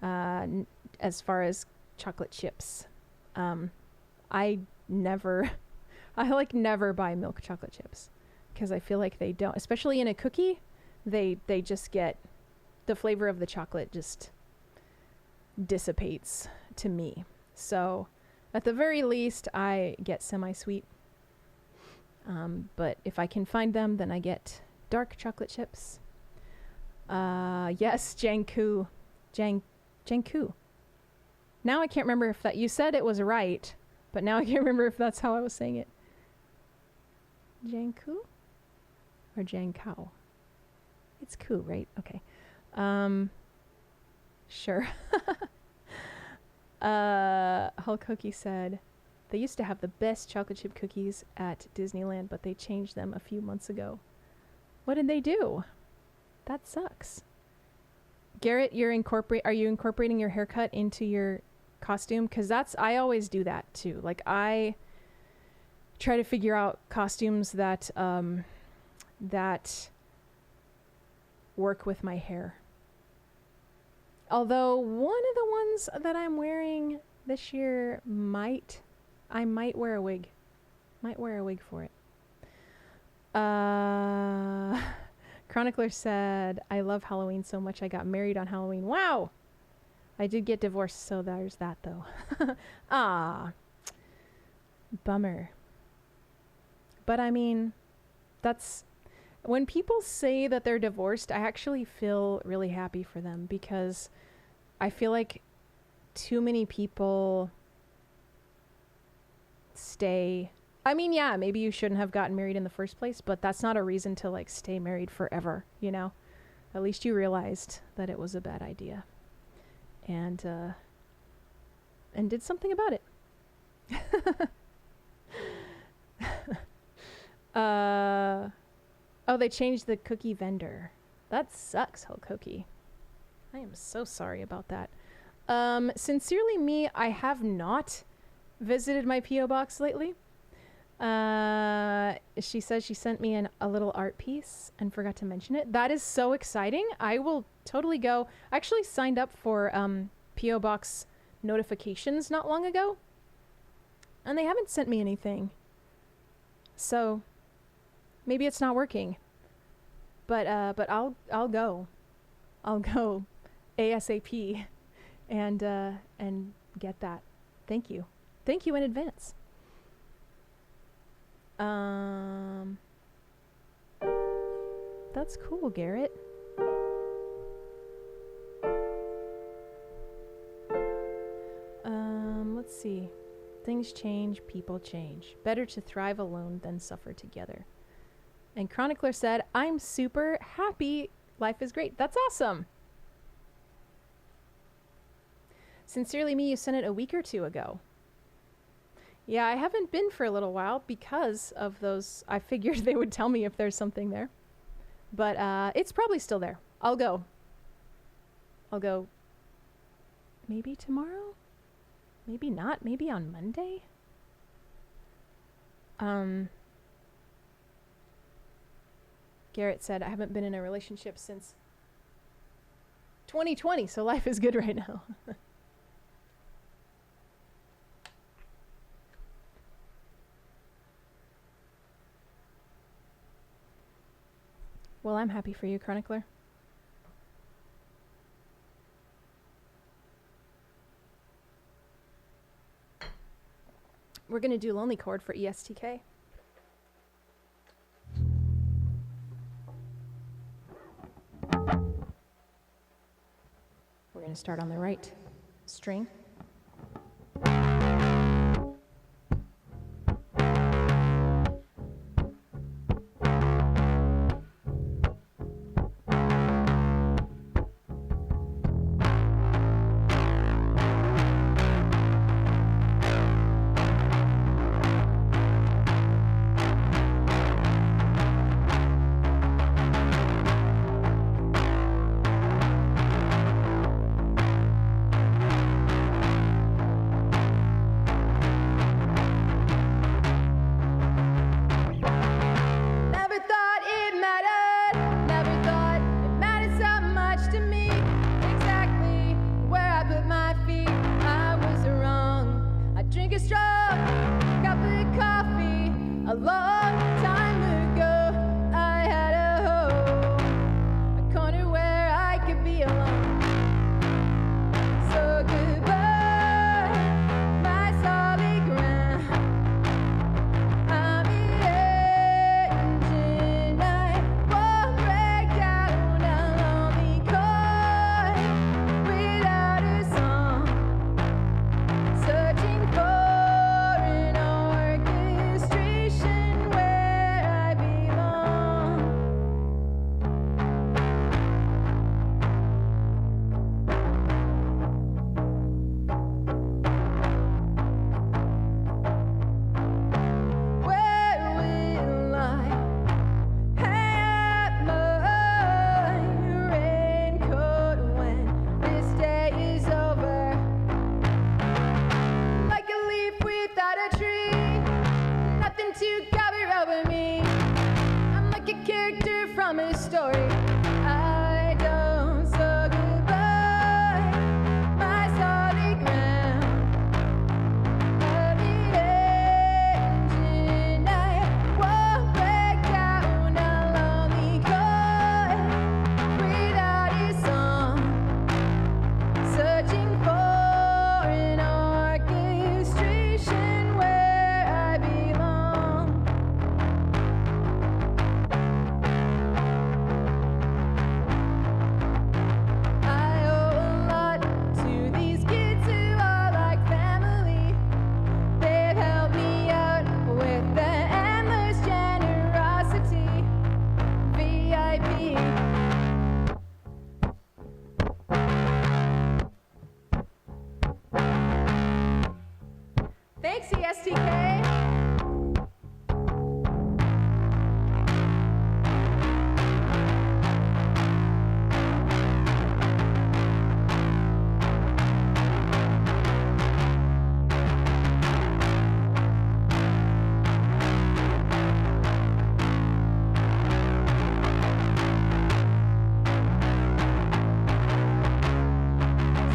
as far as chocolate chips. I never buy milk chocolate chips because I feel like they don't, especially in a cookie, they just get, the flavor of the chocolate just dissipates to me. So at the very least, I get semi-sweet. But if I can find them, then I get dark chocolate chips. Yes, Janku. Janku. Now I can't remember if that, you said it was right, but now I can't remember if that's how I was saying it. Janku? Or Jankau? It's Ku, right? Okay. Sure. Hulk Hookie said, they used to have the best chocolate chip cookies at Disneyland, but they changed them a few months ago. What did they do? That sucks. Garrett, are you incorporating your haircut into your costume? Because I always do that too. Like, I try to figure out costumes that work with my hair. Although one of the ones that I'm wearing this year I might wear a wig. Might wear a wig for it. Chronicler said, I love Halloween so much I got married on Halloween. Wow! I did get divorced, so there's that though. Ah. Bummer. But I mean, that's... When people say that they're divorced, I actually feel really happy for them, because I feel like too many people stay... I mean, yeah, maybe you shouldn't have gotten married in the first place, but that's not a reason to, like, stay married forever, you know? At least you realized that it was a bad idea. And did something about it. Oh, they changed the cookie vendor. That sucks, Hulk Hookie. I am so sorry about that. Sincerely me, I have not visited my P.O. box lately. She says she sent me a little art piece and forgot to mention it. That is so exciting. I will totally go. I actually signed up for P.O. box notifications not long ago, and they haven't sent me anything. So maybe it's not working. But I'll go. I'll go ASAP and get that. Thank you. Thank you in advance. That's cool, Garrett. Let's see. Things change, people change. Better to thrive alone than suffer together. And Chronicler said, I'm super happy. Life is great. That's awesome. Sincerely me, you sent it a week or two ago. Yeah, I haven't been for a little while because of those. I figured they would tell me if there's something there. But it's probably still there. I'll go. Maybe tomorrow? Maybe not. Maybe on Monday? Garrett said, I haven't been in a relationship since 2020, so life is good right now. Well, I'm happy for you, Chronicler. We're going to do Lonely Chord for ESTK. We're going to start on the right string. Searching for an orchestration where character from a story. I don't so goodbye, my solid ground. Of the engine, I won't break down a lonely chord without a song, searching for an orchestration where I belong. I owe a lot to these kids who are like family. They've helped me out with the endless generosity. VIP. Thanks, ESTK.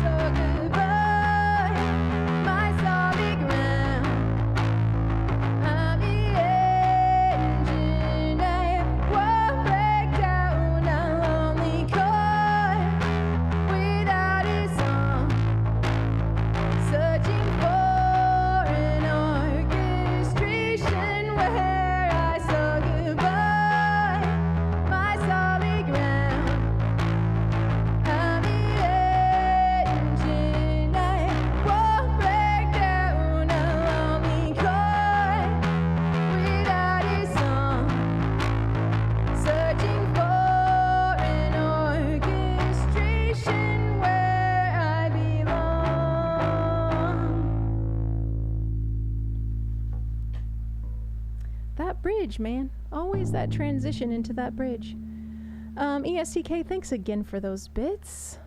So goodbye, my solid ground. I'm the engine, I won't break down a lonely chord without a song, searching for an orchestration where I saw goodbye, my solid ground. I'm the engine, I won't break down a lonely chord without a song, searching for an orchestration where I belong. That bridge, man. Always that transition into that bridge. ESTK, thanks again for those bits.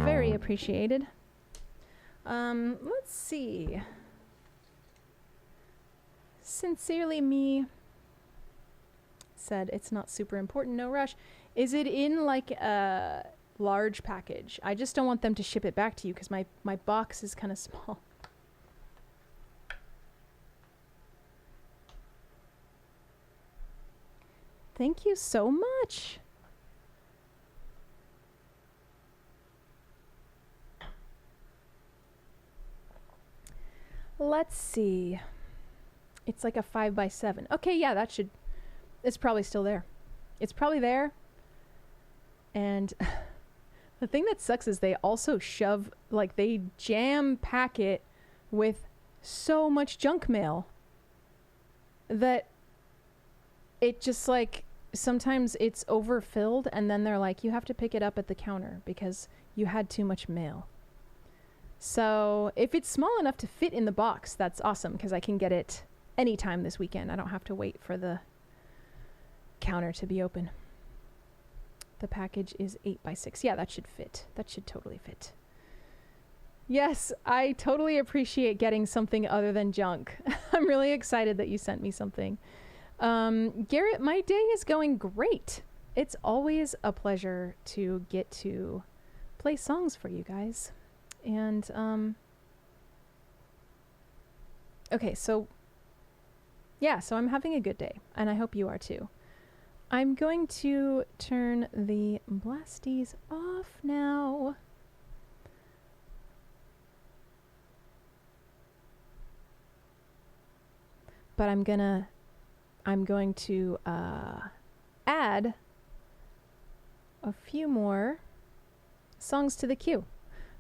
Very appreciated. Let's see. Sincerely Me said it's not super important, no rush. Is it in like a large package? I just don't want them to ship it back to you because my box is kind of small. Thank you so much. Let's see. It's like a 5x7. Okay, yeah, that should... It's probably still there. It's probably there. And the thing that sucks is they also shove... Like, they jam-pack it with so much junk mail that it just, like... Sometimes it's overfilled, and then they're like, you have to pick it up at the counter because you had too much mail. So if it's small enough to fit in the box, that's awesome because I can get it anytime this weekend. I don't have to wait for the counter to be open. The package is 8x6. Yeah, that should fit. That should totally fit. Yes, I totally appreciate getting something other than junk. I'm really excited that you sent me something. Garrett, my day is going great. It's always a pleasure to get to play songs for you guys. And, okay, so, yeah, so I'm having a good day, and I hope you are too. I'm going to turn the blasties off now. But I'm going to add a few more songs to the queue.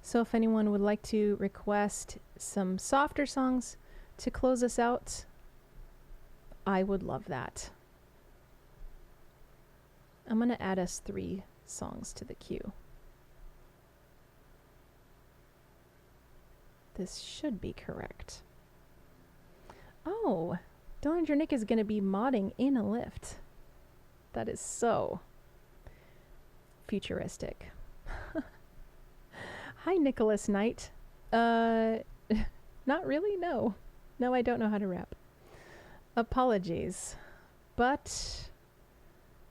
So if anyone would like to request some softer songs to close us out, I would love that. I'm going to add us 3 songs to the queue. This should be correct. Oh, Dillinger Nick is going to be modding in a lift. That is so futuristic. Hi, Nicholas Knight. Not really, no. No, I don't know how to rap. Apologies. But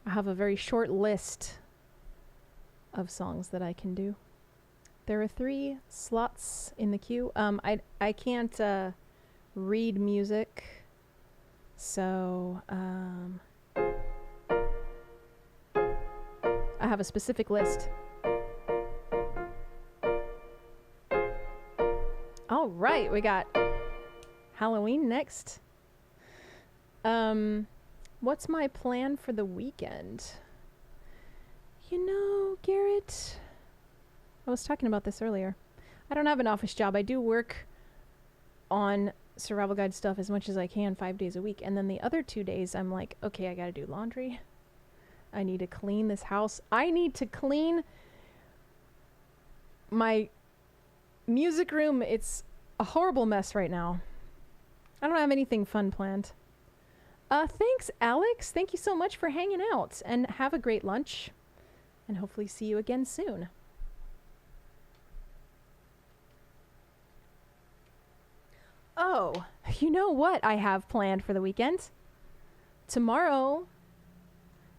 I have a very short list of songs that I can do. There are 3 slots in the queue. I can't read music, so I have a specific list. All right, we got Halloween next. What's my plan for the weekend? You know, Garrett, I was talking about this earlier. I don't have an office job. I do work on survival guide stuff as much as I can 5 days a week. And then the other 2 days, I'm like, okay, I got to do laundry. I need to clean this house. I need to clean my music room. It's a horrible mess right now. I don't have anything fun planned. Thanks, Alex. Thank you so much for hanging out. And have a great lunch. And hopefully see you again soon. Oh, you know what I have planned for the weekend? Tomorrow,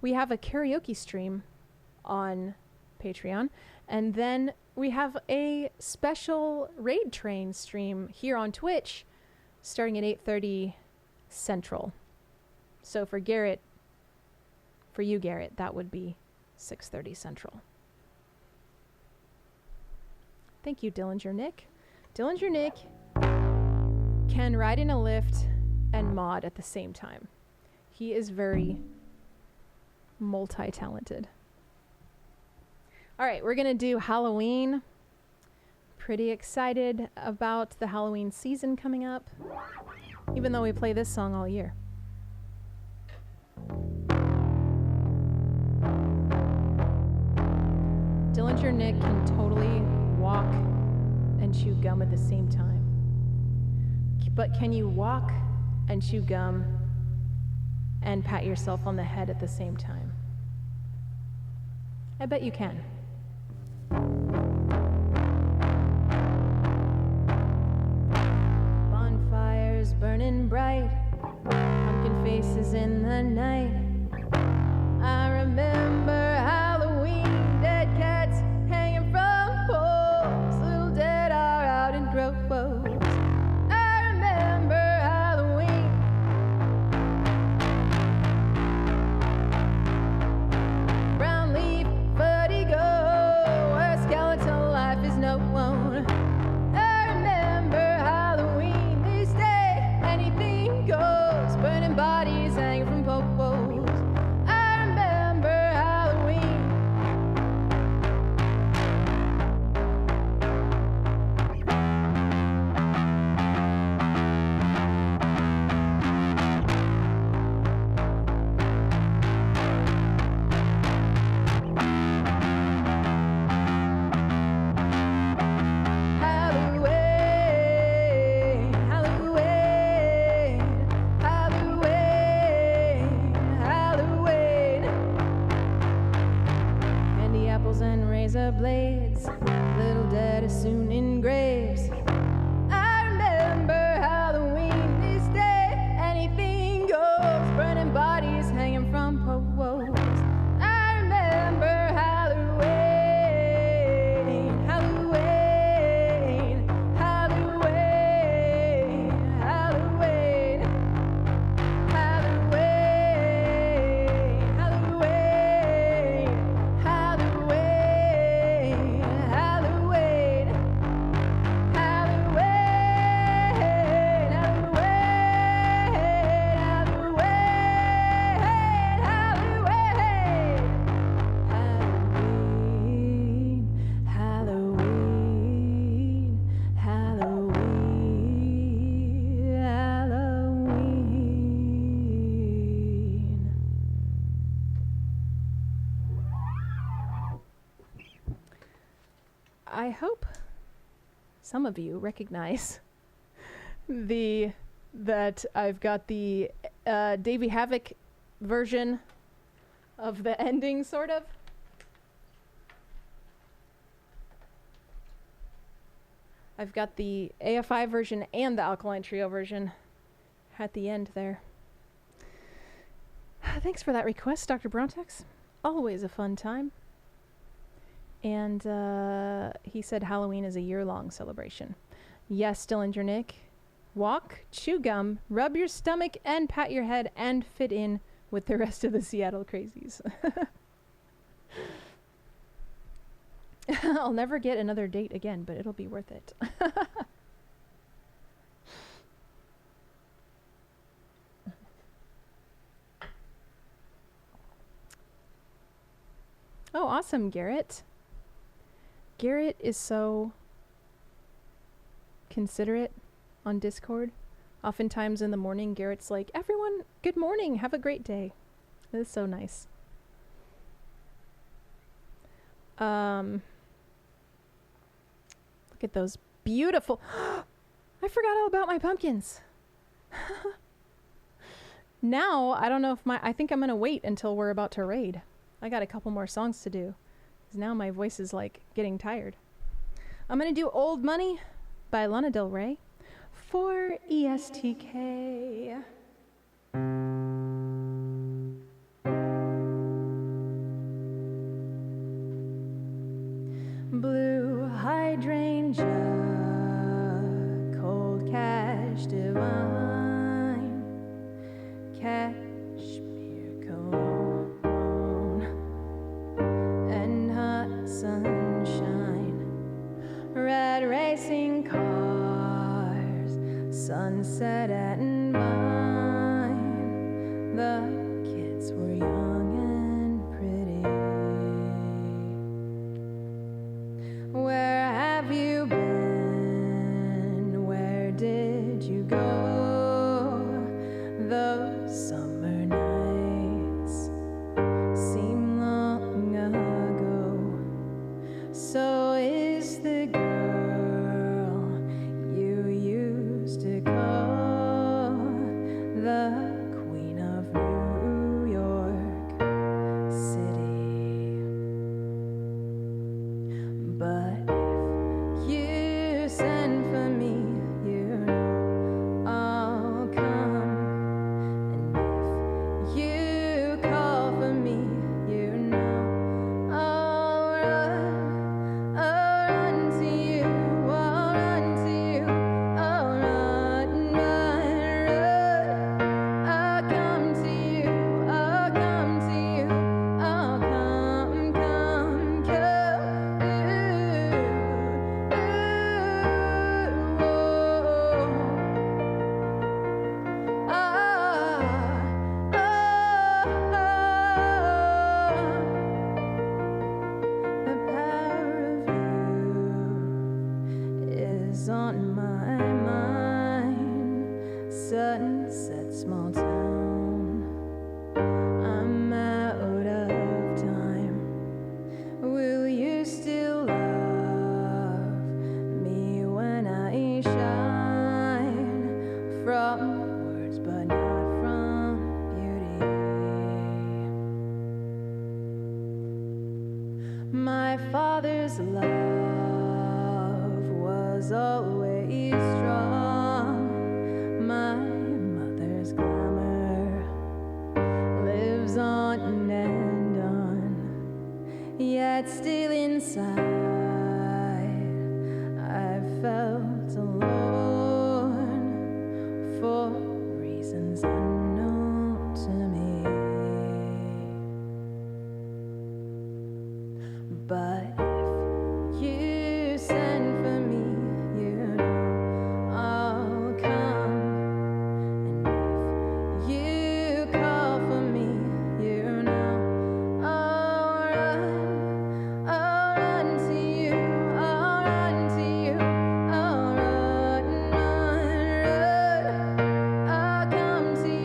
we have a karaoke stream on Patreon. And then we have a special Raid Train stream here on Twitch starting at 8:30 Central. So for Garrett, for you, Garrett, that would be 6:30 Central. Thank you, Dillinger Nick. Dillinger Nick can ride in a lift and mod at the same time. He is very multi-talented. All right, we're going to do Halloween. Pretty excited about the Halloween season coming up, even though we play this song all year. Dillinger Nick can totally walk and chew gum at the same time. But can you walk and chew gum and pat yourself on the head at the same time? I bet you can. Bonfires burning bright, pumpkin faces in the night. I remember Halloween, dead cats hanging from poles, little dead are out in groves. I remember Halloween. Brown leaf, vertigo, where skeletal life is known. I remember Halloween, this day anything goes, burning bodies hanging from poles. I remember Halloween. Halloween, Halloween, Halloween, Halloween. Candy apples and razor blades, little dead is soon in graves. I remember Halloween, this day anything goes, burning bodies hanging from poles. I remember Halloween, Halloween, Halloween, Halloween, Halloween, Halloween, Halloween, Halloween, Halloween, Halloween, Halloween. I hope some of you recognize that I've got the Davey Havoc version of the ending, sort of. I've got the AFI version and the Alkaline Trio version at the end there. Thanks for that request, Dr. Brontex. Always a fun time. And he said Halloween is a year-long celebration. Yes, Dillinger Nick. Walk, chew gum, rub your stomach, and pat your head, and fit in with the rest of the Seattle crazies. I'll never get another date again, but it'll be worth it. Oh, awesome, Garrett. Garrett is so considerate on Discord. Oftentimes in the morning, Garrett's like, everyone, good morning, have a great day. It is so nice. Look at those beautiful... I forgot all about my pumpkins. Now, I don't know if I think I'm going to wait until we're about to raid. I got a couple more songs to do. 'Cause now my voice is like getting tired. I'm going to do Old Money by Lana Del Rey for ESTK. Blue hydrangea, cold cash divine, cashmere cologne, and hot sunshine, red racing cars, sunset at mine. The kids were young and pretty. Where have you been? Where did you go? Those summer nights seem long ago. So is the girl you used to call the Queen of New York City. But if you send for me, you know I'll come. And if you call for me, you know I'll run to you, I'll run to you, I'll run, run, run. I'll come to you, I'll come to you, I'll come, come, come. The power of you is on my mind. Sunset, small town. I'm out of time. Will you still love me when I shine from words but not from beauty? My father's love was always strong. My mother's glamour lives on and on. Yet still inside, I felt alone for reasons unknown to me. But if you send for me, you know I'll come. And if you call for me, you know I'll run to you, I'll run to you, I'll run, run, run. I'll come to you,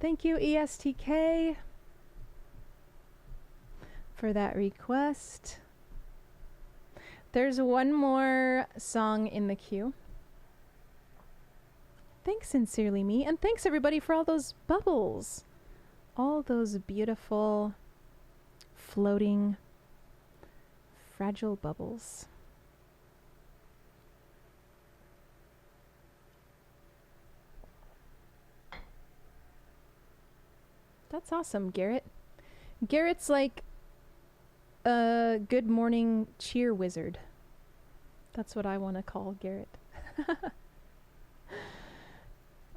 Thank you, ESTK, for that request. There's one more song in the queue. Thanks, Sincerely Me, and thanks everybody for all those bubbles. All those beautiful, floating, fragile bubbles. That's awesome, Garrett. Garrett's like a good morning cheer wizard. That's what I want to call Garrett.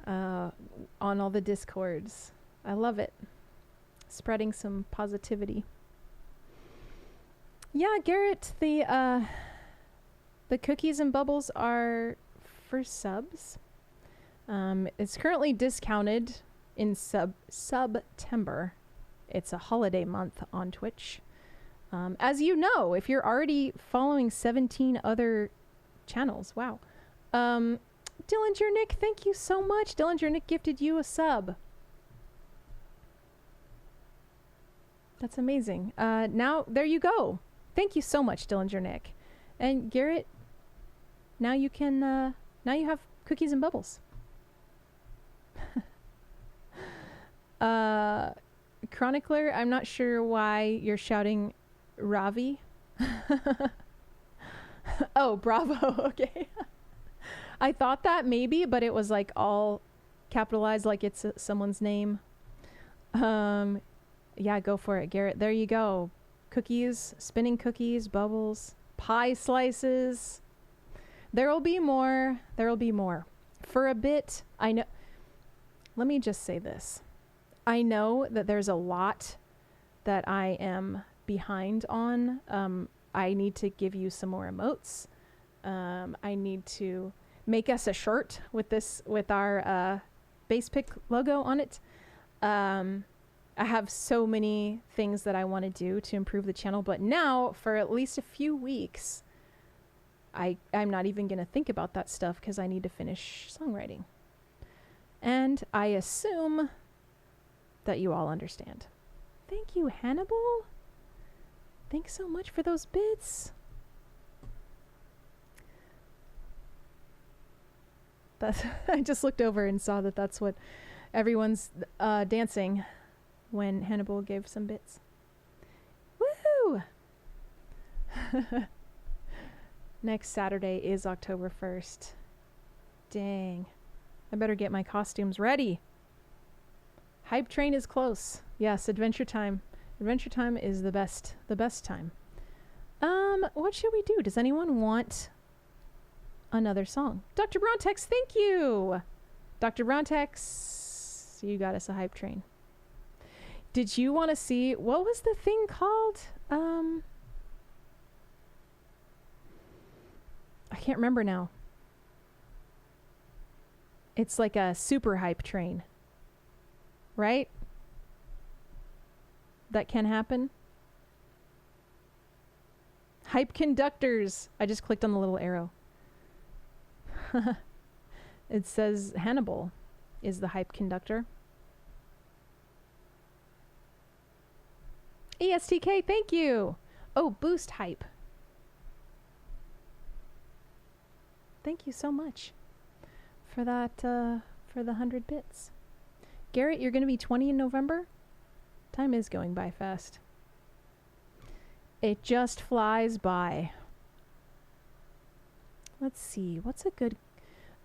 On all the discords. I love it. Spreading some positivity. Yeah, Garrett, the cookies and bubbles are for subs. It's currently discounted in September. It's a holiday month on Twitch. As you know, if you're already following 17 other channels. Wow. Dillinger Nick, thank you so much. Dillinger Nick gifted you a sub. That's amazing. Now, there you go. Thank you so much, Dillinger Nick. And Garrett, now you can, now you have cookies and bubbles. Chronicler, I'm not sure why you're shouting Ravi. Oh, bravo. Okay. I thought that maybe, but it was like all capitalized like it's someone's name. Yeah, go for it, Garrett. There you go. Cookies, spinning cookies, bubbles, pie slices. There'll be more. There'll be more. For a bit, I know. Let me just say this. I know that there's a lot that I am behind on. I need to give you some more emotes. I need to make us a shirt with our base pick logo on it. I have so many things that I want to do to improve the channel, but now for at least a few weeks, I'm not even going to think about that stuff because I need to finish songwriting. And I assume that you all understand. Thank you, Hannibal. Thanks so much for those bits. I just looked over and saw that that's what everyone's dancing when Hannibal gave some bits. Woohoo! Next Saturday is October 1st. Dang. I better get my costumes ready. Hype train is close. Yes, Adventure Time. Adventure Time is the best time. What should we do? Does anyone want another song? Dr. Brontex, thank you! Dr. Brontex, you got us a hype train. Did you want to see, what was the thing called? I can't remember now. It's like a super hype train. Right? That can happen. Hype conductors. I just clicked on the little arrow. It says Hannibal is the hype conductor. ESTK, thank you. Oh, boost hype. Thank you so much for that, for the 100 bits. Garrett, you're going to be 20 in November? Time is going by fast. It just flies by. Let's see. What's a good...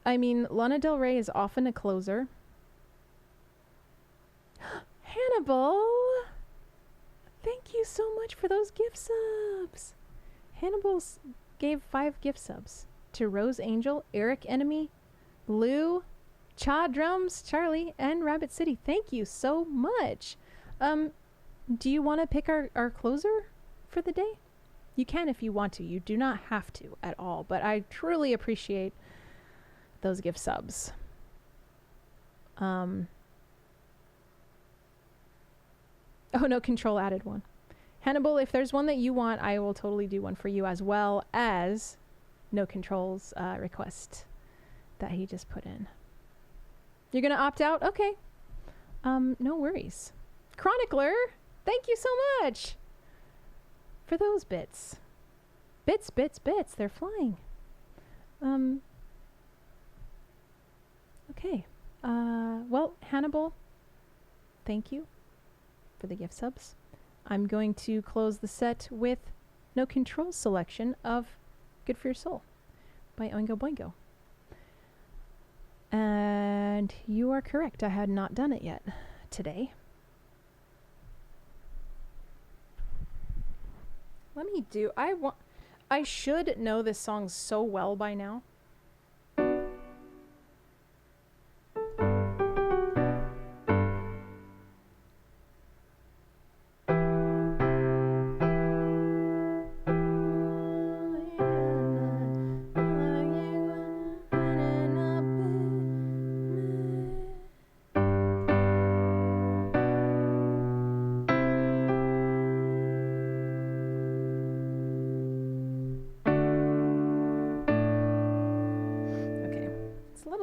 I mean, Lana Del Rey is often a closer. Hannibal! Thank you so much for those gift subs. Hannibal gave 5 gift subs to Rose Angel, Eric Enemy, Lou, Cha Drums, Charlie, and Rabbit City. Thank you so much. Do you want to pick our closer for the day? You can if you want to. You do not have to at all, but I truly appreciate those gift subs. Oh no, Control added one. Hannibal, if there's one that you want, I will totally do one for you, as well as No Control's request that he just put in. You're gonna opt out? Okay. No worries. Chronicler, thank you so much for those bits. Bits. They're flying. Okay. Well, Hannibal, thank you for the gift subs. I'm going to close the set with No Control selection of Good for Your Soul by Oingo Boingo. And you are correct. I had not done it yet today. I should know this song so well by now.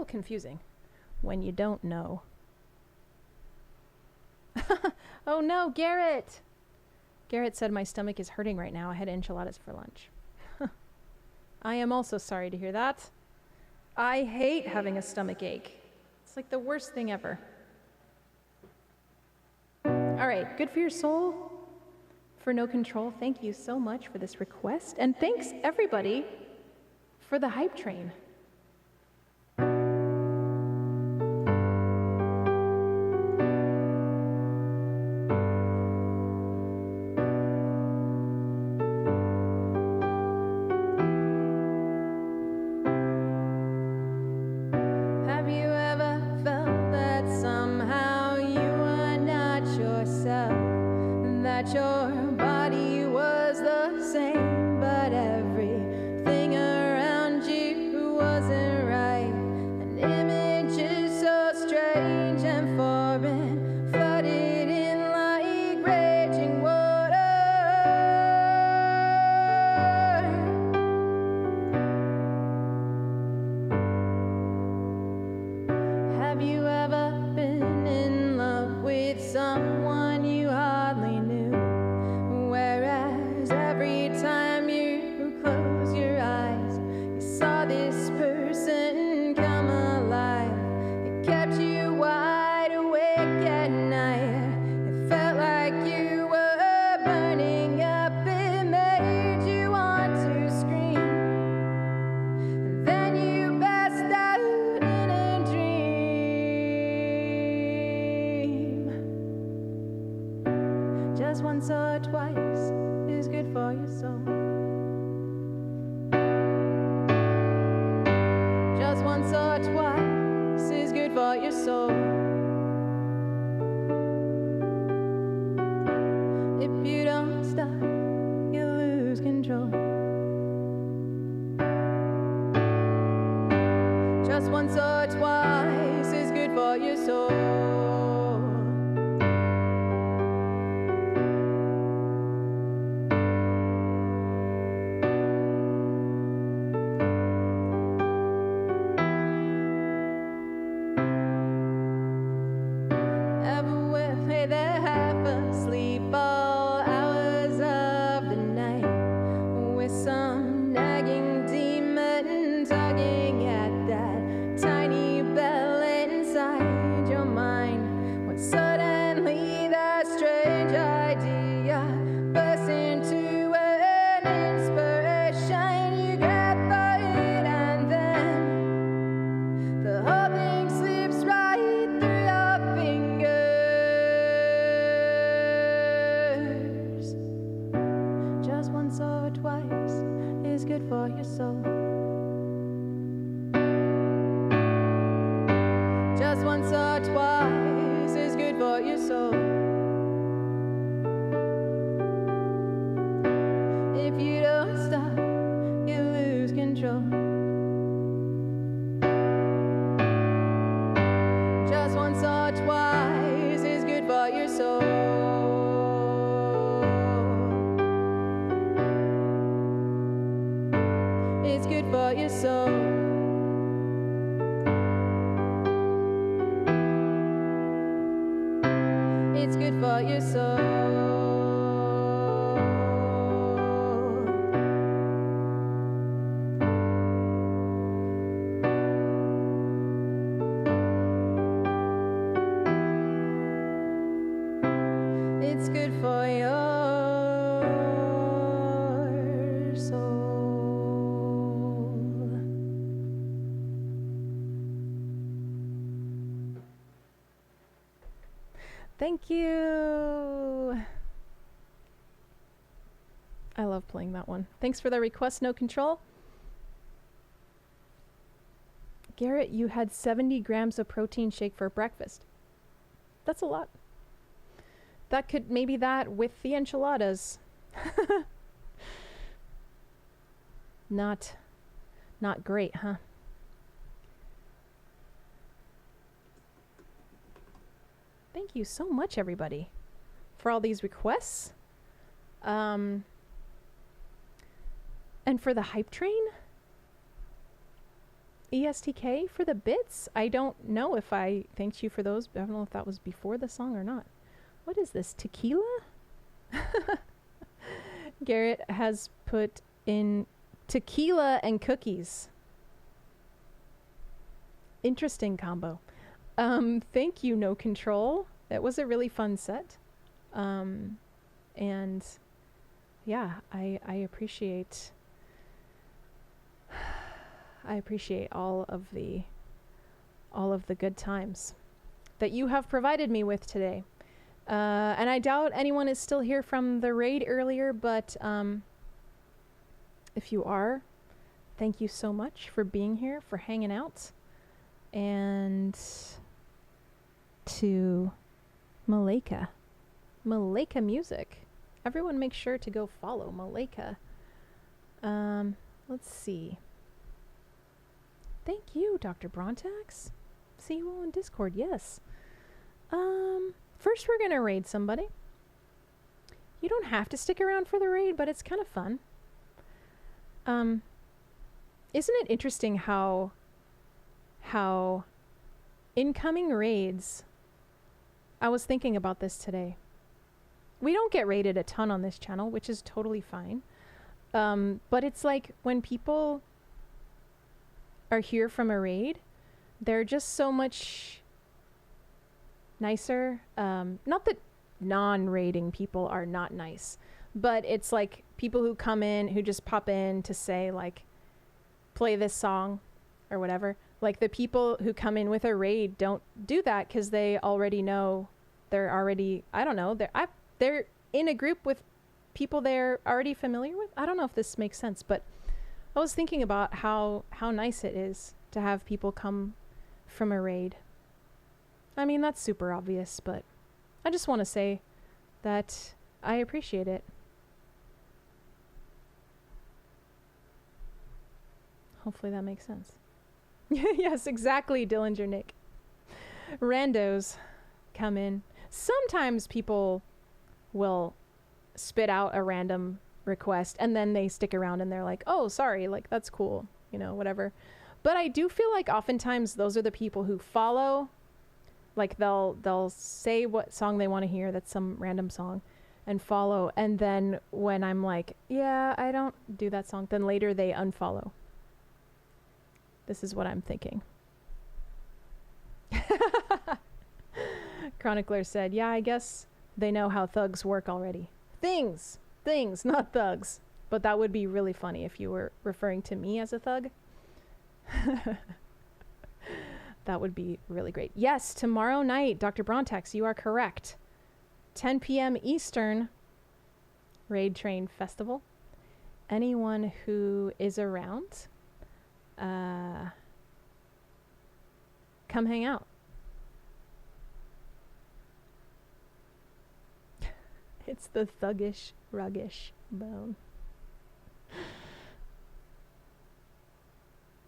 Confusing when you don't know. Oh no, Garrett! Garrett said my stomach is hurting right now. I had enchiladas for lunch. I am also sorry to hear that. I hate having a stomach ache. It's like the worst thing ever. All right, Good for Your Soul for No Control. Thank you so much for this request. And thanks everybody for the hype train. Once or twice is good for your soul. Just once or twice is good for your soul. If you don't stop, you lose control. Just once or twice is good for your soul. about your soul. It's good for your soul. Thank you. I love playing that one. Thanks for the request, No Control. Garrett, you had 70 grams of protein shake for breakfast. That's a lot. That could, maybe that with the enchiladas. Not great, huh? Thank you so much, everybody, for all these requests. And for the hype train. ESTK for the bits. I don't know if I thanked you for those. I don't know if that was before the song or not. What is this? Tequila? Garrett has put in tequila and cookies. Interesting combo. Thank you, No Control. It was a really fun set. And yeah, I appreciate all of the good times that you have provided me with today. And I doubt anyone is still here from the raid earlier, but if you are, thank you so much for being here, for hanging out. And to Maleka Music. Everyone make sure to go follow Maleka. Let's see. Thank you, Dr. Brontax. See you all in Discord, yes. First we're gonna raid somebody. You don't have to stick around for the raid, but it's kind of fun. Isn't it interesting how incoming raids, I was thinking about this today. We don't get raided a ton on this channel, which is totally fine. But it's like when people are here from a raid, they're just so much nicer. Not that non-raiding people are not nice, but it's like people who come in, who just pop in to say like, play this song or whatever. Like the people who come in with a raid don't do that because they already know they're already, I don't know, they're in a group with people they're already familiar with. I don't know if this makes sense, but I was thinking about how nice it is to have people come from a raid. I mean, that's super obvious, but I just want to say that I appreciate it. Hopefully that makes sense. Yes, exactly, Dillinger Nick. Randos come in. Sometimes people will spit out a random request and then they stick around and they're like, oh, sorry, like that's cool, you know, whatever. But I do feel like oftentimes those are the people who follow. Like they'll say what song they want to hear, that's some random song, and follow. And then when I'm like, yeah, I don't do that song, then later they unfollow. This is what I'm thinking. Chronicler said, yeah, I guess they know how thugs work already. Things, not thugs. But that would be really funny if you were referring to me as a thug. That would be really great. Yes, tomorrow night, Dr. Brontax, you are correct. 10 p.m. Eastern, Raid Train Festival. Anyone who is around, come hang out. It's the thuggish, ruggish bone.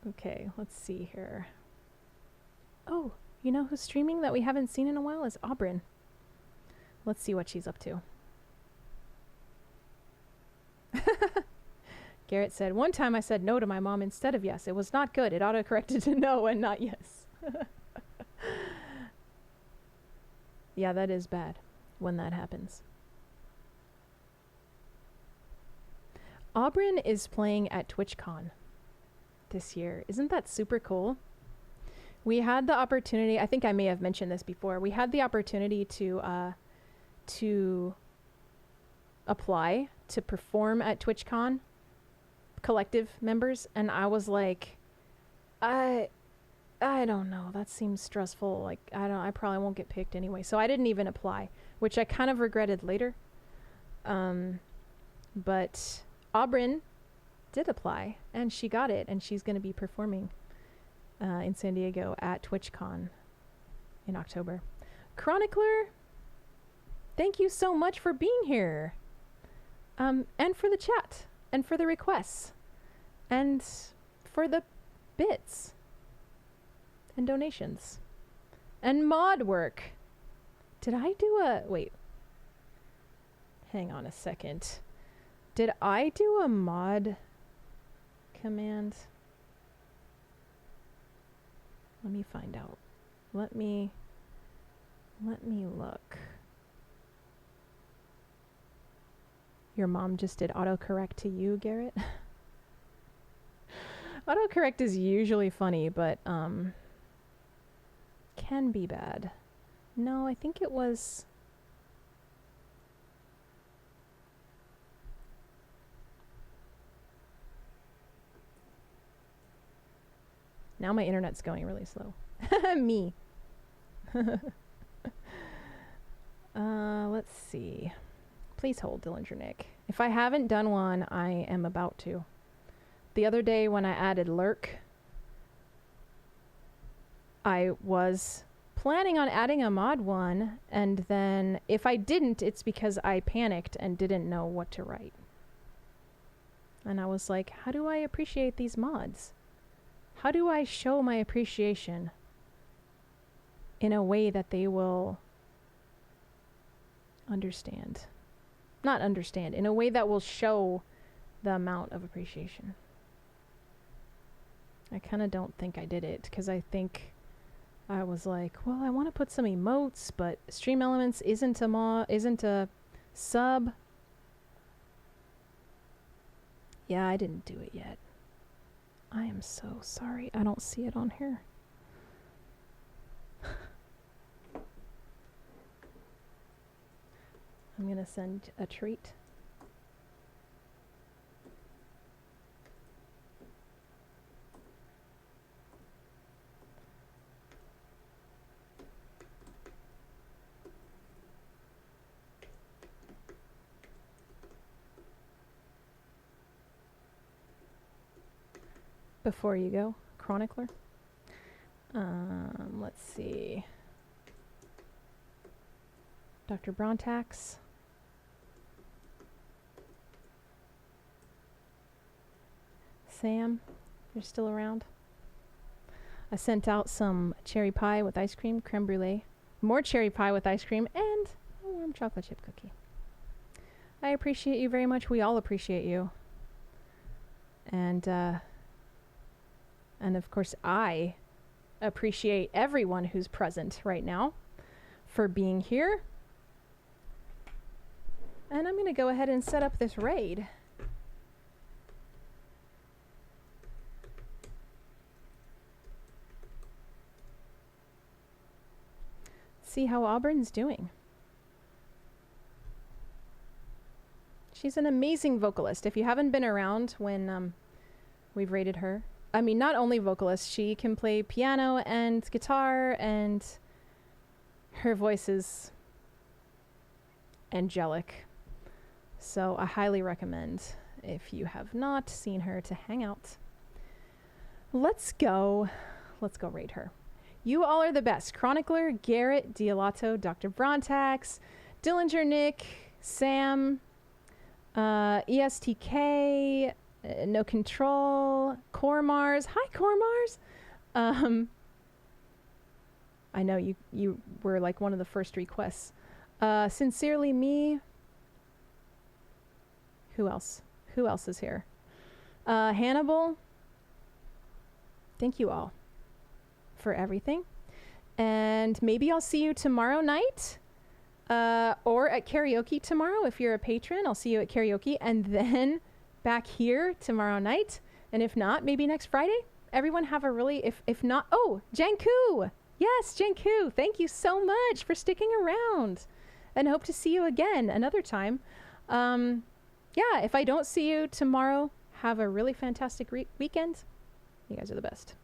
Okay, let's see here. Oh, you know who's streaming that we haven't seen in a while is Aubryn. Let's see what she's up to. Garrett said, one time I said no to my mom instead of yes. It was not good. It auto-corrected to no and not yes. Yeah, that is bad. when that happens. Auburn is playing at TwitchCon this year. Isn't that super cool? We had the opportunity, I think I may have mentioned this before, we had the opportunity to apply to perform at TwitchCon, collective members, and I was like, I don't know, that seems stressful. Like, I probably won't get picked anyway. So I didn't even apply, which I kind of regretted later. But Auburn did apply, and she got it, and she's going to be performing in San Diego at TwitchCon in October. Chronicler, thank you so much for being here, and for the chat, and for the requests, and for the bits and donations and mod work. Did I do wait, hang on a second. Did I do a mod command? Let me find out. Let me look. Your mom just did autocorrect to you, Garrett? Autocorrect is usually funny, but can be bad. No, I think it was... Now my internet's going really slow. Me. Let's see. Please hold, Dillinger Nick. If I haven't done one, I am about to. The other day when I added Lurk, I was planning on adding a mod one, and then if I didn't, it's because I panicked and didn't know what to write. And I was like, how do I appreciate these mods? How do I show my appreciation in a way that they will understand? Not understand, in a way that will show the amount of appreciation. I kind of don't think I did it, because I think I was like, well, I want to put some emotes, but Stream Elements isn't a sub. Yeah, I didn't do it yet. I am so sorry. I don't see it on here. I'm going to send a treat. Before you go, Chronicler. Let's see. Dr. Brontax. Sam, you're still around. I sent out some cherry pie with ice cream, creme brulee, more cherry pie with ice cream, and a warm chocolate chip cookie. I appreciate you very much. We all appreciate you. And of course, I appreciate everyone who's present right now for being here. And I'm going to go ahead and set up this raid. See how Auburn's doing. She's an amazing vocalist. If you haven't been around when we've rated her, I mean, not only vocalist, she can play piano and guitar, and her voice is angelic. So I highly recommend, if you have not seen her, to hang out. Let's go raid her. You all are the best. Chronicler, Garrett, Dialato, Dr. Brontax, Dillinger Nick, Sam, ESTK, No Control, Cormars. Hi, Cormars. I know you were like one of the first requests. Sincerely Me. Who else? Who else is here? Hannibal. Thank you all for everything. And maybe I'll see you tomorrow night or at karaoke tomorrow. If you're a patron, I'll see you at karaoke, and then back here tomorrow night. And if not, maybe next Friday. Everyone have a really, if not, oh, Janku. Yes, Janku. Thank you so much for sticking around, and hope to see you again another time. Yeah, if I don't see you tomorrow, have a really fantastic weekend. You guys are the best.